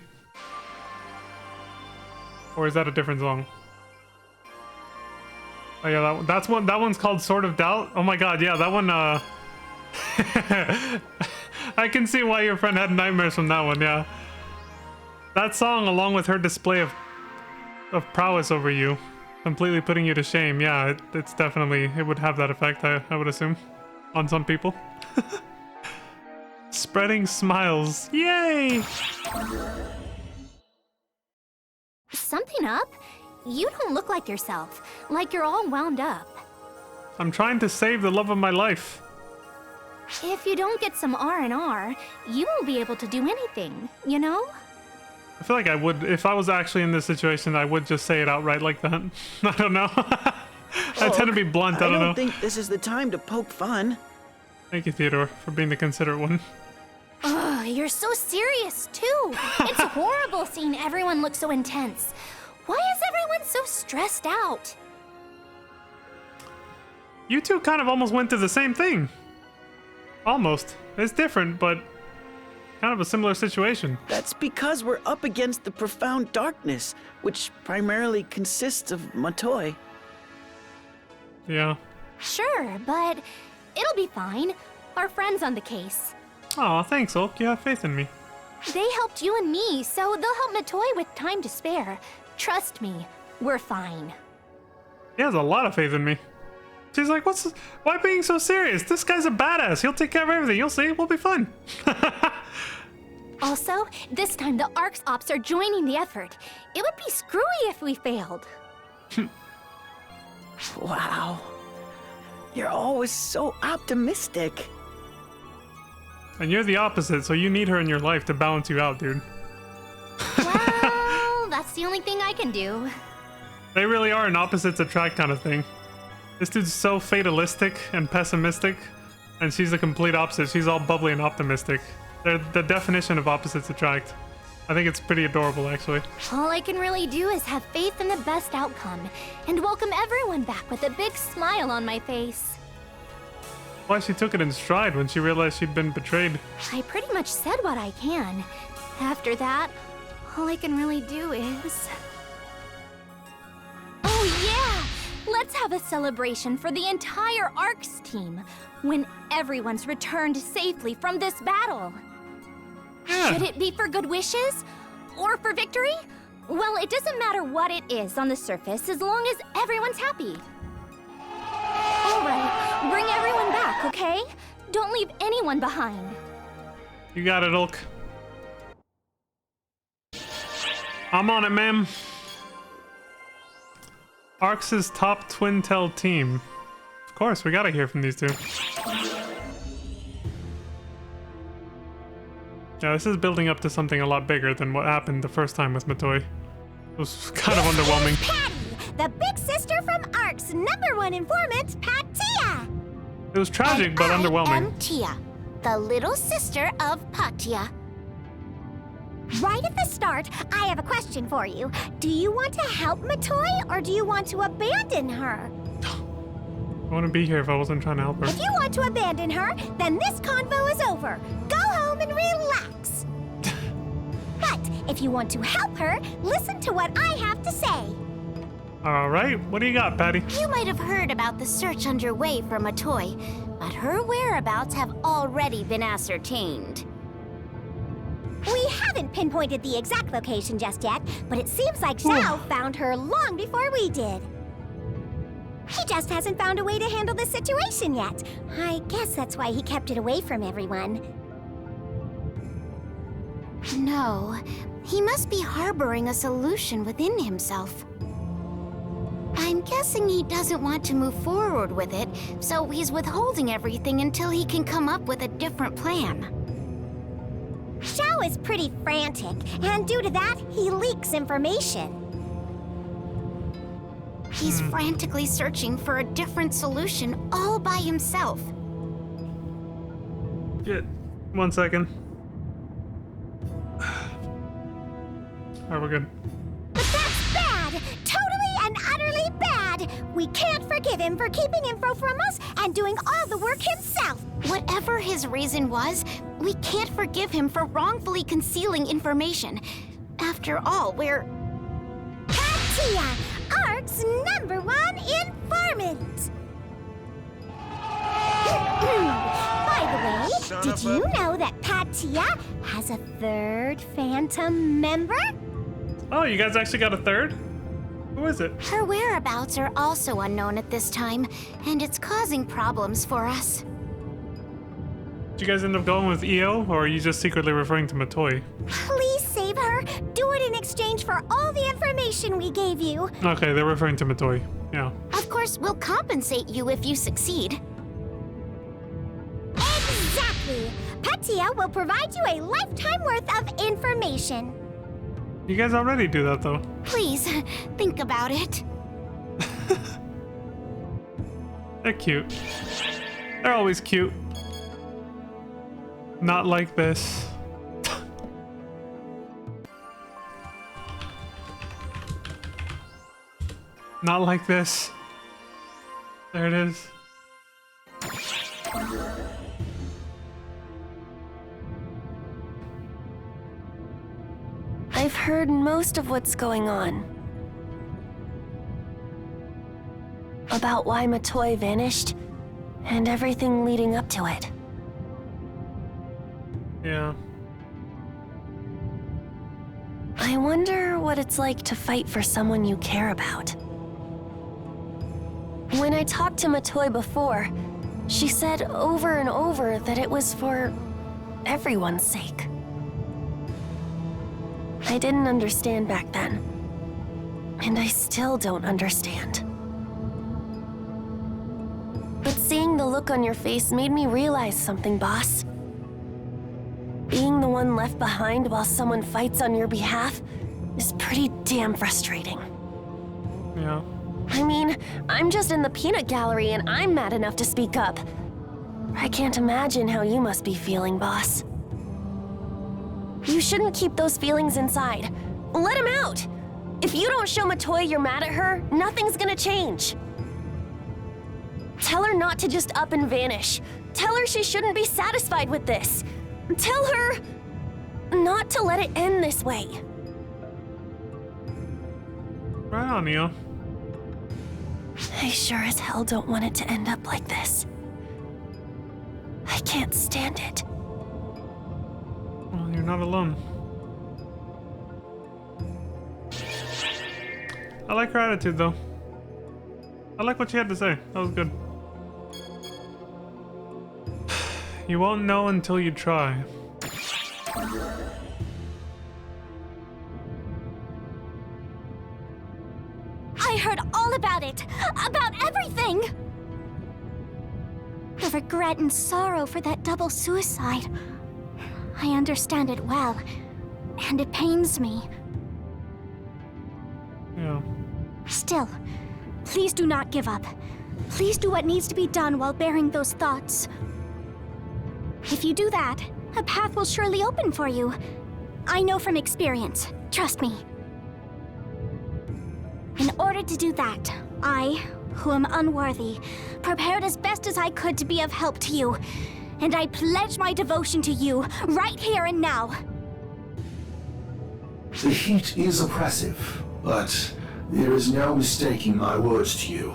Or is that a different song? Oh yeah, that one's called Sword of Doubt. Oh my god, yeah, that one, I can see why your friend had nightmares from that one, yeah. That song, along with her display of prowess over you, completely putting you to shame, yeah, it's definitely, it would have that effect, I would assume, on some people. Spreading smiles, yay! Something up? You don't look like yourself, like you're all wound up. I'm trying to save the love of my life. If you don't get some R&R, you won't be able to do anything, you know? I feel like I would, if I was actually in this situation, I would just say it outright like that. I don't know. I tend to be blunt, I don't know. I don't think this is the time to poke fun. Thank you, Theodore, for being the considerate one. Ugh, you're so serious, too. It's horrible seeing everyone look so intense. Why is everyone so stressed out? You two kind of almost went through the same thing. Almost. It's different, but kind of a similar situation. That's because we're up against the profound darkness, which primarily consists of Matoy. Yeah. Sure, but it'll be fine. Our friend's on the case. Aw, thanks, Ulk. You have faith in me. They helped you and me, so they'll help Matoy with time to spare. Trust me, we're fine. He has a lot of faith in me. She's like, why being so serious? This guy's a badass. He'll take care of everything. You'll see. We'll be fine. Also, this time the ARCS ops are joining the effort. It would be screwy if we failed. Wow. You're always so optimistic. And you're the opposite, so you need her in your life to balance you out, dude. Well, that's the only thing I can do. They really are an opposites attract kind of thing. This dude's so fatalistic and pessimistic, and she's the complete opposite. She's all bubbly and optimistic. They're the definition of opposites attract. I think it's pretty adorable, actually. All I can really do is have faith in the best outcome, and welcome everyone back with a big smile on my face. Why she took it in stride when she realized she'd been betrayed. I pretty much said what I can. After that, all I can really do is... Oh yeah! Let's have a celebration for the entire ARCS team when everyone's returned safely from this battle. Yeah. Should it be for good wishes? Or for victory? Well, it doesn't matter what it is on the surface as long as everyone's happy. Alright, bring everyone back, okay? Don't leave anyone behind. You got it, Ulk. I'm on it, ma'am. Arx's top Twintel team. Of course, we gotta hear from these two. Yeah, this is building up to something a lot bigger than what happened the first time with Matoi. It was kind of underwhelming. Patty, the big sister from Ark's #1 informant, Patia. It was tragic, And but I underwhelming. am Tia, the little sister of Patia. Right at the start, I have a question for you. Do you want to help Matoi, or do you want to abandon her? I wouldn't be here if I wasn't trying to help her. If you want to abandon her, then this convo is over. Go home and relax. But if you want to help her, listen to what I have to say. All right, what do you got, Patty? You might have heard about the search underway for Matoi, but her whereabouts have already been ascertained. We haven't pinpointed the exact location just yet, but it seems like Zhao found her long before we did. He just hasn't found a way to handle the situation yet. I guess that's why he kept it away from everyone. No, he must be harboring a solution within himself. I'm guessing he doesn't want to move forward with it, so he's withholding everything until he can come up with a different plan. Zhao is pretty frantic, and due to that, he leaks information. He's frantically searching for a different solution all by himself. Yeah, 1 second. Alright, we're good. But that's bad! Totally and utterly bad! We can't forgive him for keeping info from us and doing all the work himself! Whatever his reason was, we can't forgive him for wrongfully concealing information. After all, we're... Patia, Ark's #1 informant! By the way, did you know that Patia has a third Phantom member? Oh, you guys actually got a third? Who is it? Her whereabouts are also unknown at this time, and it's causing problems for us. Did you guys end up going with EO, or are you just secretly referring to Matoi? Please save her. Do it in exchange for all the information we gave you. Okay, they're referring to Matoi. Yeah. Of course, we'll compensate you if you succeed. Exactly. Patia will provide you a lifetime worth of information. You guys already do that, though. Please, think about it. They're cute. They're always cute. Not like this. Not like this. There it is. I've heard most of what's going on. About why Matoi vanished, and everything leading up to it. Yeah. I wonder what it's like to fight for someone you care about. When I talked to Matoi before, she said over and over that it was for everyone's sake. I didn't understand back then, and I still don't understand. But seeing the look on your face made me realize something, boss. Being the one left behind while someone fights on your behalf is pretty damn frustrating. Yeah. I mean, I'm just in the peanut gallery and I'm mad enough to speak up. I can't imagine how you must be feeling, boss. You shouldn't keep those feelings inside. Let them out! If you don't show Matoi you're mad at her, nothing's gonna change. Tell her not to just up and vanish. Tell her she shouldn't be satisfied with this. Tell her not to let it end this way. Right on, Neo. I sure as hell don't want it to end up like this. I can't stand it. Well, you're not alone. I like her attitude, though. I like what she had to say. That was good. You won't know until you try. I heard all about it! About everything! The regret and sorrow for that double suicide. I understand it well, and it pains me. Yeah. Still, please do not give up. Please do what needs to be done while bearing those thoughts. If you do that, a path will surely open for you. I know from experience. Trust me. In order to do that, I, who am unworthy, prepared as best as I could to be of help to you. And I pledge my devotion to you, right here and now. The heat is oppressive, but there is no mistaking my words to you.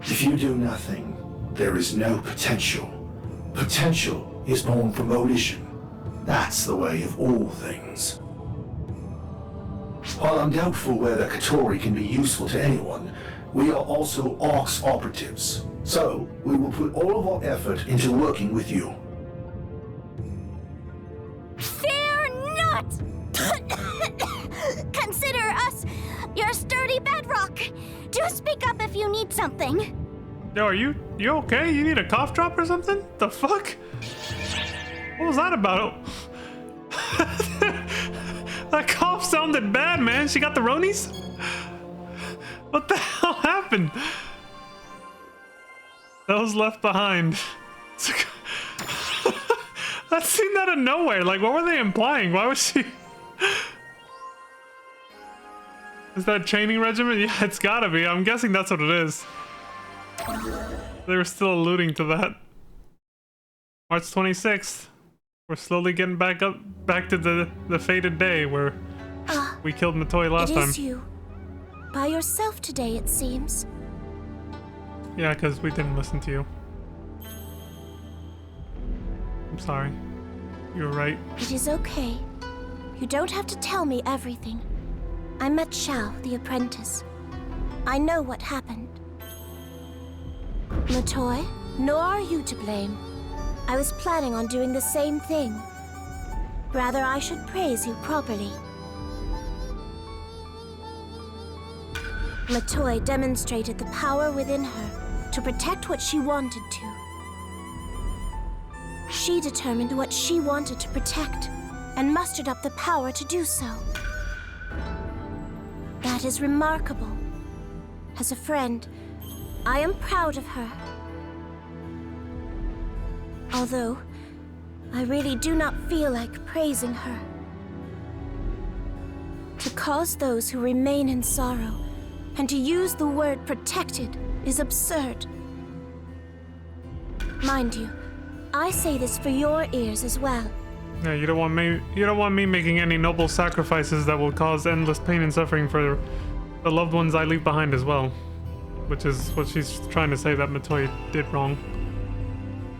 If you do nothing, there is no potential. Potential is born from volition. That's the way of all things. While I'm doubtful whether Katori can be useful to anyone, we are also Orcs operatives. So, we will put all of our effort into working with you. Fear not! Consider us your sturdy bedrock. Do speak up if you need something. Yo, are you okay? You need a cough drop or something? The fuck? What was that about? That cough sounded bad, man. She got the Ronies? What the hell happened? Those left behind. That seemed out of nowhere. Like, what were they implying? Why was she... Is that training regimen? Yeah, it's gotta be. I'm guessing that's what it is. They were still alluding to that. March 26th. We're slowly getting back to the fated day where we killed Matoi last time. It is you. By yourself today, it seems. Yeah, because we didn't listen to you. I'm sorry. You were right. It is okay. You don't have to tell me everything. I met Xiao, the apprentice. I know what happened. Matoi, nor are you to blame. I was planning on doing the same thing. Rather, I should praise you properly. Matoi demonstrated the power within her to protect what she wanted to. She determined what she wanted to protect and mustered up the power to do so. That is remarkable. As a friend, I am proud of her. Although, I really do not feel like praising her. To cause those who remain in sorrow and to use the word protected is absurd. Mind you, I say this for your ears as well. Yeah, you don't want me making any noble sacrifices that will cause endless pain and suffering for the loved ones I leave behind as well. Which is what she's trying to say that Matoi did wrong.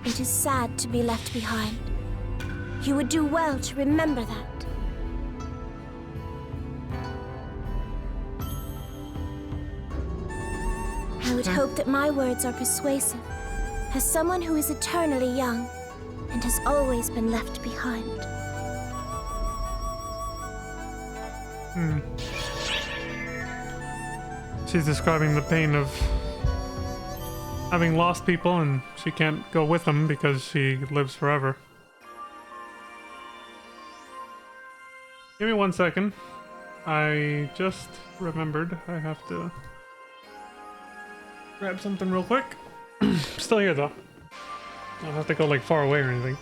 It is sad to be left behind. You would do well to remember that. I would hope that my words are persuasive, as someone who is eternally young and has always been left behind. She's describing the pain of having lost people and she can't go with them because she lives forever. Give me 1 second. I just remembered I have to grab something real quick. Still here though. I don't have to go like far away or anything.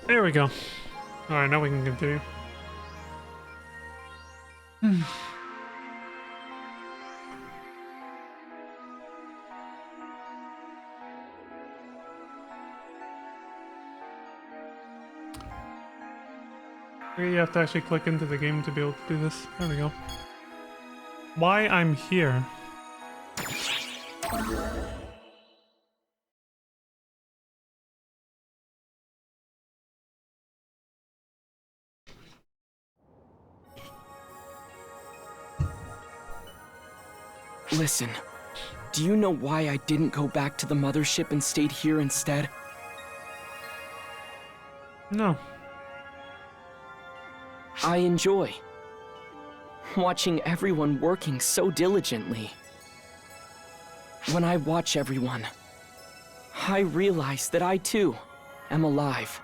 There we go. Alright, now we can continue. You have to actually click into the game to be able to do this. There we go. Why I'm here. Listen, do you know why I didn't go back to the mothership and stayed here instead? No. I enjoy watching everyone working so diligently. When I watch everyone, I realize that I too am alive.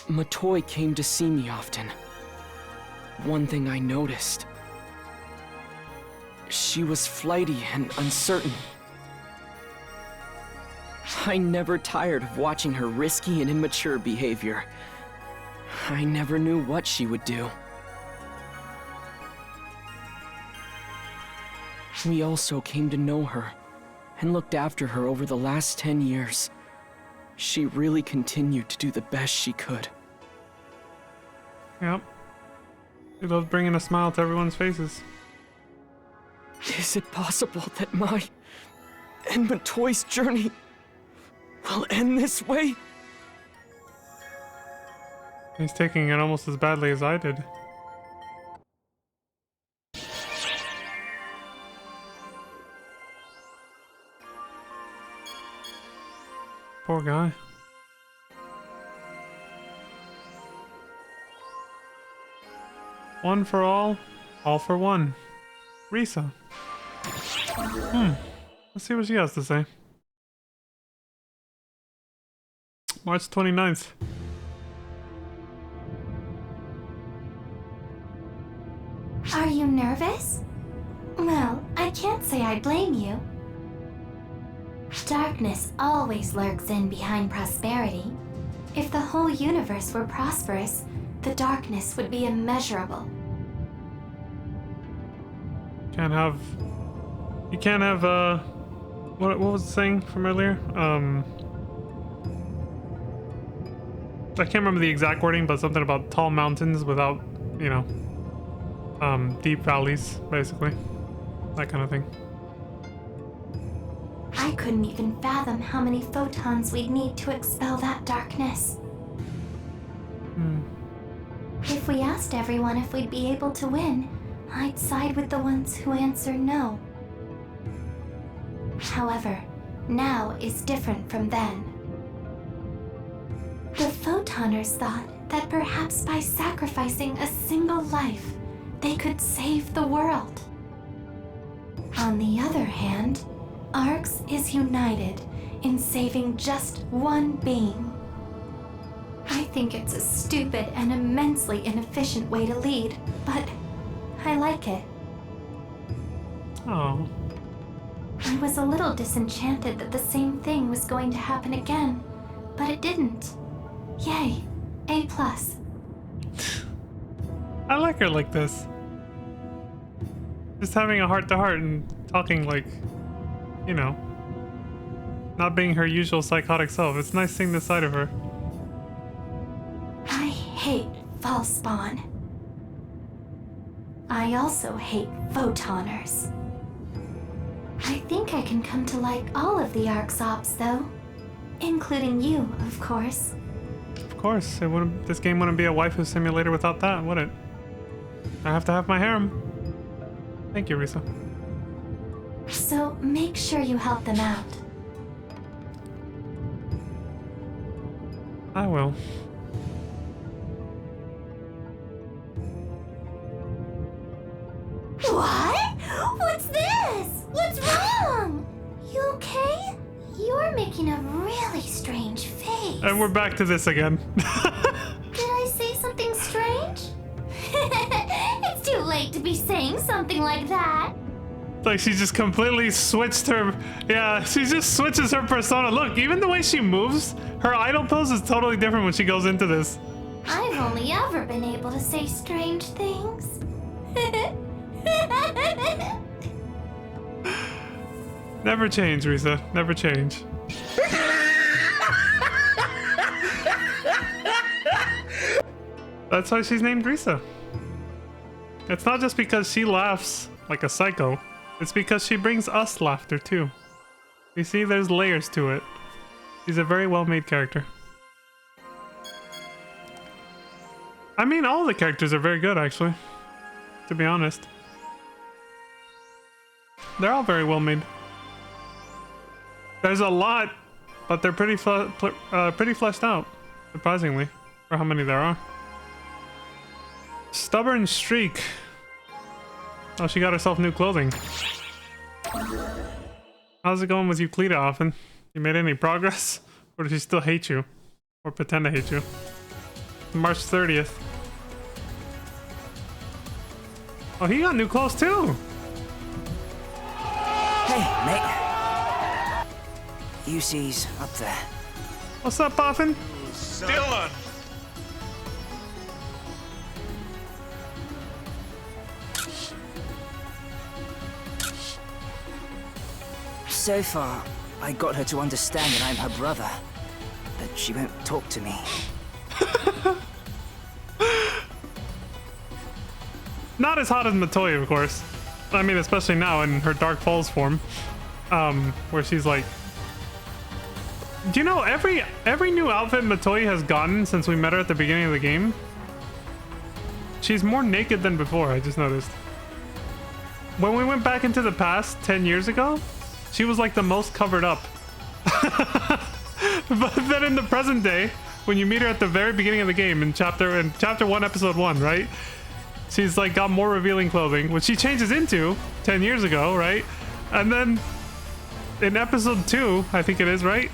Matoy came to see me often. One thing I noticed, she was flighty and uncertain. I never tired of watching her risky and immature behavior. I never knew what she would do. We also came to know her and looked after her over the last 10 years. She really continued to do the best she could. Yep. She loves bringing a smile to everyone's faces. Is it possible that my and Matoy's journey will end this way? He's taking it almost as badly as I did. Poor guy. One for all for one. Risa. Let's see what she has to say. March 29th. Are you nervous? Well, I can't say I blame you. Darkness always lurks in behind prosperity. If the whole universe were prosperous, the darkness would be immeasurable. You can't have, what was the saying from earlier? I can't remember the exact wording, but something about tall mountains without, you know, deep valleys, basically. That kind of thing. I couldn't even fathom how many photons we'd need to expel that darkness. If we asked everyone if we'd be able to win, I'd side with the ones who answer no. However, now is different from then. The Photoners thought that perhaps by sacrificing a single life, they could save the world. On the other hand, Arx is united in saving just one being. I think it's a stupid and immensely inefficient way to lead, but I like it. Oh. I was a little disenchanted that the same thing was going to happen again, but it didn't. Yay, A+. I like her like this. Just having a heart-to-heart and talking like, you know, not being her usual psychotic self. It's nice seeing this side of her. I hate false spawn. I also hate photoners. I think I can come to like all of the Arxops, though. Including you, of course. Of course. This game wouldn't be a waifu simulator without that, would it? I have to have my harem. Thank you, Risa. So make sure you help them out. I will. What? What's this? What's wrong? You okay? You're making a really strange face. And we're back to this again. Did I say something strange? It's too late to be saying something like that. Like she just completely switched her. Yeah, she just switches her persona. Look, even the way she moves, her idol pose is totally different when she goes into this. I've only ever been able to say strange things. Never change, Risa. Never change. That's why she's named Risa. It's not just because she laughs like a psycho. It's because she brings us laughter too. You see, there's layers to it. She's a very well-made character. I mean, all the characters are very good, actually. To be honest. They're all very well made. There's a lot, but they're pretty fleshed out, surprisingly, for how many there are. Stubborn Streak. Oh, she got herself new clothing. How's it going with Euclida, Often? You made any progress? Or does she still hate you? Or pretend to hate you? March 30th. Oh, he got new clothes too! Hey, mate. UC's up there. What's up, Boffin? Dylan! So far, I got her to understand that I'm her brother, but she won't talk to me. Not as hot as Matoya, of course. I mean, especially now in her Dark Falls form, where she's like, do you know every new outfit Matoya has gotten since we met her at the beginning of the game? She's more naked than before. I just noticed. When we went back into the past 10 years ago, she was like the most covered up. But then in the present day, when you meet her at the very beginning of the game in chapter 1, episode 1, right? She's like got more revealing clothing, which she changes into 10 years ago, right? And then in episode 2, I think it is, right?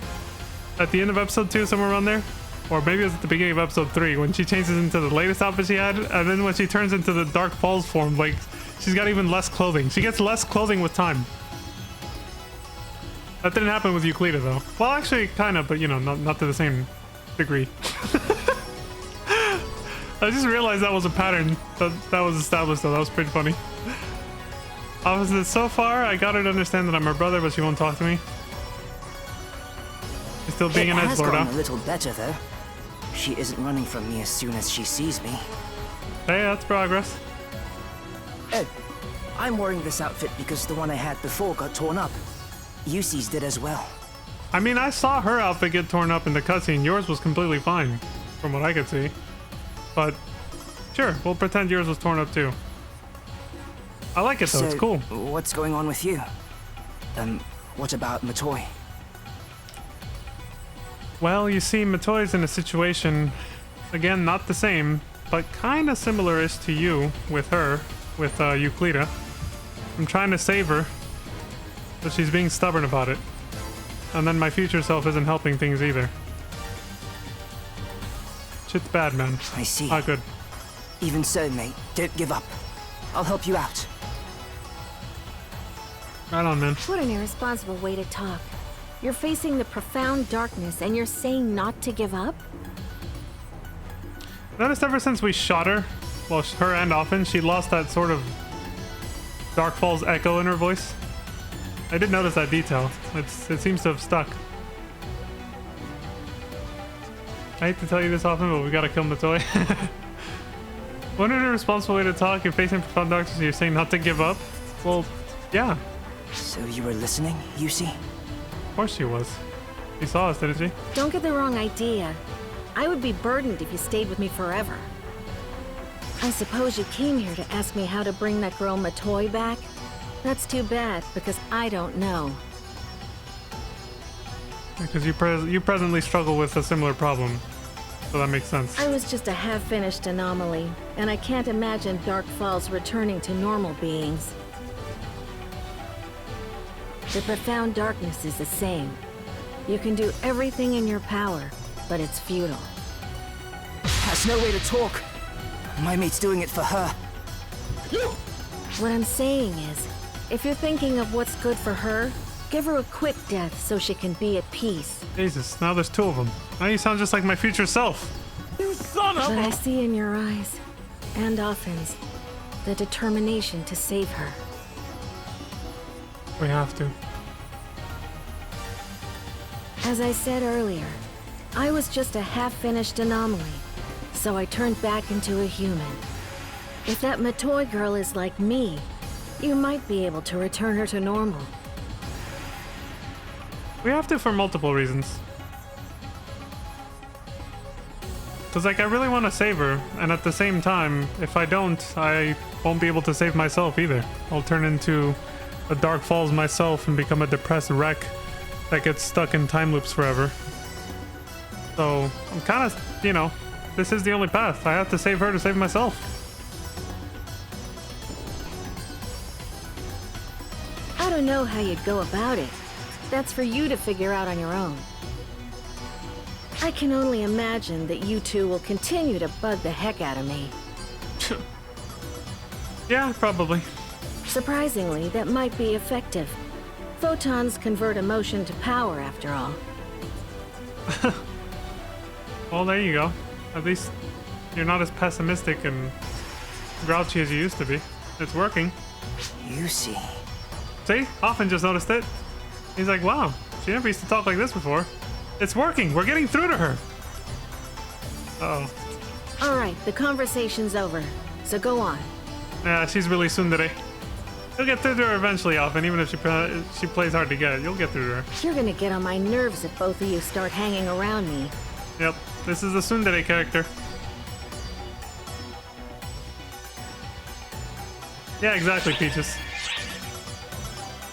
At the end of episode 2, somewhere around there, or maybe it was at the beginning of episode 3 when she changes into the latest outfit she had, and then when she turns into the Dark Falls form, like she's got even less clothing. She gets less clothing with time. That didn't happen with Euclida though. Well, actually, kind of, but you know, not to the same degree. I just realized that was a pattern that was established though. That was pretty funny. Opposite, so far, I got her to understand that I'm her brother, but she won't talk to me. She's still being an edgelord, It has gotten huh? a little better though. She isn't running from me as soon as she sees me. Hey, that's progress. Oh, I'm wearing this outfit because the one I had before got torn up. Yusi's did as well. I mean, I saw her outfit get torn up in the cutscene. Yours was completely fine, from what I could see. But sure, we'll pretend yours was torn up too. I like it though, So, it's cool. What's going on with you? What about Matoy? Well, you see, Matoy's in a situation, again, not the same, but kind of similar-ish to you with her, with Euclida. I'm trying to save her, but she's being stubborn about it. And then my future self isn't helping things either. Shit's bad, man. I see. Not good. Even so, mate, don't give up. I'll help you out. Right on, man. What an irresponsible way to talk. You're facing the profound darkness and you're saying not to give up? Noticed ever since we shot her, well, her and Often, she lost that sort of Dark Falls echo in her voice. I did notice that detail. It seems to have stuck. I hate to tell you this often, but we gotta kill Matoy. What an irresponsible way to talk. You're facing profound darkness and you're saying not to give up? Well, yeah. So you were listening, Yusi? Of course she was. She saw us, didn't she? Don't get the wrong idea. I would be burdened if you stayed with me forever. I suppose you came here to ask me how to bring that girl Matoy back? That's too bad, because I don't know. Because you presently struggle with a similar problem. So that makes sense. I was just a half-finished anomaly, and I can't imagine Dark Falls returning to normal beings. The profound darkness is the same. You can do everything in your power, but it's futile. That's no way to talk. My mate's doing it for her. What I'm saying is, if you're thinking of what's good for her, give her a quick death so she can be at peace. Jesus, now there's two of them. Now you sound just like my future self. You son of a... But I see in your eyes, and Often's, the determination to save her. We have to. As I said earlier, I was just a half-finished anomaly, so I turned back into a human. If that Matoy girl is like me, you might be able to return her to normal. We have to for multiple reasons. Because, like, I really want to save her, and at the same time, if I don't, I won't be able to save myself either. I'll turn into a Dark Falls myself and become a depressed wreck that gets stuck in time loops forever. So I'm kind of, you know, this is the only path. I have to save her to save myself. I don't know how you'd go about it. That's for you to figure out on your own. I can only imagine that you two will continue to bug the heck out of me. Yeah, probably. Surprisingly, that might be effective. Photons convert emotion to power, after all. Well, there you go. At least you're not as pessimistic and grouchy as you used to be. It's working. You see. See? Often just noticed it. He's like, wow, she never used to talk like this before. It's working. We're getting through to her. Uh-oh. All right, the conversation's over, so go on. Yeah, she's really tsundere. You'll get through to her eventually, Often, even if she plays hard to get. You'll get through to her. You're gonna get on my nerves if both of you start hanging around me. Yep, this is the tsundere character. Yeah, exactly, Peaches.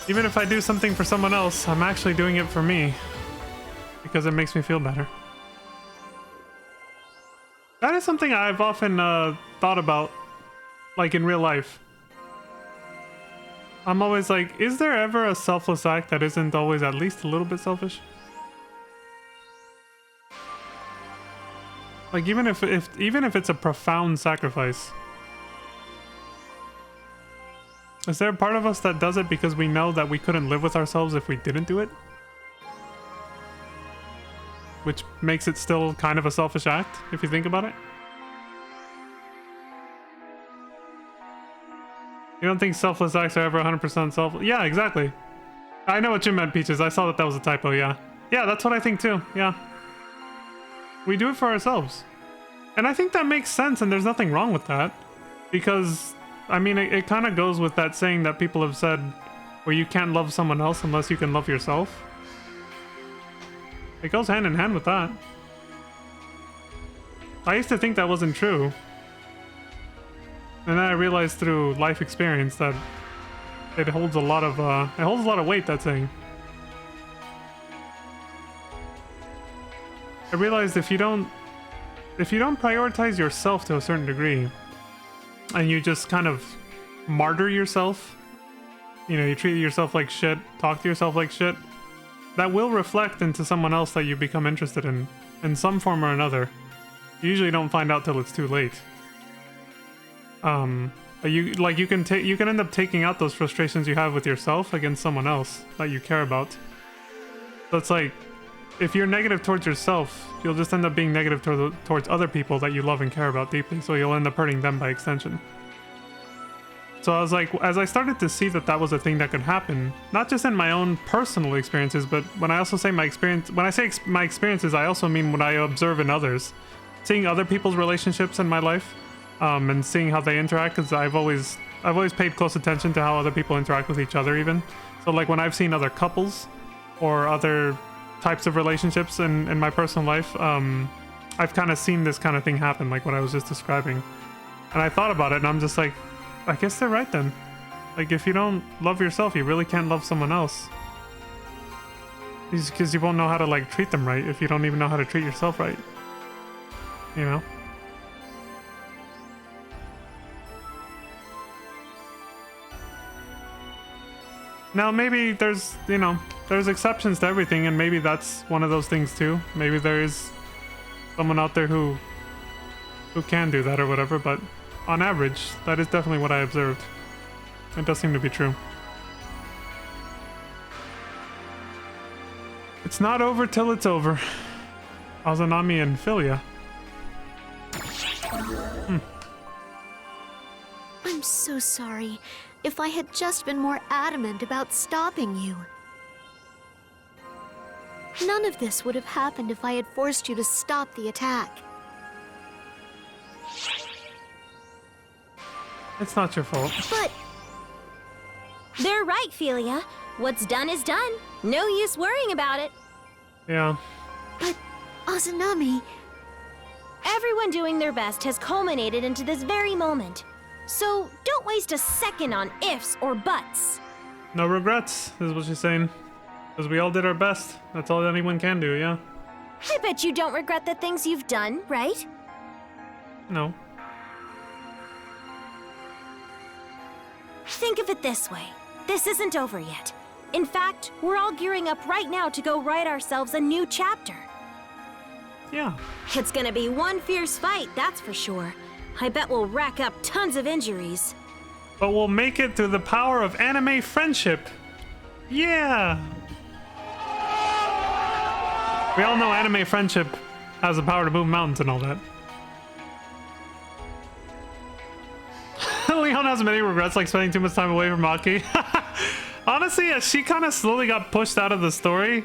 Even if I do something for someone else, I'm actually doing it for me. Because it makes me feel better. That is something I've often thought about, like in real life. I'm always like, is there ever a selfless act that isn't always at least a little bit selfish? Like even if it's a profound sacrifice. Is there a part of us that does it because we know that we couldn't live with ourselves if we didn't do it? Which makes it still kind of a selfish act, if you think about it. You don't think selfless acts are ever 100% selfless? Yeah, exactly. I know what you meant, Peaches. I saw that was a typo, yeah. Yeah, that's what I think too, yeah. We do it for ourselves. And I think that makes sense, and there's nothing wrong with that. Because, I mean, it kind of goes with that saying that people have said, where you can't love someone else unless you can love yourself. It goes hand in hand with that. I used to think that wasn't true. And then I realized through life experience that it holds a lot of weight, that saying. I realized if you don't prioritize yourself to a certain degree, and you just kind of martyr yourself, you know, you treat yourself like shit, talk to yourself like shit, that will reflect into someone else that you become interested in some form or another. You usually don't find out till it's too late. But you can end up taking out those frustrations you have with yourself against someone else that you care about. So it's like, if you're negative towards yourself, you'll just end up being negative towards other people that you love and care about deeply, so you'll end up hurting them by extension. So I was like, as I started to see that was a thing that could happen, not just in my own personal experiences, but when I also say my experience, when I say my experiences, I also mean what I observe in others. Seeing other people's relationships in my life, and seeing how they interact, because I've always paid close attention to how other people interact with each other even. So like when I've seen other couples or other types of relationships in my personal life, I've kind of seen this kind of thing happen, like what I was just describing. And I thought about it and I'm just like, I guess they're right then. Like if you don't love yourself, you really can't love someone else. Because you won't know how to like treat them right if you don't even know how to treat yourself right. You know? Now maybe there's exceptions to everything, and maybe that's one of those things too. Maybe there is someone out there who can do that or whatever, but on average, that is definitely what I observed. It does seem to be true. It's not over till it's over. Azanami and Philia. I'm so sorry. If I had just been more adamant about stopping you. None of this would have happened if I had forced you to stop the attack. It's not your fault. But... They're right, Philia. What's done is done. No use worrying about it. Yeah. But, Azanami... Everyone doing their best has culminated into this very moment. So don't waste a second on ifs or buts. No regrets, is what she's saying. Because we all did our best. That's all anyone can do, yeah? I bet you don't regret the things you've done, right? No. Think of it this way. This isn't over yet. In fact, we're all gearing up right now to go write ourselves a new chapter. Yeah. It's gonna be one fierce fight, that's for sure. I bet we'll rack up tons of injuries. But we'll make it through the power of anime friendship. Yeah! We all know anime friendship has the power to move mountains and all that. Leon has many regrets, like spending too much time away from Aki. Honestly, as she kind of slowly got pushed out of the story,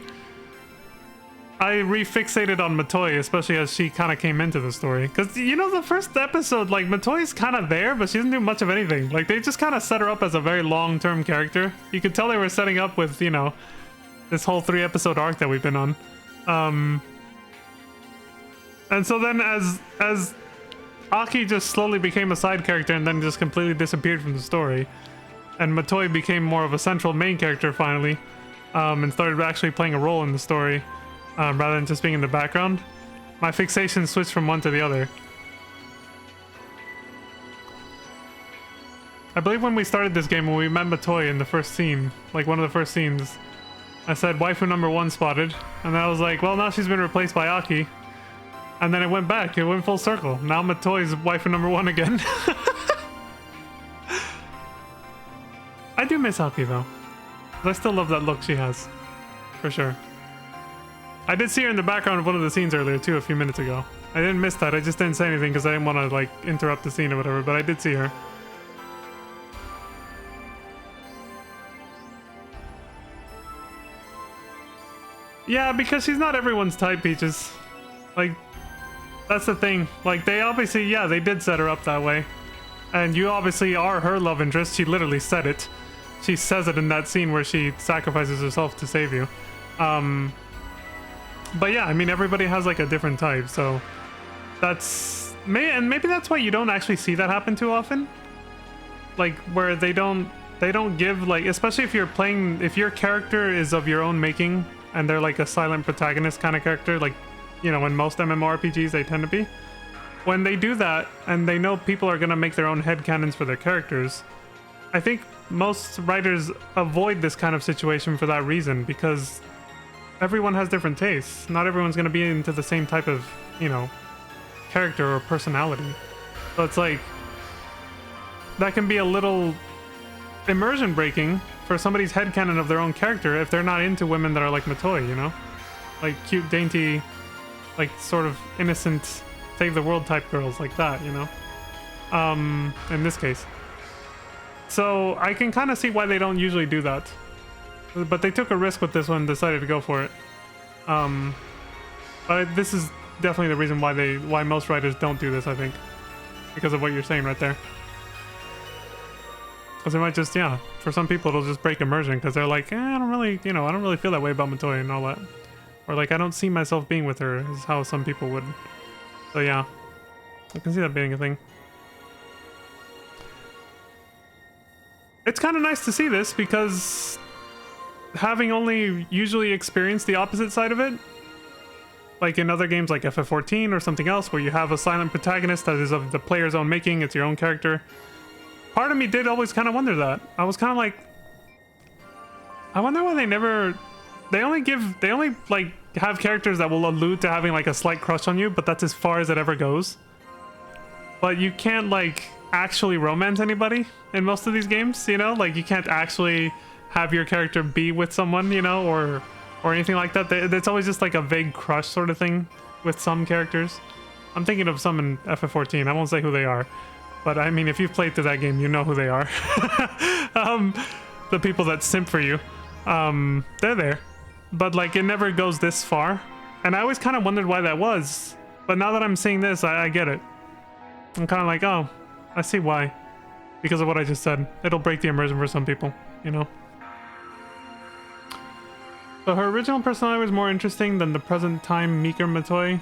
I refixated on Matoi, especially as she kind of came into the story. Because, you know, the first episode, like, Matoi's kind of there, but she doesn't do much of anything. Like, they just kind of set her up as a very long-term character. You could tell they were setting up with, you know, this whole 3-episode arc that we've been on. And so then as Aki just slowly became a side character and then just completely disappeared from the story, and Matoi became more of a central main character finally, and started actually playing a role in the story, rather than just being in the background, my fixation switched from one to the other. I believe when we started this game, when we met Matoi in the first scene, like one of the first scenes, I said waifu number 1 spotted, and then I was like, well, now she's been replaced by Aki. And then it went back, it went full circle. Now Matoi's waifu number 1 again. I do miss Aki though. I still love that look she has, for sure. I did see her in the background of one of the scenes earlier too, a few minutes ago. I didn't miss that, I just didn't say anything because I didn't want to like interrupt the scene or whatever, but I did see her. Yeah, because she's not everyone's type, Peaches. Like, that's the thing. Like, they obviously, yeah, they did set her up that way. And you obviously are her love interest. She literally said it. She says it in that scene where she sacrifices herself to save you. But yeah, I mean, everybody has like a different type, so that's... And maybe that's why you don't actually see that happen too often. Like, where they don't give, like, especially if you're playing, if your character is of your own making, and they're like a silent protagonist kind of character, like, you know, in most MMORPGs they tend to be. When they do that, and they know people are gonna make their own headcanons for their characters, I think most writers avoid this kind of situation for that reason, because everyone has different tastes. Not everyone's gonna be into the same type of, you know, character or personality. So it's like, that can be a little immersion breaking for somebody's headcanon of their own character if they're not into women that are like Matoi, you know? Like cute, dainty, like sort of innocent, save the world type girls like that, you know? In this case. So I can kind of see why they don't usually do that. But they took a risk with this one and decided to go for it. But this is definitely the reason why most writers don't do this, I think. Because of what you're saying right there. Because it might just, yeah, for some people it'll just break immersion because they're like, I don't really, you know, I don't really feel that way about Matoi and all that. Or like, I don't see myself being with her, is how some people would. So yeah, I can see that being a thing. It's kind of nice to see this because having only usually experienced the opposite side of it, like in other games like FF14 or something else where you have a silent protagonist that is of the player's own making, it's your own character. Part of me did always kind of wonder that. I was kind of like, I wonder why they only like have characters that will allude to having like a slight crush on you, but that's as far as it ever goes. But you can't like actually romance anybody in most of these games, you know? Like you can't actually have your character be with someone, you know, or anything like that. It's always just like a vague crush sort of thing with some characters. I'm thinking of some in FF14. I won't say who they are. But I mean, if you've played through that game, you know who they are. The people that simp for you. They're there. But like, it never goes this far. And I always kind of wondered why that was. But now that I'm seeing this, I get it. I'm kind of like, oh, I see why. Because of what I just said. It'll break the immersion for some people, you know? So her original personality was more interesting than the present time meeker Matoi.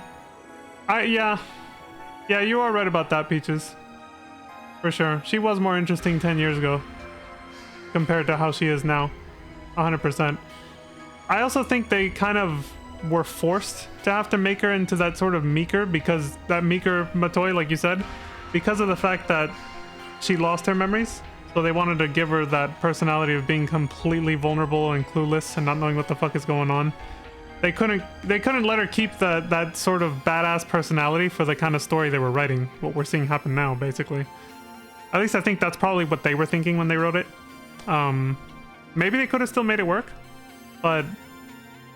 Yeah, you are right about that, Peaches. For sure. She was more interesting 10 years ago. compared to how she is now. 100%. I also think they kind of were forced to have to make her into that sort of meeker, because that meeker Matoi, like you said, because of the fact that she lost her memories. So they wanted to give her that personality of being completely vulnerable and clueless and not knowing what the fuck is going on. They couldn't let her keep that sort of badass personality for the kind of story they were writing, what we're seeing happen now, basically. At least I think that's probably what they were thinking when they wrote it. Maybe they could have still made it work, but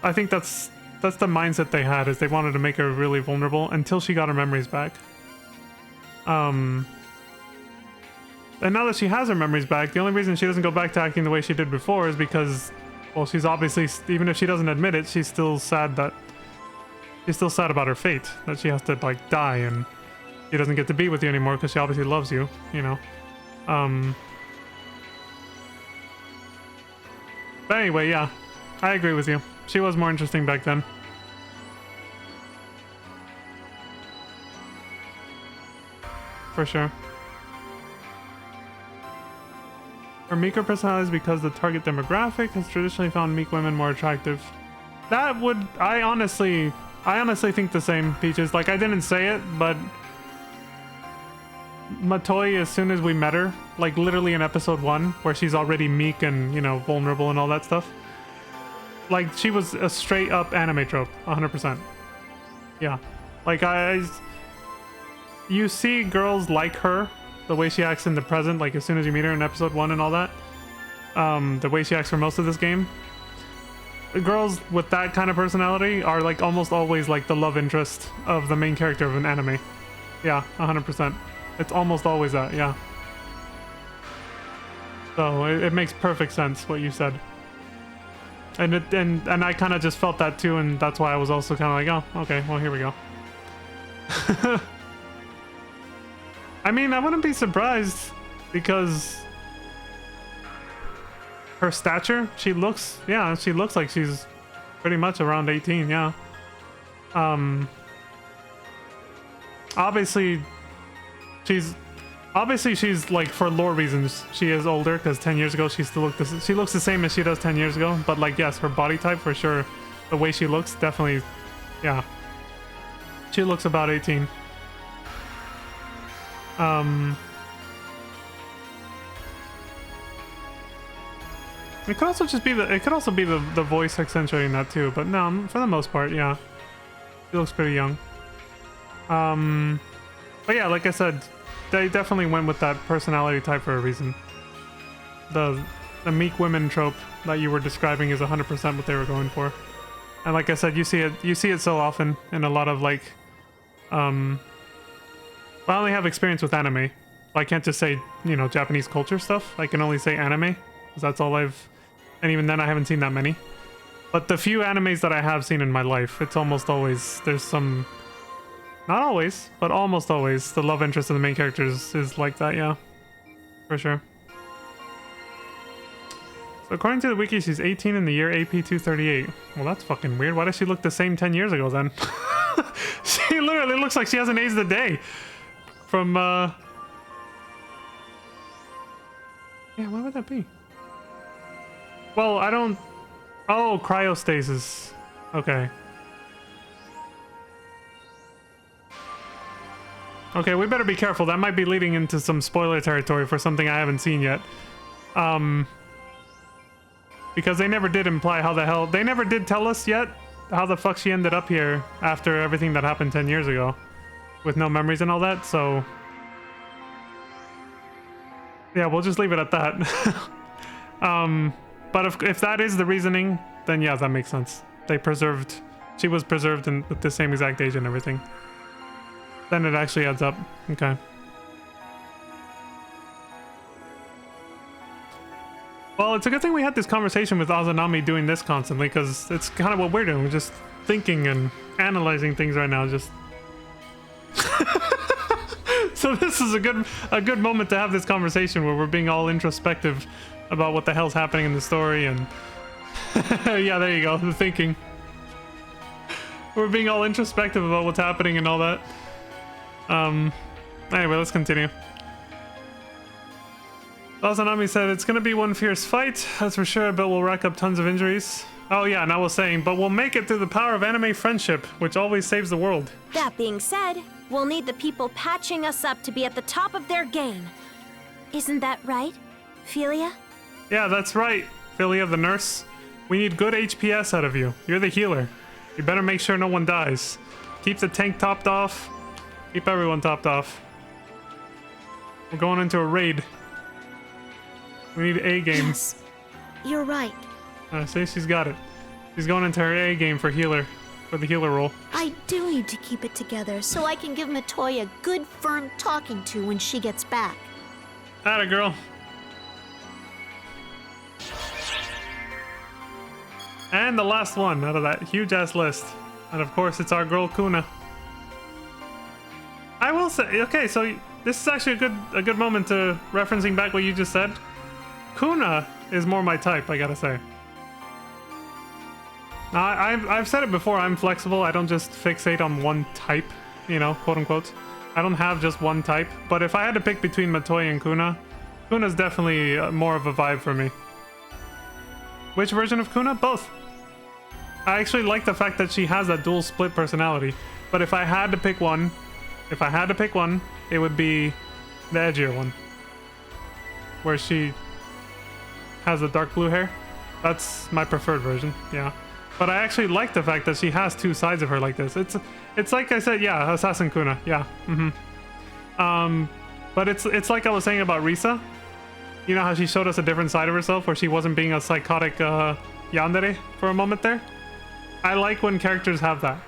I think that's the mindset they had, is they wanted to make her really vulnerable until she got her memories back. And now that she has her memories back, the only reason she doesn't go back to acting the way she did before is because, well, she's obviously, even if she doesn't admit it, she's still sad about her fate, that she has to like die and she doesn't get to be with you anymore because she obviously loves you, you know. But anyway, yeah, I agree with you. She was more interesting back then. For sure. Her meeker personality is because the target demographic has traditionally found meek women more attractive. That would, I honestly think the same, Peaches. Like, I didn't say it, but Matoi, as soon as we met her, like literally in episode 1, where she's already meek and, you know, vulnerable and all that stuff, like, she was a straight up anime trope, 100%. Yeah. Like, you see girls like her, the way she acts in the present, like as soon as you meet her in episode 1 and all that, the way she acts for most of this game, the girls with that kind of personality are like almost always like the love interest of the main character of an anime. Yeah, 100%. It's almost always that, yeah. So it makes perfect sense what you said. And I kind of just felt that too, and that's why I was also kind of like, oh, okay, well, here we go. I mean, I wouldn't be surprised, because her stature, she looks like she's pretty much around 18, yeah. Obviously she's like, for lore reasons, she is older, because 10 years ago she looks the same as she does 10 years ago, but like, yes, her body type for sure, the way she looks, definitely, yeah. She looks about 18. It could also just be the voice accentuating that too, but no, for the most part, yeah. She looks pretty young. But yeah, like I said, they definitely went with that personality type for a reason. The meek women trope that you were describing is 100% what they were going for. And like I said, you see it so often in a lot of like, I only have experience with anime. I can't just say, you know, Japanese culture stuff. I can only say anime, because that's all and even then I haven't seen that many. But the few animes that I have seen in my life, it's almost always, there's some, not always, but almost always, the love interest of the main characters is like that, yeah. For sure. So according to the wiki, she's 18 in the year AP 238. Well, that's fucking weird. Why does she look the same 10 years ago then? She literally looks like she hasn't aged a day. From, yeah, why would that be? Well, I don't... Oh, cryostasis. Okay. Okay, we better be careful. That might be leading into some spoiler territory for something I haven't seen yet. Because they never did imply how the hell... They never did tell us yet how the fuck she ended up here after everything that happened 10 years ago. With no memories and all that, so... Yeah, we'll just leave it at that. But if that is the reasoning, then yeah, that makes sense. She was preserved with the same exact age and everything. Then it actually adds up. Okay. Well, it's a good thing we had this conversation with Azanami doing this constantly, because it's kind of what we're doing. We're just thinking and analyzing things right now, just... So this is a good moment to have this conversation where we're being all introspective about what the hell's happening in the story, and yeah, there you go, the thinking. We're being all introspective about what's happening and all that. Anyway, let's continue. Ozanami said, it's gonna be one fierce fight, that's for sure, but we'll rack up tons of injuries. Oh yeah, and I was saying, but we'll make it through the power of anime friendship, which always saves the world. That being said, we'll need the people patching us up to be at the top of their game. Isn't that right, Philia? Yeah, that's right, Philia the nurse. We need good HPS out of you. You're the healer. You better make sure no one dies. Keep the tank topped off. Keep everyone topped off. We're going into a raid. We need A game. Yes, you're right. See, she's got it. She's going into her A game for healer, for the healer role. I do need to keep it together so I can give Matoy a good, firm talking to when she gets back. Atta girl. And the last one out of that huge ass list. And of course, it's our girl Kuna. I will say, okay, so this is actually a good moment to referencing back what you just said. Kuna is more my type, I gotta say. Now, I've said it before, I'm flexible. I don't just fixate on one type, you know, quote unquote. I don't have just one type. But if I had to pick between Matoy and Kuna, Kuna's definitely more of a vibe for me. Which version of Kuna? Both. I actually like the fact that she has that dual split personality. But if I had to pick one, it would be the edgier one. Where she has the dark blue hair. That's my preferred version, yeah. But I actually like the fact that she has two sides of her like this. It's like I said, yeah, Assassin Kuna, yeah. But it's like I was saying about Risa. You know how she showed us a different side of herself where she wasn't being a psychotic yandere for a moment there? I like when characters have that.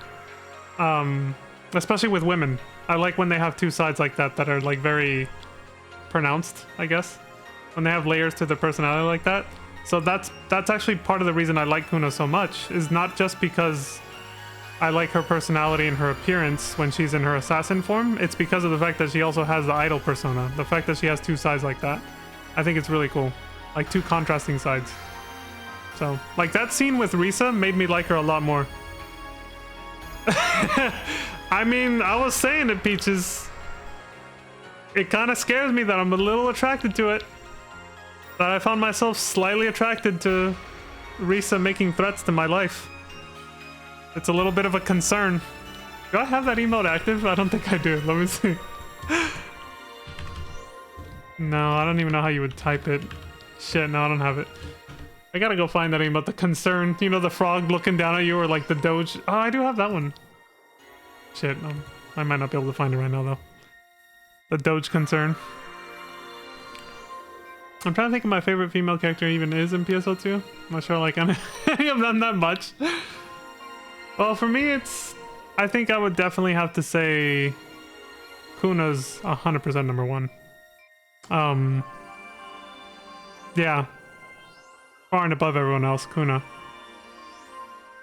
Especially with women. I like when they have two sides like that are like very pronounced, I guess. When they have layers to their personality like that. So that's actually part of the reason I like Kuna so much, is not just because I like her personality and her appearance when she's in her assassin form. It's because of the fact that she also has the idol persona. The fact that she has two sides like that. I think it's really cool. Like two contrasting sides. So, like that scene with Risa made me like her a lot more. I mean, I was saying it, Peaches. It kind of scares me that I'm a little attracted to it. That I found myself slightly attracted to Risa making threats to my life. It's a little bit of a concern. Do I have that emote active? I don't think I do. Let me see. No, I don't even know how you would type it. Shit, no, I don't have it. I gotta go find that emote. The concern. You know, the frog looking down at you, or like the doge. Oh, I do have that one. Shit, I might not be able to find it right now, though. The doge concern. I'm trying to think of my favorite female character even is in PSO2. I'm not sure like any of them that much. Well, for me, I think I would definitely have to say Kuna's 100% number one. Yeah. Far and above everyone else, Kuna.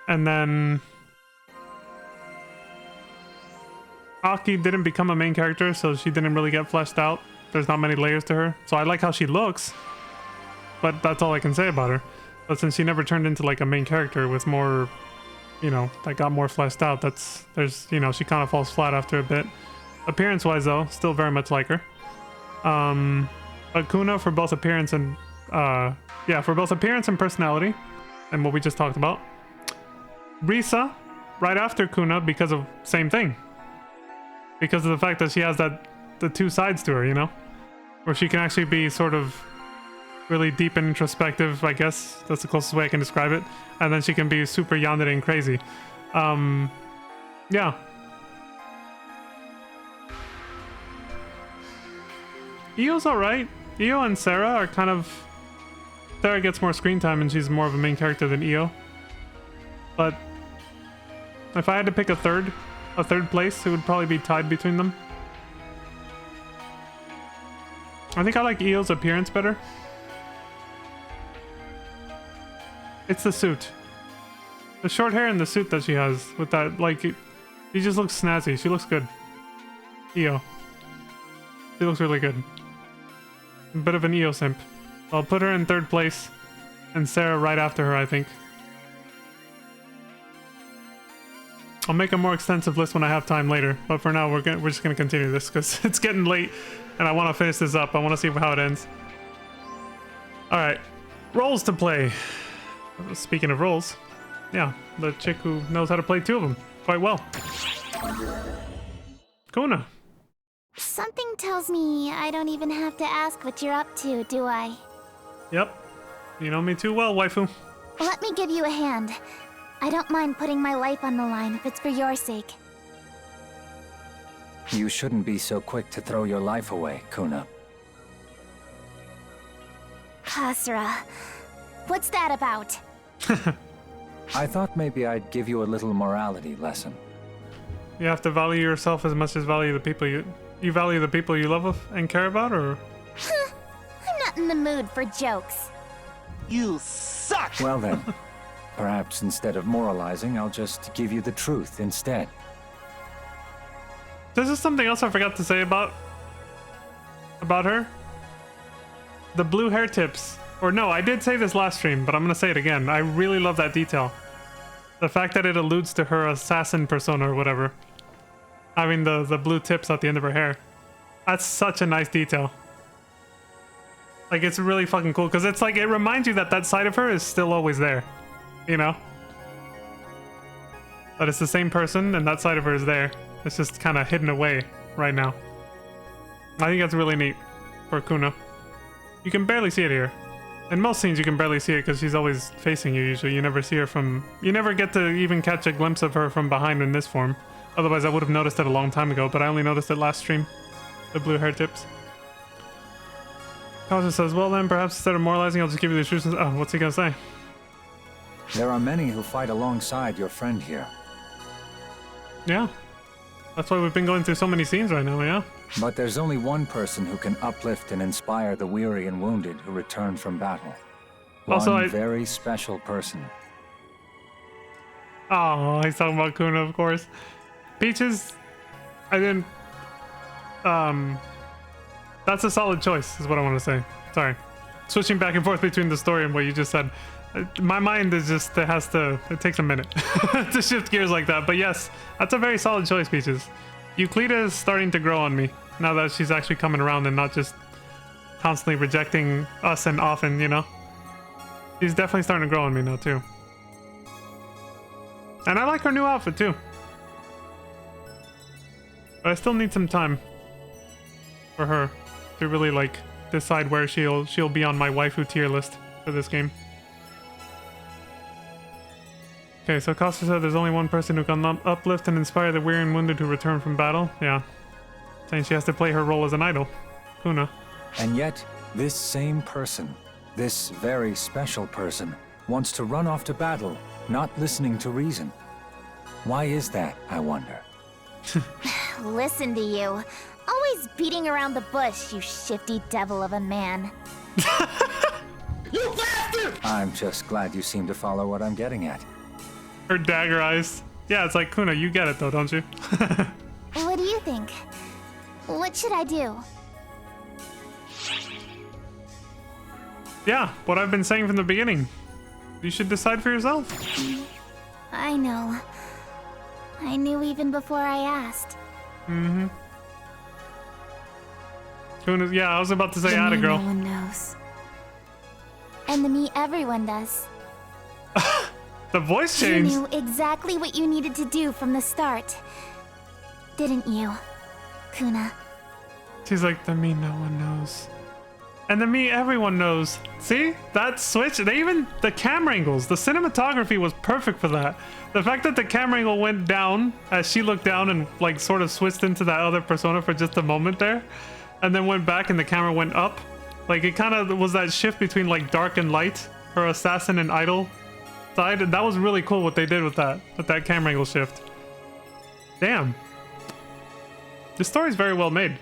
And then Aki didn't become a main character, so she didn't really get fleshed out. There's not many layers to her. So I like how she looks, but that's all I can say about her. But since she never turned into like a main character with more, you know, that got more fleshed out, you know, she kind of falls flat after a bit. Appearance-wise though, still very much like her. But Kuna for both appearance and, for both appearance and personality, and what we just talked about. Risa, right after Kuna because of same thing. Because of the fact that she has the two sides to her, you know? Where she can actually be sort of really deep and introspective, I guess. That's the closest way I can describe it. And then she can be super yandere and crazy. Yeah. Io's alright. Io and Sarah are kind of... Sarah gets more screen time and she's more of a main character than Io. But if I had to pick a third place, it would probably be tied between them. I think I like Io's appearance better. It's the suit. The short hair and the suit that she has with that, like, she just looks snazzy. She looks good. Io. She looks really good. A bit of an Io simp. I'll put her in third place and Sarah right after her, I think. I'll make a more extensive list when I have time later, but for now we're just gonna continue this because it's getting late and I want to finish this up. I want to see how it ends. All right, roles to play. Speaking of roles, yeah, the chick who knows how to play 2 of them quite well. Kuna. Something tells me I don't even have to ask what you're up to, do I? Yep, you know me too well, waifu. Let me give you a hand. I don't mind putting my life on the line if it's for your sake. You shouldn't be so quick to throw your life away, Kuna. Kasra, what's that about? I thought maybe I'd give you a little morality lesson. You have to value yourself as much as value the people you value the people you love and care about, or? I'm not in the mood for jokes. You suck! Well then, perhaps instead of moralizing, I'll just give you the truth instead. This is something else I forgot to say about her. The blue hair tips. Or no, I did say this last stream, but I'm gonna say it again. I really love that detail. The fact that it alludes to her assassin persona or whatever. Having the blue tips at the end of her hair. That's such a nice detail. Like, it's really fucking cool, because it's like, it reminds you that that side of her is still always there. You know? That it's the same person, and that side of her is there. It's just kind of hidden away right now. I think that's really neat for Kuna. You can barely see it here. In most scenes, you can barely see it because she's always facing you usually. You never see her from... You never get to even catch a glimpse of her from behind in this form. Otherwise, I would have noticed it a long time ago, but I only noticed it last stream. The blue hair tips. Kaza says, well then, perhaps instead of moralizing, I'll just give you the truth. Oh, what's he gonna say? There are many who fight alongside your friend here. Yeah. That's why we've been going through so many scenes right now, yeah? But there's only one person who can uplift and inspire the weary and wounded who return from battle. One very special person. Oh, he's talking about Kuna, of course. Peaches, I didn't... That's a solid choice, is what I want to say. Sorry. Switching back and forth between the story and what you just said. My mind is just, it takes a minute to shift gears like that. But yes, that's a very solid choice, Peaches. Euclida is starting to grow on me now that she's actually coming around and not just constantly rejecting us and often, you know. She's definitely starting to grow on me now too. And I like her new outfit too. But I still need some time for her to really like decide where she'll be on my waifu tier list for this game. Okay, so Costa said there's only one person who can uplift and inspire the weary and wounded who return from battle. Yeah. Saying she has to play her role as an idol. Kuna. And yet, this same person, this very special person, wants to run off to battle, not listening to reason. Why is that, I wonder? Listen to you. Always beating around the bush, you shifty devil of a man. You bastard! I'm just glad you seem to follow what I'm getting at. Her dagger eyes. Yeah, it's like, Kuna, you get it though, don't you? What do you think? What should I do? Yeah, what I've been saying from the beginning. You should decide for yourself. I know. I knew even before I asked. Mm-hmm. Kuna's, yeah, I was about to say atta girl. No one knows. And the me everyone does. The voice changed. You knew exactly what you needed to do from the start. Didn't you, Kuna? She's like, the me no one knows. And the me everyone knows. See? That switch, the camera angles, the cinematography was perfect for that. The fact that the camera angle went down as she looked down and like sort of switched into that other persona for just a moment there. And then went back and the camera went up. Like it kind of was that shift between like dark and light. Her assassin and idol side. And that was really cool what they did with that camera angle shift. Damn. This story's very well made.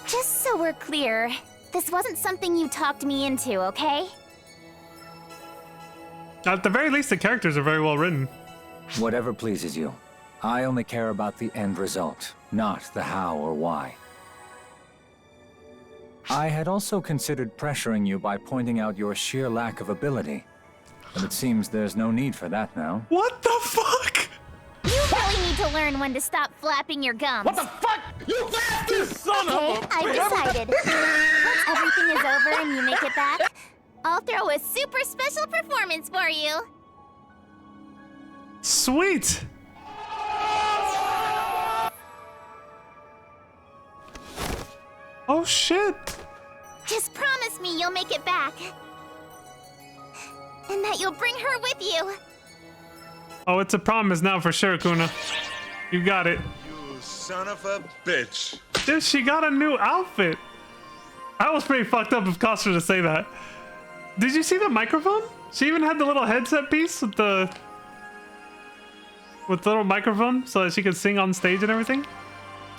Just so we're clear, this wasn't something you talked me into, okay? At the very least, the characters are very well written. Whatever pleases you. I only care about the end result, not the how or why. I had also considered pressuring you by pointing out your sheer lack of ability. But it seems there's no need for that now. What the fuck? You really need to learn when to stop flapping your gums. What the fuck? You bastard! Okay, I've decided. Let's everything is over and you make it back, I'll throw a super special performance for you. Sweet! Oh shit! Just promise me you'll make it back. And that you'll bring her with you. Oh, it's a promise now for sure, Kuna. You got it. You son of a bitch. Dude, she got a new outfit. That was pretty fucked up of Costa to say that. Did you see the microphone? She even had the little headset piece with the little microphone so that she could sing on stage and everything.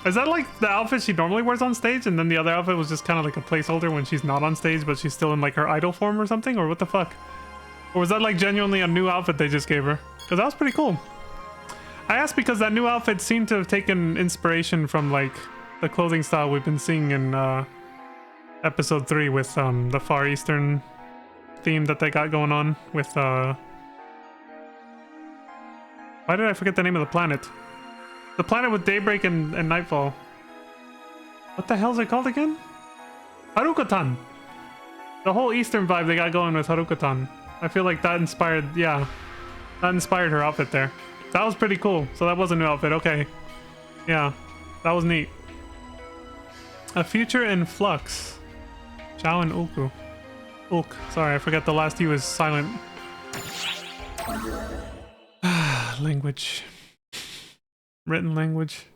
Is that like the outfit she normally wears on stage, and then the other outfit was just kind of like a placeholder when she's not on stage, but she's still in like her idol form or something? Or what the fuck? Or was that like genuinely a new outfit they just gave her? Because that was pretty cool. I asked because that new outfit seemed to have taken inspiration from like the clothing style we've been seeing in episode 3 with the Far Eastern theme that they got going on with why did I forget the name of the planet? The planet with daybreak and nightfall. What the hell is it called again? Harukotan. The whole Eastern vibe they got going with Harukotan. I feel like that inspired, yeah, that inspired her outfit there. That was pretty cool. So that was a new outfit. Okay. Yeah, that was neat. A future in flux. Chao and Ulku. Ulk. Sorry, I forgot the last U is silent. Language. Written language.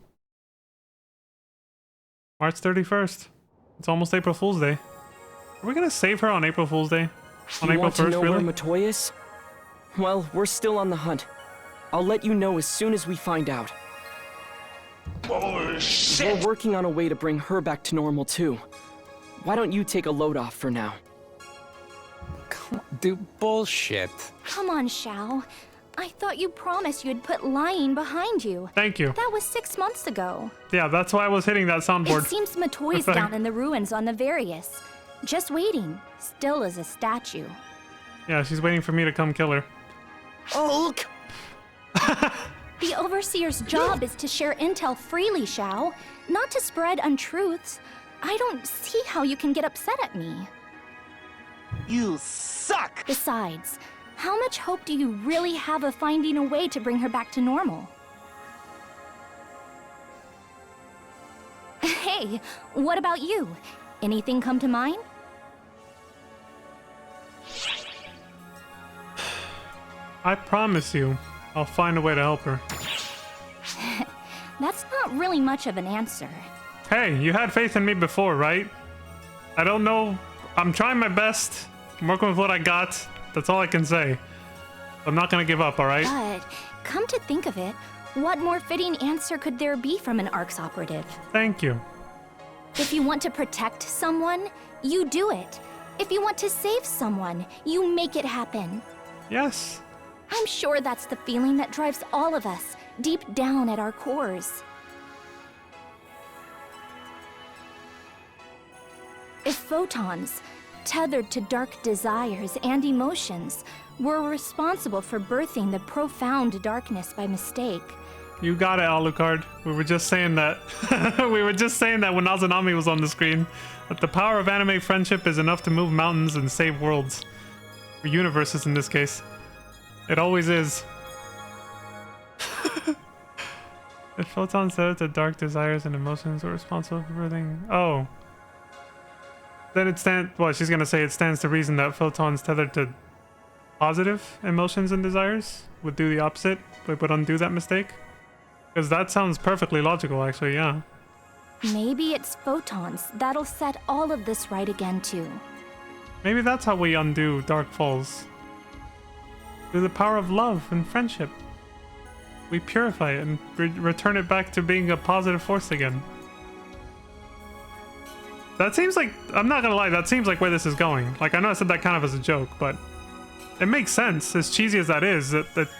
March 31st. It's almost April Fool's Day. Are we gonna save her on April Fool's Day? On You April want 1st, to know really? where Matoy is? Well, we're still on the hunt. I'll let you know as soon as we find out. Bullshit! We're working on a way to bring her back to normal too. Why don't you take a load off for now? Dude, bullshit. Come on, Xiao. I thought you promised you'd put lying behind you. Thank you. That was 6 months ago. Yeah, that's why I was hitting that soundboard. It seems Matoy's down in the ruins on the Various. Just waiting, still as a statue. Yeah, she's waiting for me to come kill her. Ulk! The Overseer's job is to share intel freely, Xiao, not to spread untruths. I don't see how you can get upset at me. You suck! Besides, how much hope do you really have of finding a way to bring her back to normal? Hey, what about you? Anything come to mind? I promise you, I'll find a way to help her. That's not really much of an answer. Hey, you had faith in me before, right? I don't know. I'm trying my best. I'm working with what I got. That's all I can say. I'm not gonna give up, alright? But, come to think of it, what more fitting answer could there be from an ARCS operative? Thank you. If you want to protect someone, you do it. If you want to save someone, you make it happen. Yes. I'm sure that's the feeling that drives all of us, deep down at our cores. If photons, tethered to dark desires and emotions, were responsible for birthing the profound darkness by mistake. You got it, Alucard. We were just saying that. We were just saying that when Azanami was on the screen. That the power of anime friendship is enough to move mountains and save worlds. Or universes in this case. It always is. If photons tethered to dark desires and emotions are responsible for birthing... Oh. Then it stands... Well, she's gonna say it stands to reason that photons tethered to positive emotions and desires would do the opposite. But would undo that mistake. Because that sounds perfectly logical, actually, yeah. Maybe it's photons that'll set all of this right again, too. Maybe that's how we undo Dark Falls. Through the power of love and friendship. We purify it and return it back to being a positive force again. That seems like... I'm not gonna lie, that seems like where this is going. Like, I know I said that kind of as a joke, but... It makes sense, as cheesy as that is.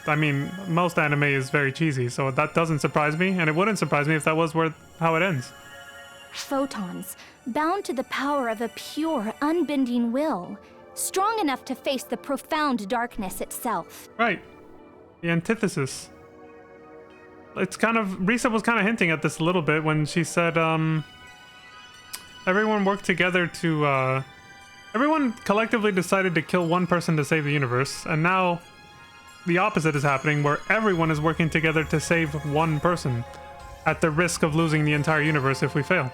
I mean, most anime is very cheesy, so that doesn't surprise me, and it wouldn't surprise me if that was how it ends. Photons, bound to the power of a pure, unbending will, strong enough to face the profound darkness itself. Right. The antithesis. It's kind of... Risa was kind of hinting at this a little bit when she said, everyone worked together to, everyone collectively decided to kill one person to save the universe, and now the opposite is happening, where everyone is working together to save one person, at the risk of losing the entire universe if we fail.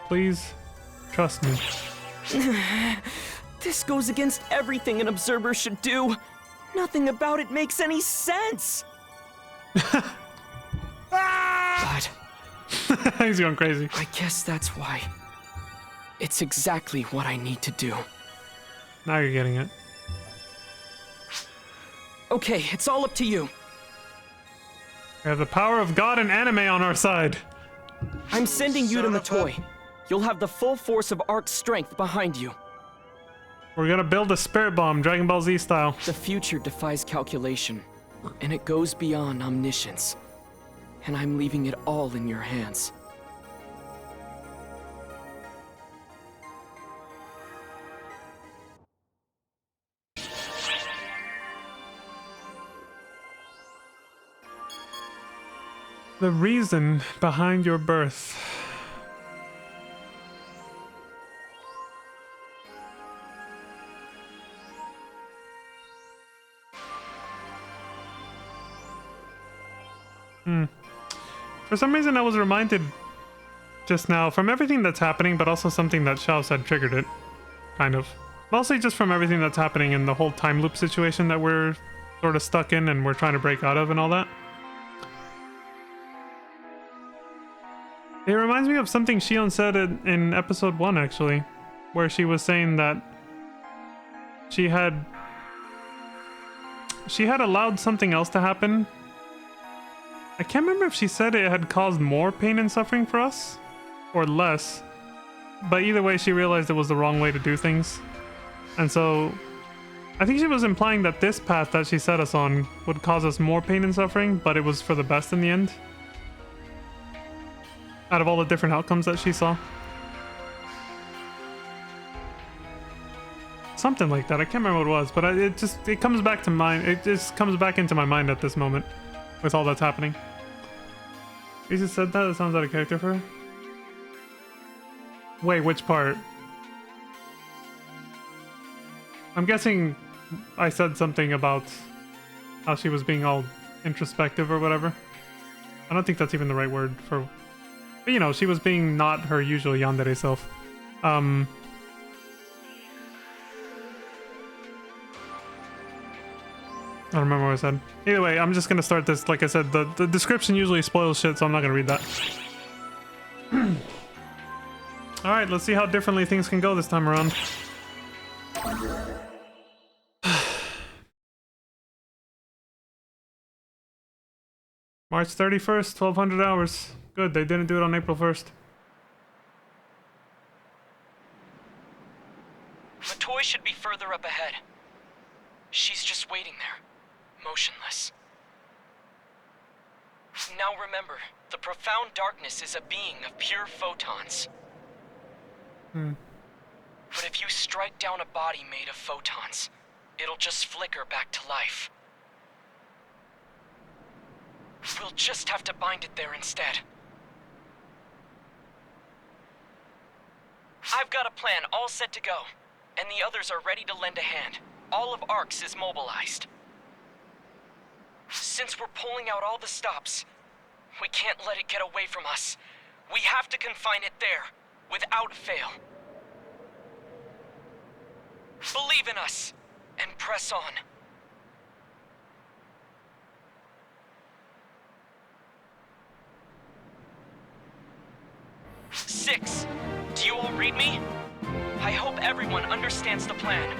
Please, trust me. This goes against everything an observer should do. Nothing about it makes any sense. But he's going crazy. I guess that's why. It's exactly what I need to do. Now you're getting it. Okay, it's all up to you. We have the power of God and anime on our side. I'm sending you to Matoy. You'll have the full force of Ark's strength behind you. We're gonna build a spirit bomb, Dragon Ball Z style. The future defies calculation, and it goes beyond omniscience. And I'm leaving it all in your hands. The reason behind your birth. For some reason I was reminded just now from everything that's happening, but also something that Xiao said triggered it. Kind of. Mostly just from everything that's happening in the whole time loop situation that we're sort of stuck in and we're trying to break out of and all that. It reminds me of something Shion said in episode 1 actually, where she was saying that she had allowed something else to happen. I can't remember if she said it had caused more pain and suffering for us, or less, but either way she realized it was the wrong way to do things. And so, I think she was implying that this path that she set us on would cause us more pain and suffering, but it was for the best in the end. Out of all the different outcomes that she saw. Something like that, I can't remember what it was, but it comes back to mind, it just comes back into my mind at this moment. With all that's happening. You just said that? It sounds out of character for her. Wait, which part? I'm guessing I said something about how she was being all introspective or whatever. I don't think that's even the right word for... But you know, she was being not her usual yandere self. I don't remember what I said. Either way, I'm just gonna start this. Like I said, the description usually spoils shit, so I'm not gonna read that. Alright, let's see how differently things can go this time around. March 31st, 1200 hours. Good, they didn't do it on April 1st. Matoy should be further up ahead. She's just waiting there. Motionless. Now remember, the profound darkness is a being of pure photons. But if you strike down a body made of photons, it'll just flicker back to life. We'll just have to bind it there instead. I've got a plan all set to go, and the others are ready to lend a hand. All of Arx is mobilized. Since we're pulling out all the stops, we can't let it get away from us. We have to confine it there, without fail. Believe in us, and press on. Six, do you all read me? I hope everyone understands the plan.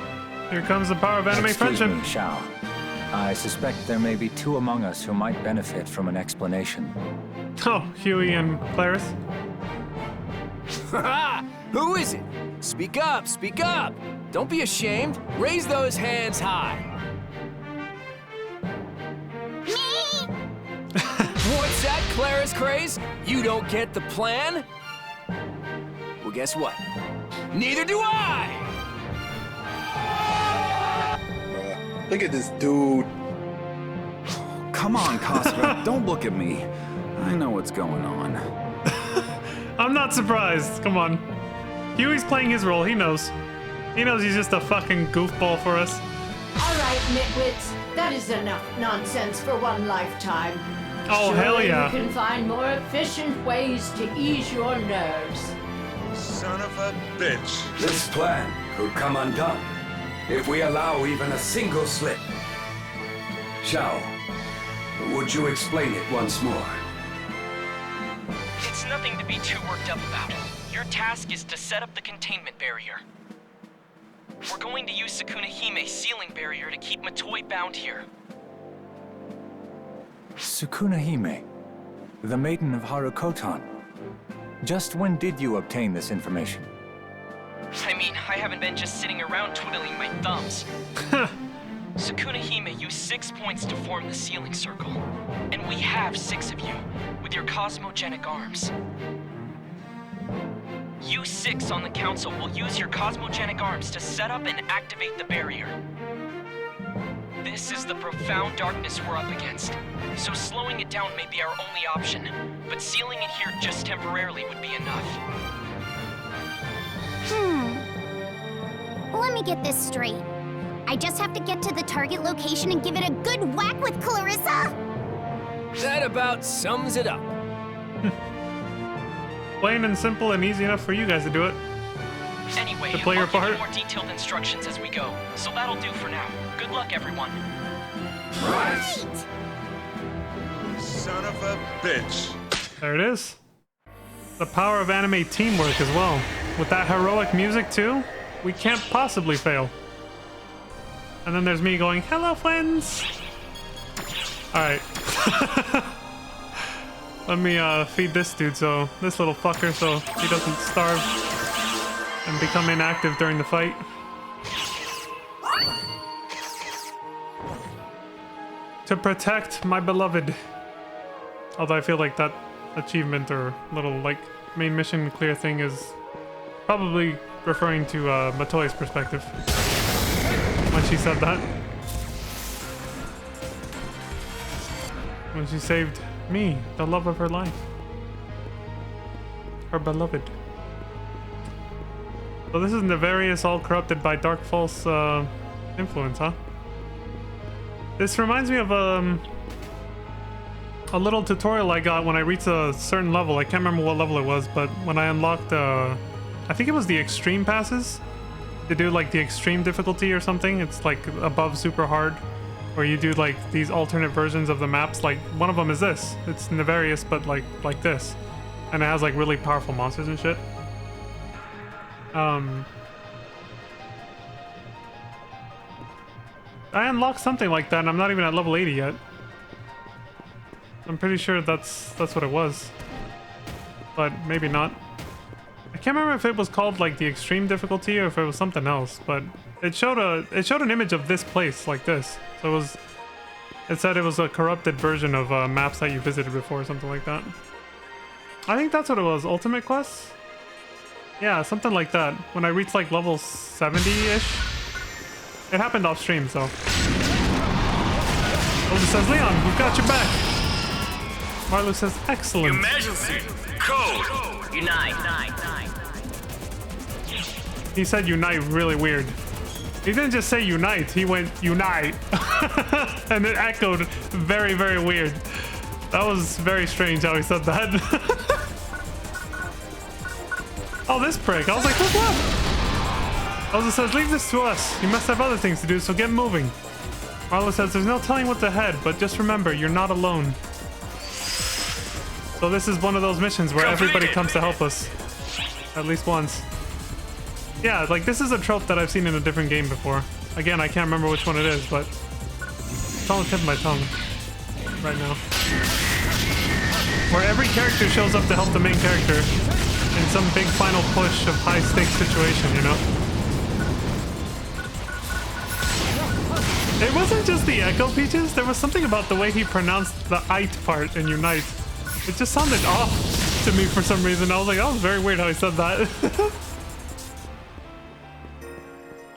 Here comes the power of anime friendship. Excuse me, Shao. I suspect there may be two among us who might benefit from an explanation. Oh, Huey and Claris. Haha! Who is it? Speak up, speak up! Don't be ashamed. Raise those hands high. Me! What's that, Claris Craze? You don't get the plan? Well, guess what? Neither do I! Look at this dude. Come on, Casper. Don't look at me. I know what's going on. I'm not surprised. Come on. Huey's playing his role. He knows. He knows he's just a fucking goofball for us. All right, nitwits. That is enough nonsense for one lifetime. Oh, hell yeah. You can find more efficient ways to ease your nerves. Son of a bitch. This plan could come undone if we allow even a single slip. Shao, would you explain it once more? It's nothing to be too worked up about. Your task is to set up the containment barrier. We're going to use Sukuna Hime's sealing barrier to keep Matoi bound here. Sukuna Hime, the maiden of Harukotan. Just when did you obtain this information? I mean, I haven't been just sitting around twiddling my thumbs. Sukuna Hime used 6 points to form the sealing circle. And we have 6 of you, with your cosmogenic arms. You 6 on the council will use your cosmogenic arms to set up and activate the barrier. This is the profound darkness we're up against, so slowing it down may be our only option, but sealing it here just temporarily would be enough. Let me get this straight. I just have to get to the target location and give it a good whack with Clarissa? That about sums it up. Plain and simple and easy enough for you guys to do it. Anyway, to play your I'll give part. you more detailed instructions as we go, so that'll do for now. Good luck, everyone. Right. Son of a bitch. There it is. The power of anime teamwork as well. With that heroic music too, we can't possibly fail. And then there's me going, hello friends. Alright. Let me feed this dude, so this little fucker, so he doesn't starve and become inactive during the fight. To protect my beloved. Although I feel like that achievement or little like main mission clear thing is probably referring to Matoi's perspective when she said that. When she saved me, the love of her life. Her beloved. So this is Nefarious, all corrupted by dark false influence, huh? This reminds me of a little tutorial I got when I reached a certain level. I can't remember what level it was, but when I unlocked, I think it was the extreme passes. To do like the extreme difficulty or something. It's like above super hard, where you do like these alternate versions of the maps. Like one of them is this. It's Nefarious, but like this, and it has like really powerful monsters and shit. I unlocked something like that, and I'm not even at level 80 yet. I'm pretty sure that's what it was, but maybe not. I can't remember if it was called like the extreme difficulty or if it was something else, but it showed an image of this place like this. So it said it was a corrupted version of maps that you visited before or something like that. I think that's what it was. Ultimate Quest? Yeah, something like that. When I reached like level 70-ish. It happened off stream, so. Olga says, Leon, we've got your back. Marlo says, excellent. Emergency code. Unite. He said unite really weird. He didn't just say unite, he went unite. And it echoed very, very weird. That was very strange how he said that. Oh, this prick. I was like, what's up? Elsa says, leave this to us. You must have other things to do, so get moving. Marlo says, there's no telling what's ahead, but just remember, you're not alone. So this is one of those missions where everybody comes to help us. At least once. Yeah, like this is a trope that I've seen in a different game before. Again, I can't remember which one it is, but it's on the tip of my tongue right now. Where every character shows up to help the main character in some big final push of high-stakes situation, you know? It wasn't just the echo, Peaches. There was something about the way he pronounced the "ite" part in Unite. It just sounded off to me for some reason. I was like, that was very weird how he said that.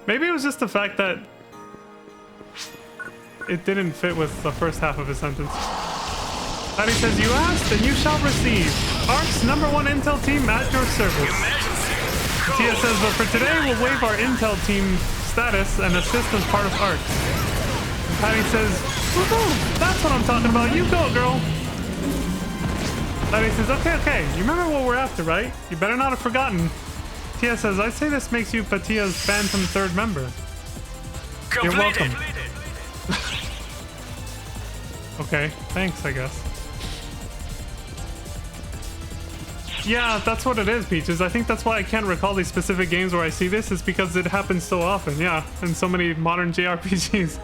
Maybe it was just the fact that it didn't fit with the first half of his sentence. Patty says, you asked and you shall receive. ARC's #1 intel team at your service. Tia says, but for today, we'll waive our intel team status and assist as part of ARC. And Patty says, woohoo, that's what I'm talking about. You go, girl. Patty says, okay, you remember what we're after, right? You better not have forgotten. Tia says, I'd say this makes you Patia's phantom third member. You're welcome. Okay, thanks, I guess. Yeah, that's what it is, Peaches. I think that's why I can't recall these specific games where I see this, is because it happens so often, yeah, in so many modern JRPGs.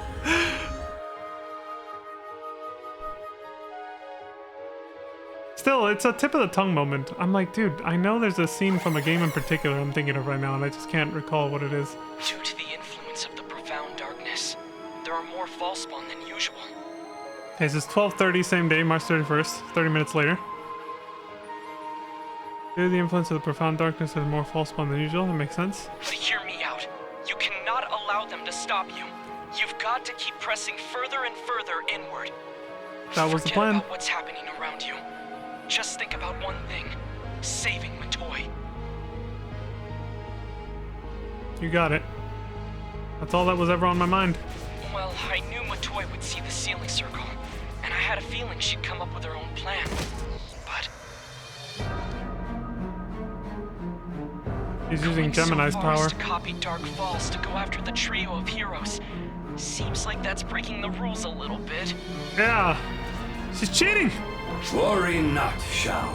Still, it's a tip of the tongue moment. I'm like, dude, I know there's a scene from a game in particular I'm thinking of right now, and I just can't recall what it is. Due to the influence of the profound darkness, there are more false spawn than usual. Okay, so it's 12:30, same day, March 31st, 30 minutes later. Due to the influence of the profound darkness, there's more false spawn than usual. That makes sense. But hear me out. You cannot allow them to stop you. You've got to keep pressing further and further inward. That was the plan. Forget about what's happening around you. Just think about one thing. Saving Matoi. You got it. That's all that was ever on my mind. Well, I knew Matoi would see the ceiling circle, and I had a feeling she'd come up with her own plan. But he's using Gemini's power to copy Dark Falls to go after the trio of heroes. Seems like that's breaking the rules a little bit. Yeah, she's cheating. Worry not, Shao.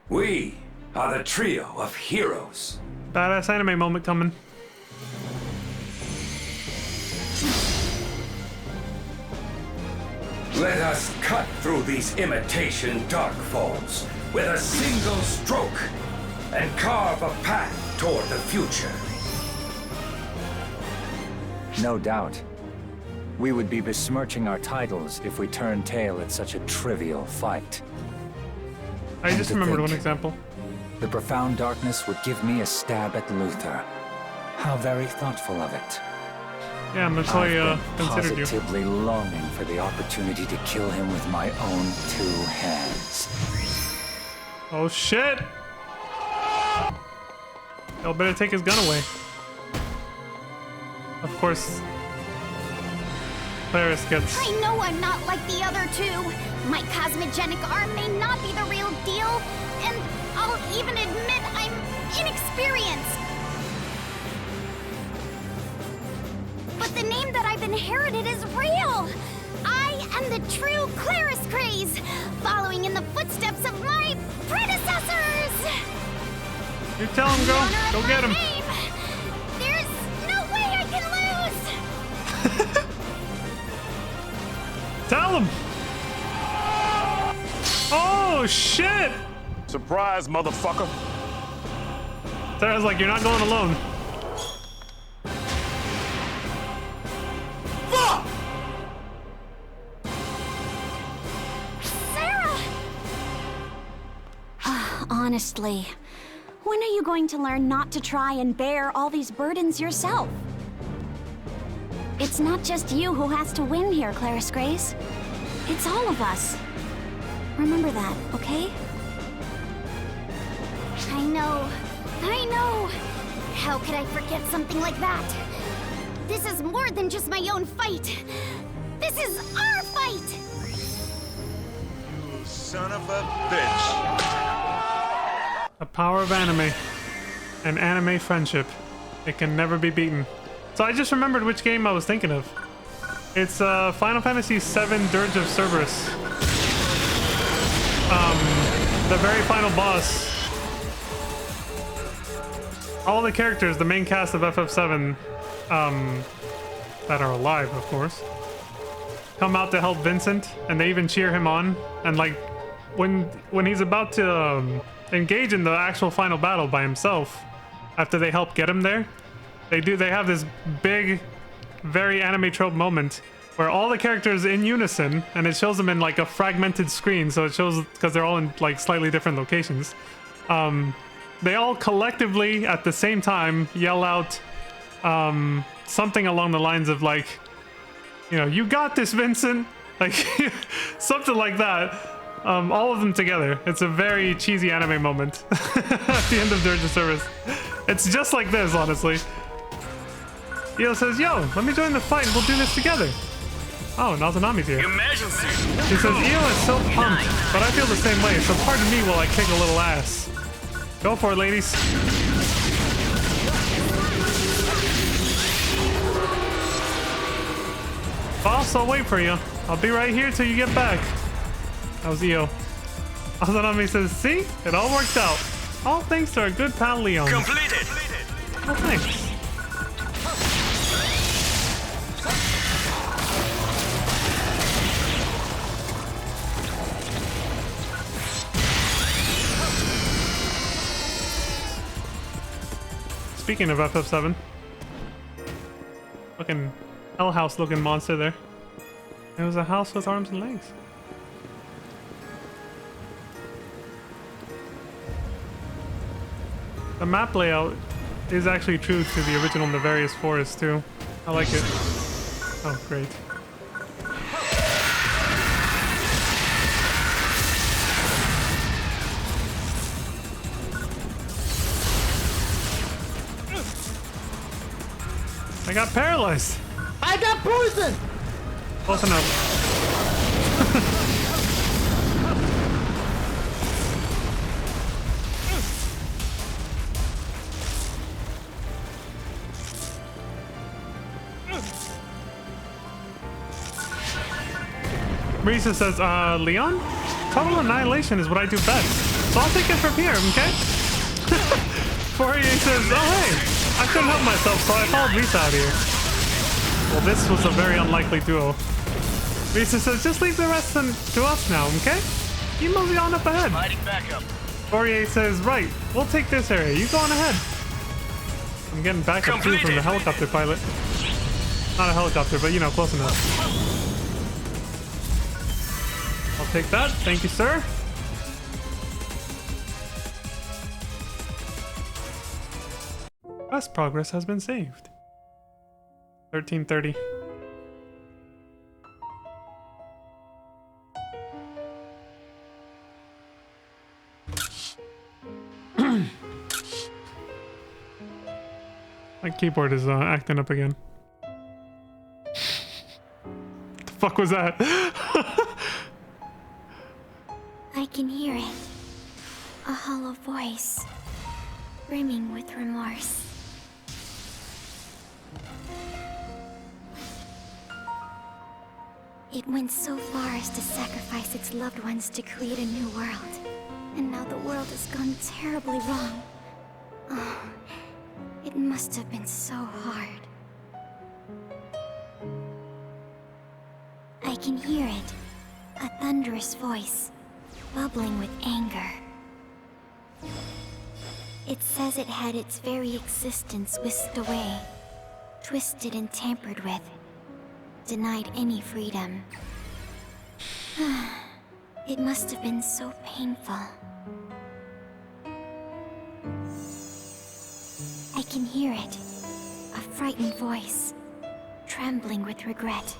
We are the trio of heroes. Badass anime moment coming. Let us cut through these imitation dark falls with a single stroke and carve a path toward the future. No doubt. We would be besmirching our titles if we turned tail at such a trivial fight. I just remembered one example. The profound darkness would give me a stab at Luther. How very thoughtful of it. Yeah, Matoi considered you. Positively longing for the opportunity to kill him with my own 2 hands. Oh shit! Y'all better take his gun away. Of course, Claris gets... I know I'm not like the other two. My cosmogenic arm may not be the real deal, and I'll even admit I'm inexperienced. But the name that I've inherited is real. I am the true Claris Craze, following in the footsteps of my predecessors. You tell him, girl. Go get him. There's no way I can lose. Tell him. Oh shit! Surprise, motherfucker. Sarah's like, you're not going alone. Fuck! Sarah! Honestly, when are you going to learn not to try and bear all these burdens yourself? It's not just you who has to win here, Claris Grace. It's all of us. Remember that, okay? I know. How could I forget something like that? This is more than just my own fight. This is our fight! You son of a bitch. The power of anime. And anime friendship. It can never be beaten. So I just remembered which game I was thinking of. It's Final Fantasy VII Dirge of Cerberus. The very final boss. All the characters, the main cast of FF7, that are alive, of course, come out to help Vincent, and they even cheer him on. And like, when he's about to engage in the actual final battle by himself, after they help get him there, they have this big, very anime trope moment where all the characters in unison, and it shows them in like a fragmented screen, so it shows, because they're all in like slightly different locations, they all collectively at the same time yell out something along the lines of like, You know, you got this, Vincent. Like, something like that. All of them together. It's a very cheesy anime moment at the end of Dirge of Service. It's just like this, honestly. Io says, yo, let me join the fight and we'll do this together. Oh, Nazanami's here. Emergency. She says, Io is so pumped, but I feel the same way, so pardon me while I kick a little ass. Go for it, ladies. Boss, I'll wait for you. I'll be right here till you get back. That was Io. Azanami says, see? It all worked out. All thanks to our good pal Leon. Completed. Oh, thanks. Speaking of FF7. Fucking hell house looking monster there. It was a house with arms and legs. The map layout is actually true to the original Nefarious Forest too. I like it. Oh, great. I got paralyzed. I got poisoned. Close enough. Marisa says, Leon? Total annihilation is what I do best. So I'll take it from here, okay? Fourier says, oh hey, I couldn't help myself, so I followed Risa out here. Well, this was a very unlikely duo. Risa says, just leave the rest to us now, okay? You mosey on up ahead. Fourier says, right, we'll take this area. You go on ahead. I'm getting backup too from the helicopter pilot. Not a helicopter, but you know, close enough. I'll take that. Thank you, sir. Quest progress has been saved. 1330. My keyboard is acting up again. What the fuck was that? I can hear it. A hollow voice, brimming with remorse. It went so far as to sacrifice its loved ones to create a new world. And now the world has gone terribly wrong. Oh, it must have been so hard. I can hear it. A thunderous voice, bubbling with anger. It says it had its very existence whisked away, twisted and tampered with, denied any freedom. It must have been so painful. I can hear it, a frightened voice, trembling with regret.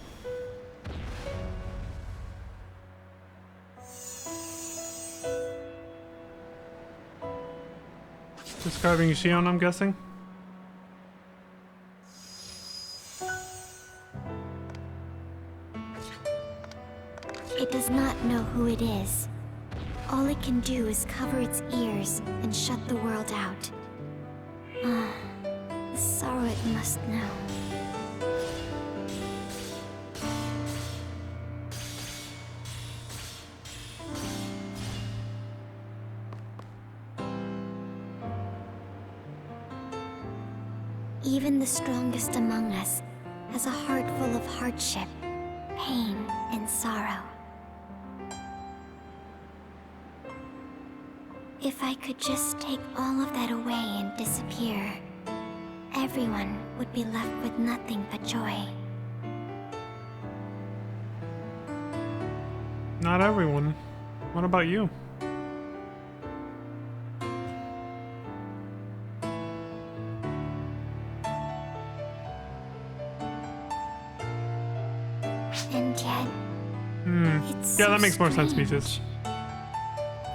Describing Shion, I'm guessing. It does not know who it is. All it can do is cover its ears and shut the world out. Ah, the sorrow it must know. Even the strongest among us has a heart full of hardship, pain, and sorrow. If I could just take all of that away and disappear, everyone would be left with nothing but joy. Not everyone. What about you? Yeah, that makes more sense, Beaches.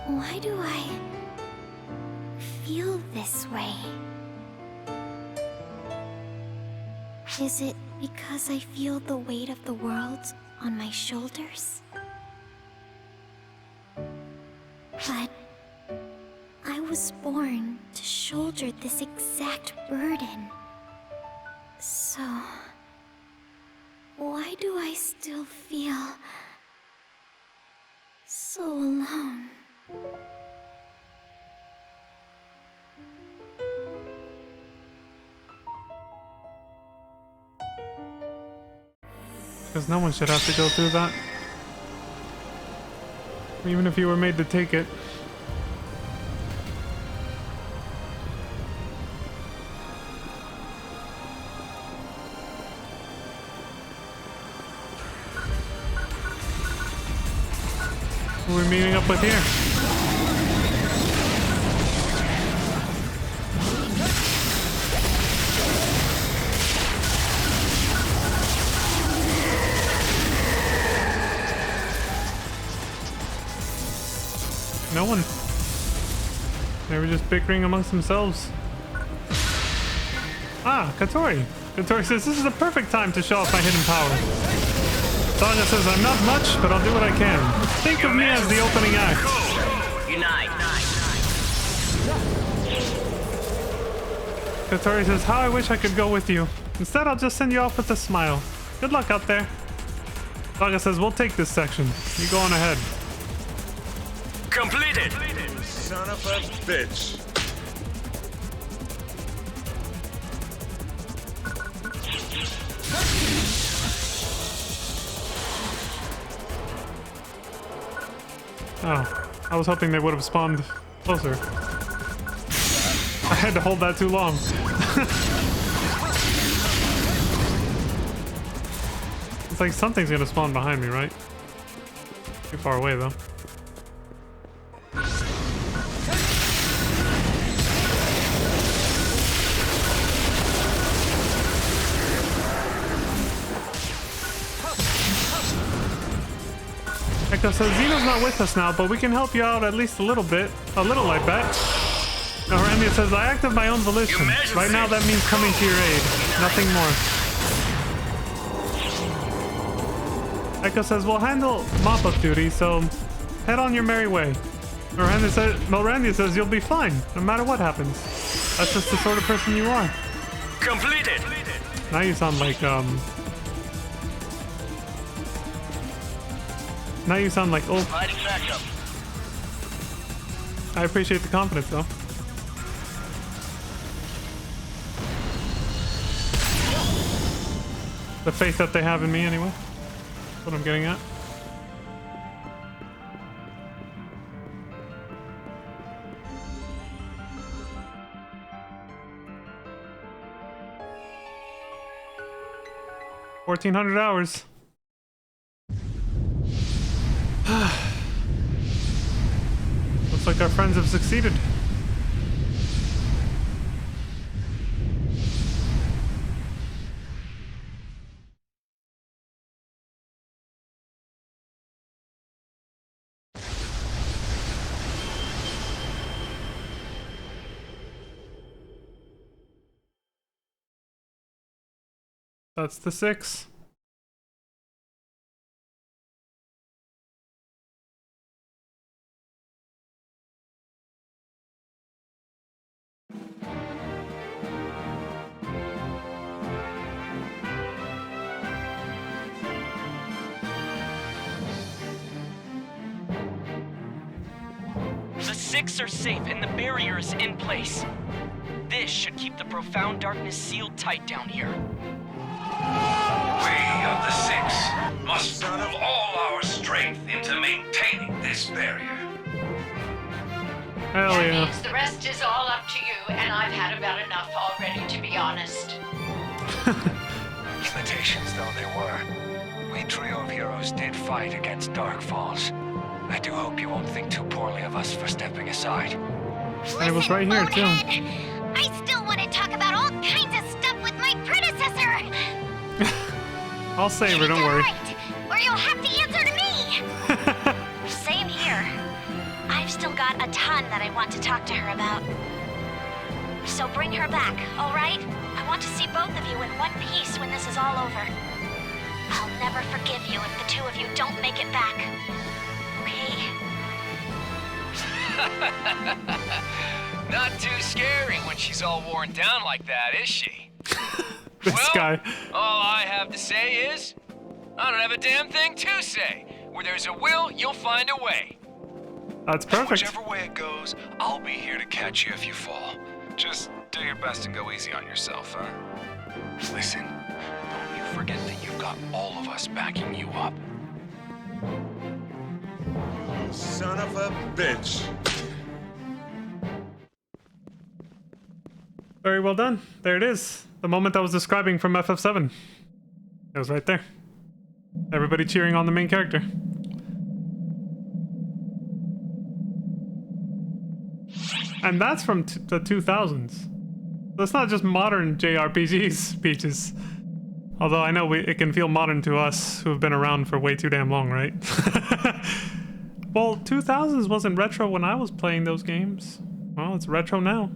Why do I feel this way? Is it because I feel the weight of the world on my shoulders? But I was born to shoulder this exact burden. So, why do I still feel so alone? Because no one should have to go through that. Even if you were made to take it. Who are we meeting up with here? No one. They were just bickering amongst themselves. Ah, Katori. Katori says, this is the perfect time to show off my hidden power. Saga says, I'm not much, but I'll do what I can. Think of me as the opening act. Unite. Katori says, how I wish I could go with you. Instead, I'll just send you off with a smile. Good luck out there. Saga says, we'll take this section. You go on ahead. Completed. Son of a bitch. Oh, I was hoping they would have spawned closer. I had to hold that too long. It's like something's gonna spawn behind me, right? Too far away though. Echo says, Zeno's not with us now, but we can help you out at least a little bit. A little, I bet. Now, Randy says, I act of my own volition. Right now, that means coming to your aid. Nothing more. Echo says, we'll handle mop-up duty, so head on your merry way. Randy says, you'll be fine, no matter what happens. That's just the sort of person you are. Completed. Now you sound like, Now you sound like old. I appreciate the confidence, though. The faith that they have in me, anyway. That's what I'm getting at. $1,400 hours. Looks like our friends have succeeded. That's the 6. The 6 are safe and the barrier is in place. This should keep the profound darkness sealed tight down here. We of the 6 must pool all our strength into maintaining this barrier. Hell That yeah. means the rest is all up to you, and I've had about enough already, to be honest. Limitations though they were, we trio of heroes did fight against Dark Falls. I do hope you won't think too poorly of us for stepping aside. I was right here, too. I still want to talk about all kinds of stuff with my predecessor. I'll save her, don't worry. Right, or you'll have to answer to me. still got a ton that I want to talk to her about. So bring her back, all right? I want to see both of you in one piece when this is all over. I'll never forgive you if the two of you don't make it back. Okay? Not too scary when she's all worn down like that, is she? This guy. All I have to say is, I don't have a damn thing to say. Where there's a will, you'll find a way. That's perfect. Whichever way it goes, I'll be here to catch you if you fall. Just do your best and go easy on yourself, huh? Listen, don't you forget that you've got all of us backing you up. Son of a bitch. Very well done. There it is. The moment I was describing from FF7. It was right there. Everybody cheering on the main character. And that's from the 2000s. So it's not just modern JRPGs, Peaches. Although I know it can feel modern to us who have been around for way too damn long, right? Well, 2000s wasn't retro when I was playing those games. Well, it's retro now.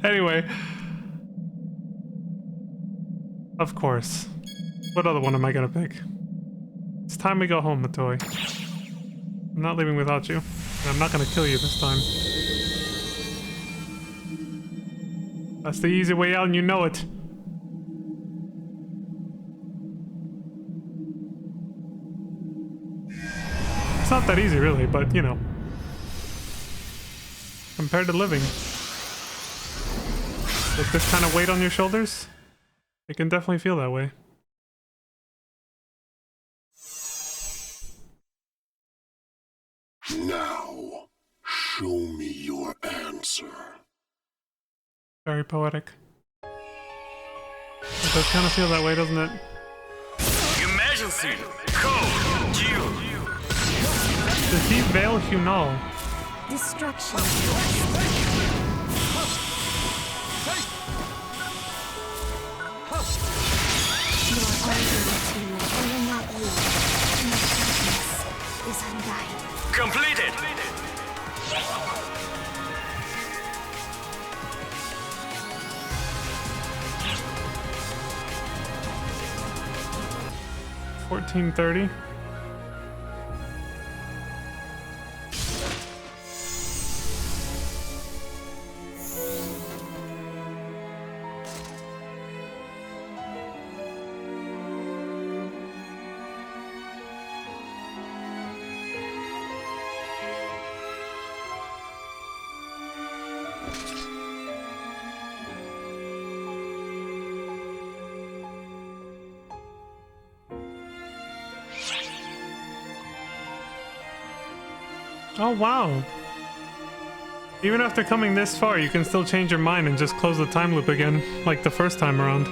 Anyway. Of course. What other one am I gonna pick? It's time we go home, Matoi. I'm not leaving without you. And I'm not gonna kill you this time. That's the easy way out and you know it. It's not that easy really, but you know. Compared to living. With this kind of weight on your shoulders, it can definitely feel that way. Now, show me your answer. Very poetic. It does kind of feel that way, doesn't it? Emergency! Code! Q! Defeat Veil Hunal. Destruction. You are already a team, and you're not you. And the darkness is undying. Completed! 1430. Oh wow. Even after coming this far, you can still change your mind and just close the time loop again, like the first time around.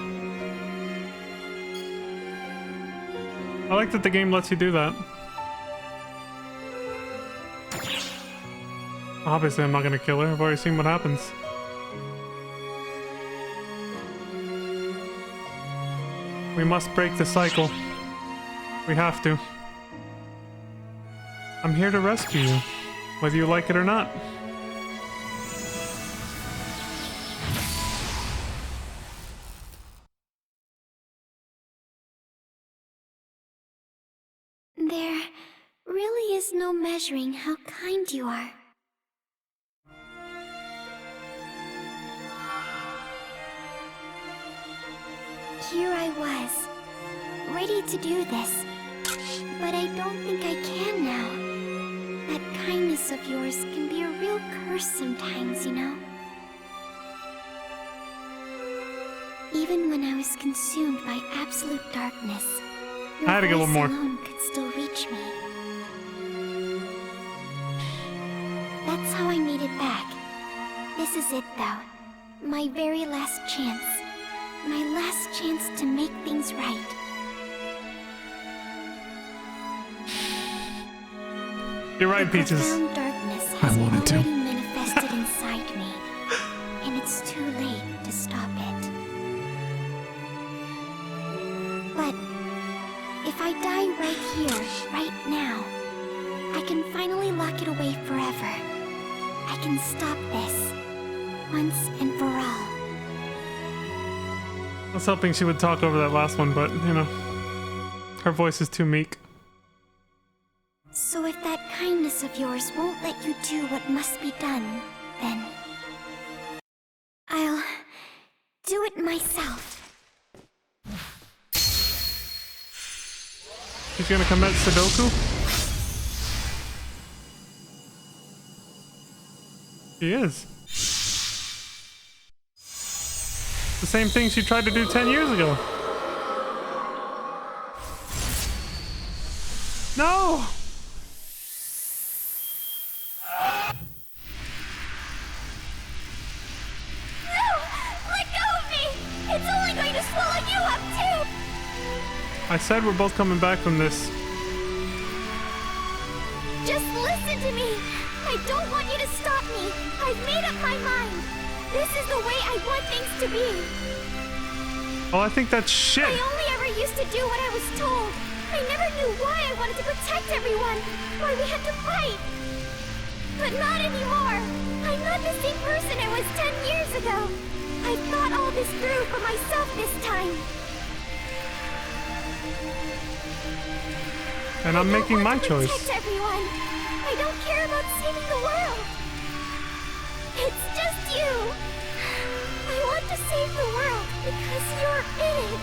I like that the game lets you do that. Obviously, I'm not gonna kill her. I've already seen what happens. We must break the cycle. We have to. I'm here to rescue you, whether you like it or not. There really is no measuring how kind you are. Here I was, ready to do this, but I don't think I can now. That kindness of yours can be a real curse sometimes, you know? Even when I was consumed by absolute darkness, your I had to get a little voice more. alone could still reach me. That's how I made it back. This is it, though. My very last chance. My last chance to make things right. You're right, Peaches. Profound darkness has already manifested inside me, and it's too late to stop it. But if I die right here, right now, I can finally lock it away forever. I can stop this, once and for all. I was hoping she would talk over that last one, but, you know, her voice is too meek. So if that kindness of yours won't let you do what must be done, then I'll do it myself. She's gonna commit Sudoku? She is. The same thing she tried to do 10 years ago. No! I said we're both coming back from this. Just listen to me. I don't want you to stop me. I've made up my mind. This is the way I want things to be. Oh, I think that's shit. I only ever used to do what I was told. I never knew why I wanted to protect everyone, why we had to fight. But not anymore. I'm not the same person I was 10 years ago. I thought all this through for myself this time. And I'm making my choice. Protect everyone. I don't care about saving the world. It's just you. I want to save the world because you're in it.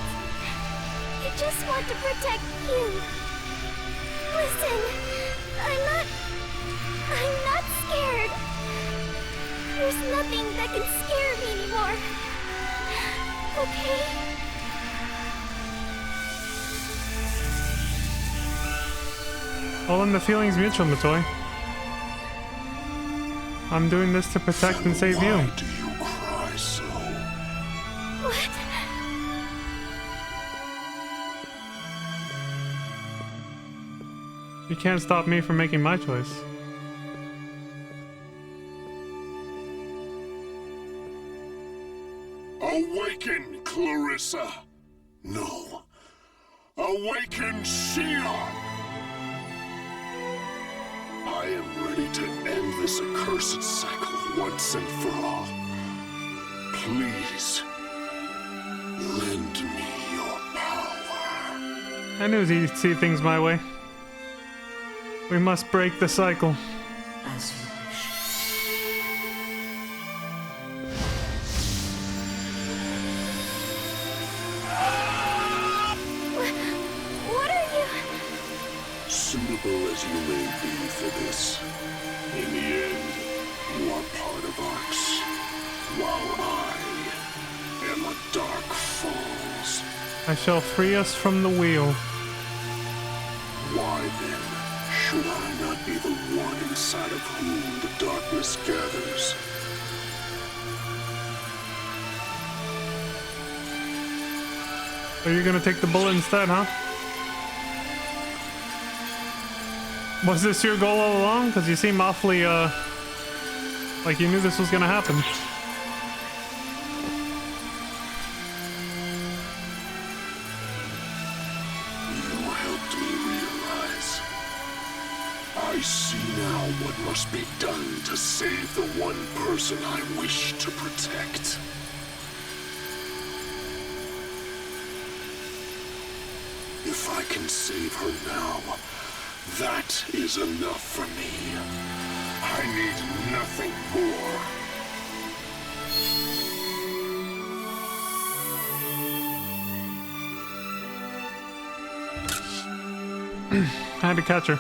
I just want to protect you. Listen, I'm not scared. There's nothing that can scare me anymore. Okay? Well, then the feeling's mutual, Matoi. I'm doing this to protect and save you. Why do you cry so? What? You can't stop me from making my choice. Awaken, Clarissa! No. Awaken, Xion! I am ready to end this accursed cycle once and for all. Please, lend me your power. I knew he'd see things my way. We must break the cycle. As you What are you? Suitable as you may be for this, in the end, you are part of Arx, while I am a Dark Falls. I shall free us from the wheel. Why then should I not be the one inside of whom the darkness gathers? Are you gonna take the bullet instead, huh? Was this your goal all along? Because you seem awfully, like you knew this was gonna happen. You helped me realize. I see now what must be done to save the one person I wish to protect. If I can save her now, that is enough for me. I need nothing more. I had to catch her.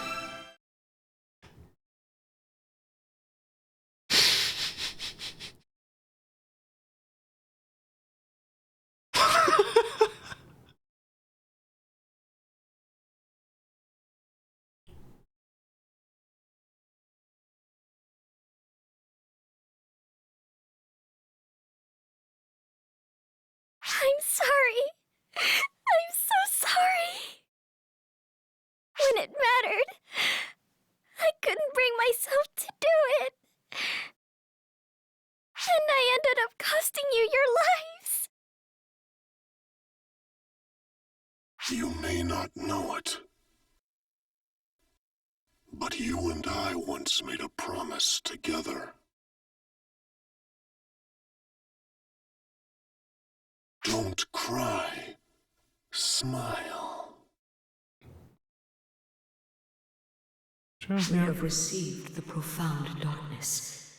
I'm sorry. I'm so sorry. When it mattered, I couldn't bring myself to do it. And I ended up costing you your lives. You may not know it, but But you and I once made a promise together. Don't cry. Smile. We have received the profound darkness.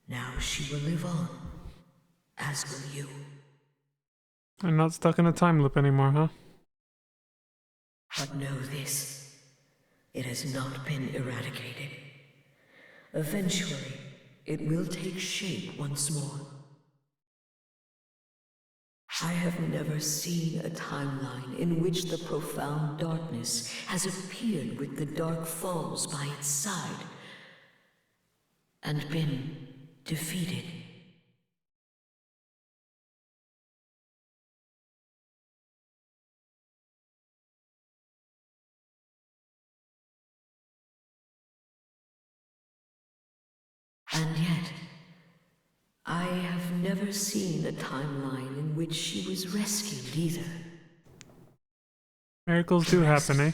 Now she will live on, as will you. I'm not stuck in a time loop anymore, huh? But know this, it has not been eradicated. Eventually, it will take shape once more. I have never seen a timeline in which the profound darkness has appeared with the Dark Falls by its side and been defeated. And yet, I have never seen a timeline in which she was rescued either. Miracles do happen, eh?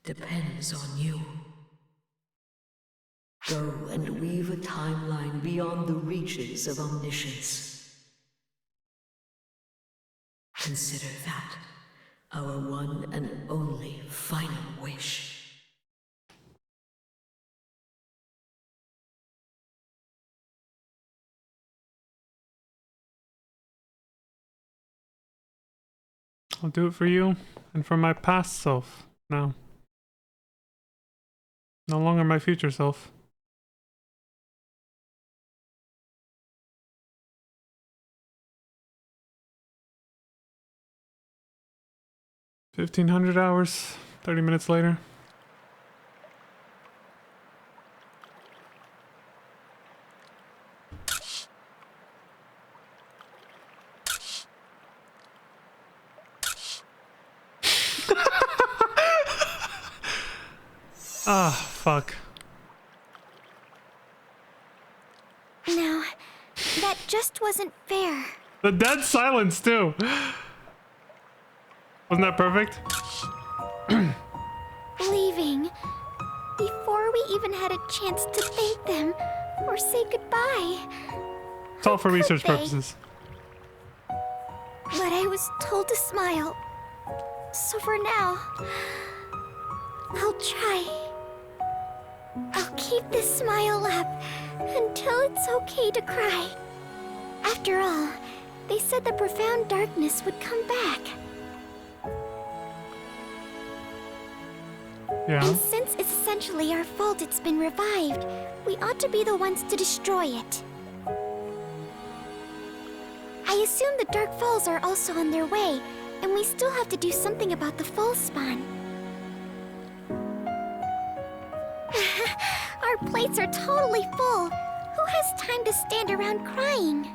Depends on you. Go and weave a timeline beyond the reaches of omniscience. Consider that our one and only final wish. I'll do it for you and for my past self now. No longer my future self. $1,500, 30 minutes later. Ah, fuck. No, that just wasn't fair. The dead silence, too. Wasn't that perfect? Leaving. Before we even had a chance to thank them or say goodbye. It's all for research they? purposes. But I was told to smile. So for now, I'll try. I'll keep this smile up until it's okay to cry. After all, they said the profound darkness would come back. Yeah. And since it's essentially our fault it's been revived, we ought to be the ones to destroy it. I assume the Dark Falls are also on their way, and we still have to do something about the fall spawn. Our plates are totally full. Who has time to stand around crying?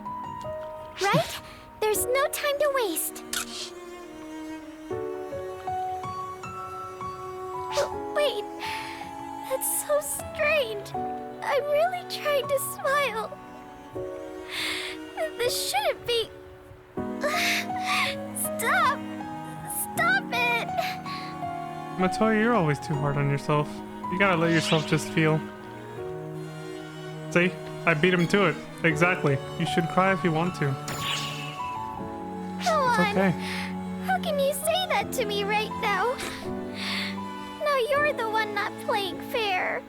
Right? There's no time to waste. Wait, that's so strange. I'm really trying to smile. This shouldn't be... Stop! Stop it! Matoya, you're always too hard on yourself. You gotta let yourself just feel. See? I beat him to it. Exactly. You should cry if you want to. Come It's on. okay. How can you say that to me right now? Now you're the one not playing fair.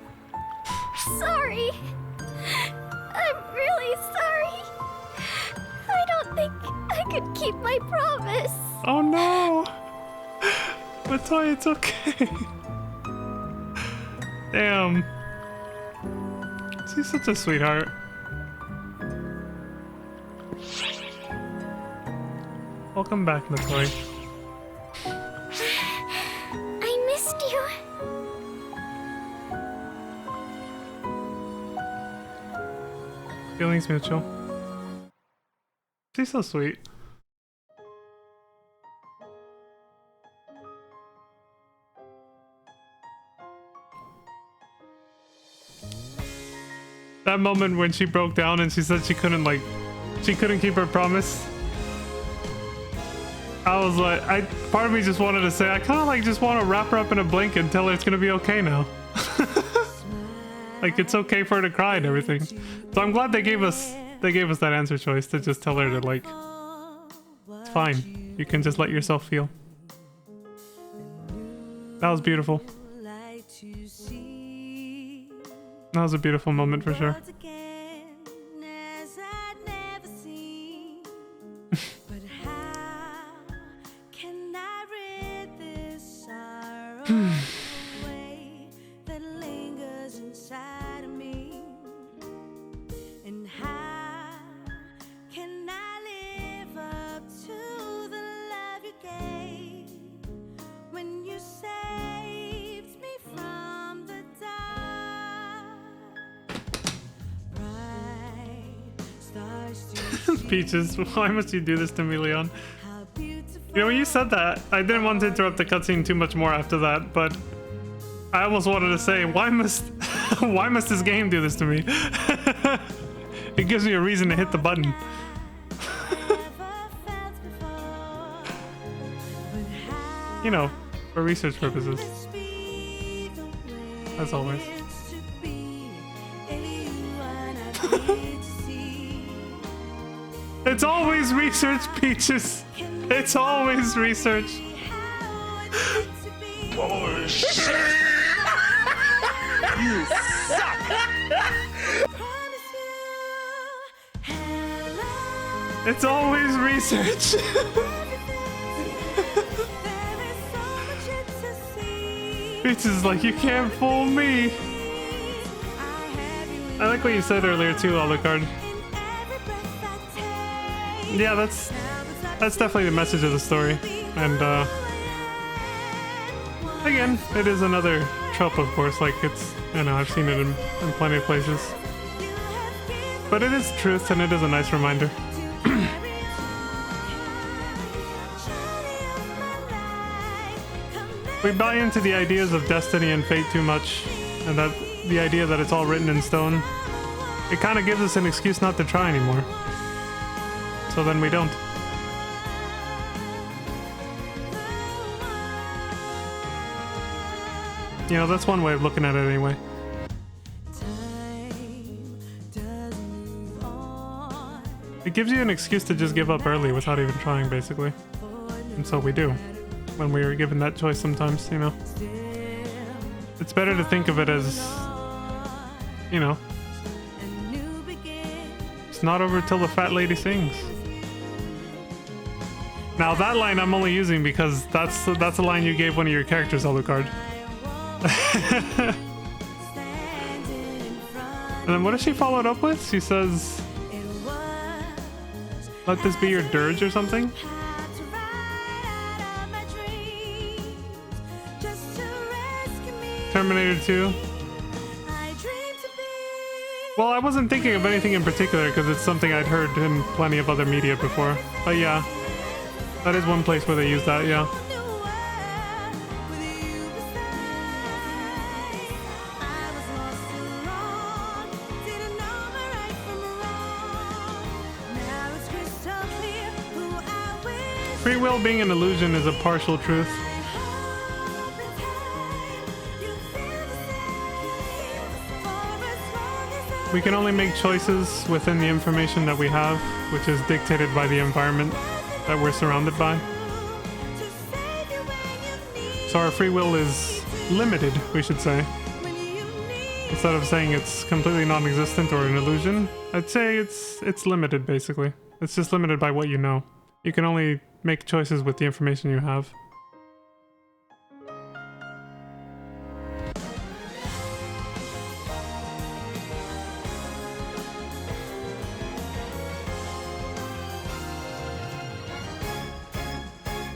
Sorry. I'm really sorry. I don't think I could keep my promise. Oh no! Matoya, it's okay. Damn. She's such a sweetheart. Welcome back, Matoya. I missed you. Feelings mutual. She's so sweet. That moment when she broke down and she said she couldn't keep her promise. I was like, part of me just wanted to say, I kind of just want to wrap her up in a blanket and tell her it's gonna be okay now. Like, it's okay for her to cry and everything. So I'm glad they gave us that answer choice to just tell her to, like, it's fine. You can just let yourself feel. That was beautiful. That was a beautiful moment for sure. Peaches, why must you do this to me, Leon? You know, when you said that, I didn't want to interrupt the cutscene too much more after that, but I almost wanted to say, why must why must this game do this to me? It gives me a reason to hit the button. You know, for research purposes. As always. It's always research, Peaches. It's always research. Bullshit! You suck! It's always research. Peaches is like, you can't fool me. I like what you said earlier too, Alucard. Yeah, that's definitely the message of the story. And again, it is another trope, of course. Like, it's, you know, I've seen it in plenty of places. But it is truth, and it is a nice reminder. We buy into the ideas of destiny and fate too much, and that the idea that it's all written in stone, it kind of gives us an excuse not to try anymore. So then we don't. You know, that's one way of looking at it anyway. It gives you an excuse to just give up early without even trying, basically. And so we do, when we are given that choice sometimes, you know. It's better to think of it as, you know, it's not over till the fat lady sings. Now that line I'm only using because that's a line you gave one of your characters, Alucard. And then what does she follow it up with? She says, let this be your dirge or something? Terminator 2? Well, I wasn't thinking of anything in particular because it's something I'd heard in plenty of other media before. But yeah, that is one place where they use that, yeah. Free will being an illusion is a partial truth. We can only make choices within the information that we have, which is dictated by the environment that we're surrounded by. So our free will is limited, we should say. Instead of saying it's completely non-existent or an illusion, I'd say it's limited, basically. It's just limited by what you know. You can only make choices with the information you have.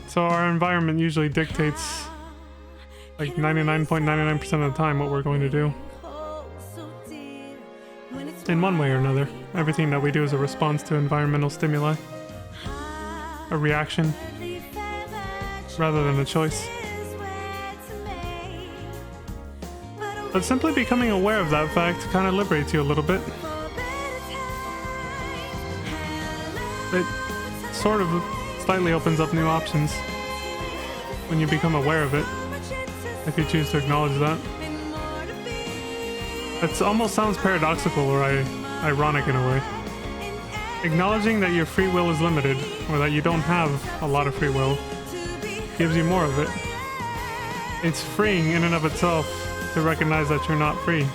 So our environment usually dictates like 99.99% of the time what we're going to do. In one way or another. Everything that we do is a response to environmental stimuli. A reaction, rather than a choice. But simply becoming aware of that fact kind of liberates you a little bit. It sort of slightly opens up new options when you become aware of it, if you choose to acknowledge that. It almost sounds paradoxical or ironic in a way. Acknowledging that your free will is limited, or that you don't have a lot of free will, gives you more of it. It's freeing in and of itself to recognize that you're not free.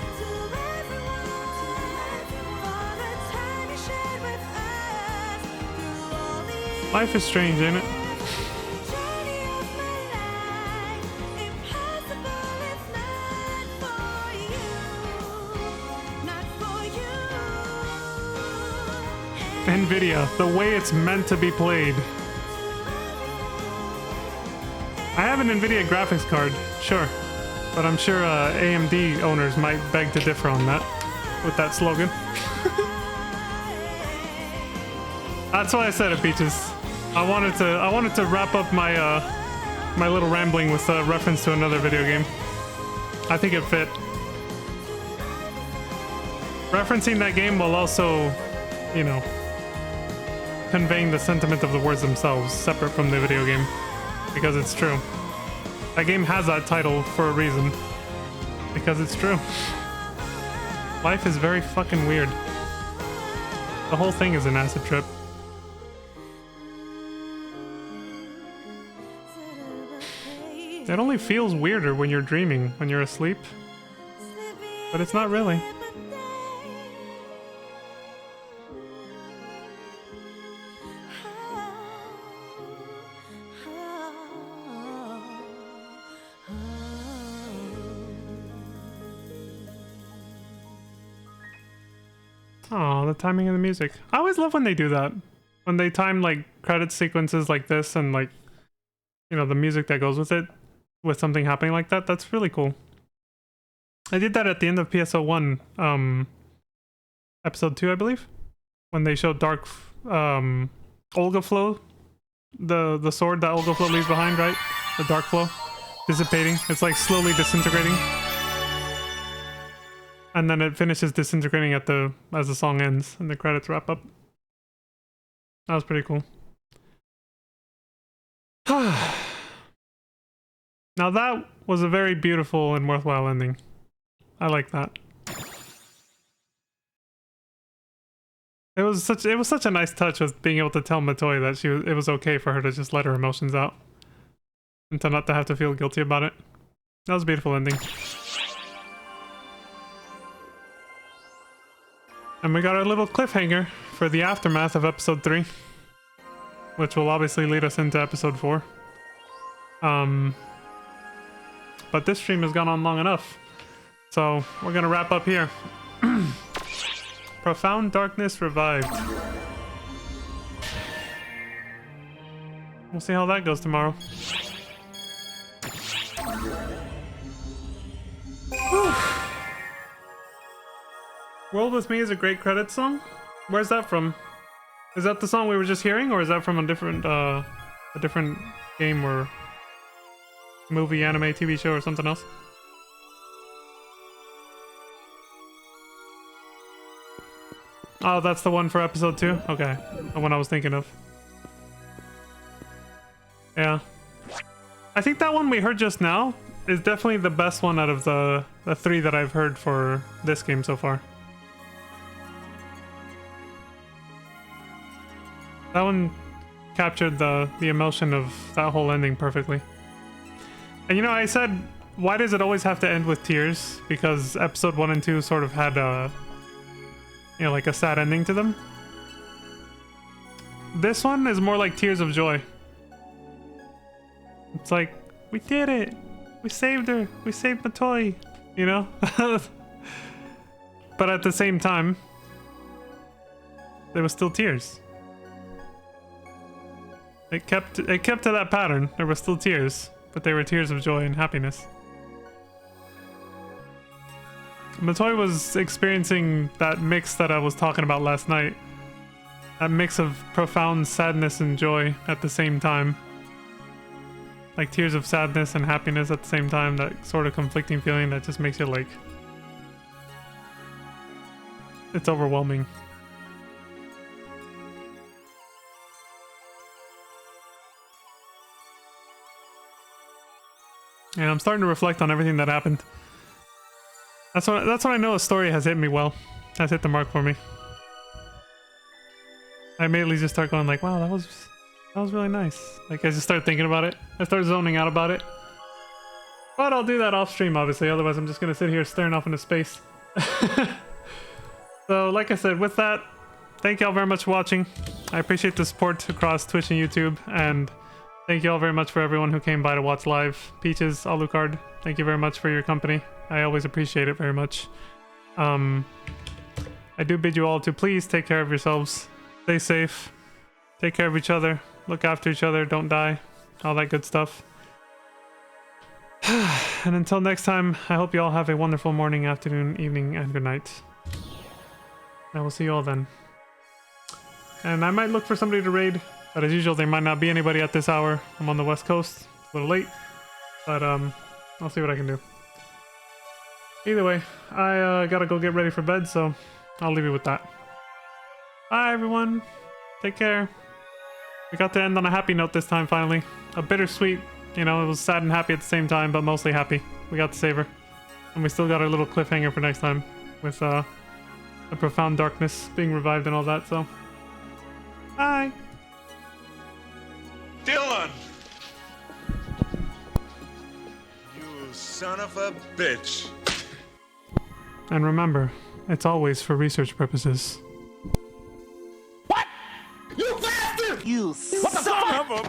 Life is strange, ain't it? NVIDIA, the way it's meant to be played. I have an NVIDIA graphics card, sure, but I'm sure AMD owners might beg to differ on that, with that slogan. That's why I said it, Peaches. I wanted to wrap up my my little rambling with a reference to another video game. I think it fit. Referencing that game while also, you know, conveying the sentiment of the words themselves, separate from the video game. Because it's true. That game has that title for a reason. Because it's true. Life is very fucking weird. The whole thing is an acid trip. It only feels weirder when you're dreaming, when you're asleep. But it's not really. Oh, the timing of the music. I always love when they do that. When they time like credit sequences like this and like, you know, the music that goes with it, with something happening like that. That's really cool. I did that at the end of PSO1, episode 2, I believe, when they showed Dark Olga Flow, the sword that Olga Flow leaves behind, right? The Dark Flow dissipating. It's like slowly disintegrating. And then it finishes disintegrating at as the song ends and the credits wrap up. That was pretty cool. Now that was a very beautiful and worthwhile ending. I like that. It was such a nice touch with being able to tell Matoi that it was okay for her to just let her emotions out. And to not to have to feel guilty about it. That was a beautiful ending. And we got our little cliffhanger for the aftermath of episode 3. Which will obviously lead us into episode 4. But this stream has gone on long enough. So we're gonna wrap up here. Profound Darkness Revived. We'll see how that goes tomorrow. World With Me is a great credits song. Where's that from? Is that the song we were just hearing, or is that from a different game or movie, anime, TV show, or something else? Oh, that's the one for episode 2? Okay, the one I was thinking of. Yeah. I think that one we heard just now is definitely the best one out of the 3 that I've heard for this game so far. That one captured the emotion of that whole ending perfectly. And you know, I said, why does it always have to end with tears? Because episode 1 and 2 sort of had a, you know, like a sad ending to them. This one is more like tears of joy. It's like, we did it! We saved her! We saved Matoi! You know? But at the same time, there was still tears. It kept to that pattern. There were still tears, but they were tears of joy and happiness. Matoi was experiencing that mix that I was talking about last night. That mix of profound sadness and joy at the same time. Like tears of sadness and happiness at the same time. That sort of conflicting feeling that just makes you like... It's overwhelming. And I'm starting to reflect on everything that happened. That's when I know a story has hit me well. Has hit the mark for me. I immediately just start going like, wow, that was really nice. Like I just start thinking about it. I start zoning out about it. But I'll do that off stream, obviously. Otherwise, I'm just gonna sit here staring off into space. So, like I said, with that, thank y'all very much for watching. I appreciate the support across Twitch and YouTube, and thank y'all very much for everyone who came by to watch live. Peaches, Alucard, thank you very much for your company. I always appreciate it very much. I do bid you all to please take care of yourselves. Stay safe. Take care of each other. Look after each other. Don't die. All that good stuff. And until next time, I hope you all have a wonderful morning, afternoon, evening, and good night. I will see you all then. And I might look for somebody to raid, but as usual, there might not be anybody at this hour. I'm on the West Coast. It's a little late, but I'll see what I can do. Either way, I gotta go get ready for bed, so I'll leave you with that. Bye, everyone. Take care. We got to end on a happy note this time, finally. A bittersweet, you know, it was sad and happy at the same time, but mostly happy. We got to save her. And we still got our little cliffhanger for next time with the profound darkness being revived and all that, so. Bye. Dylan! You son of a bitch. And remember, it's always for research purposes. You bastard! You son of a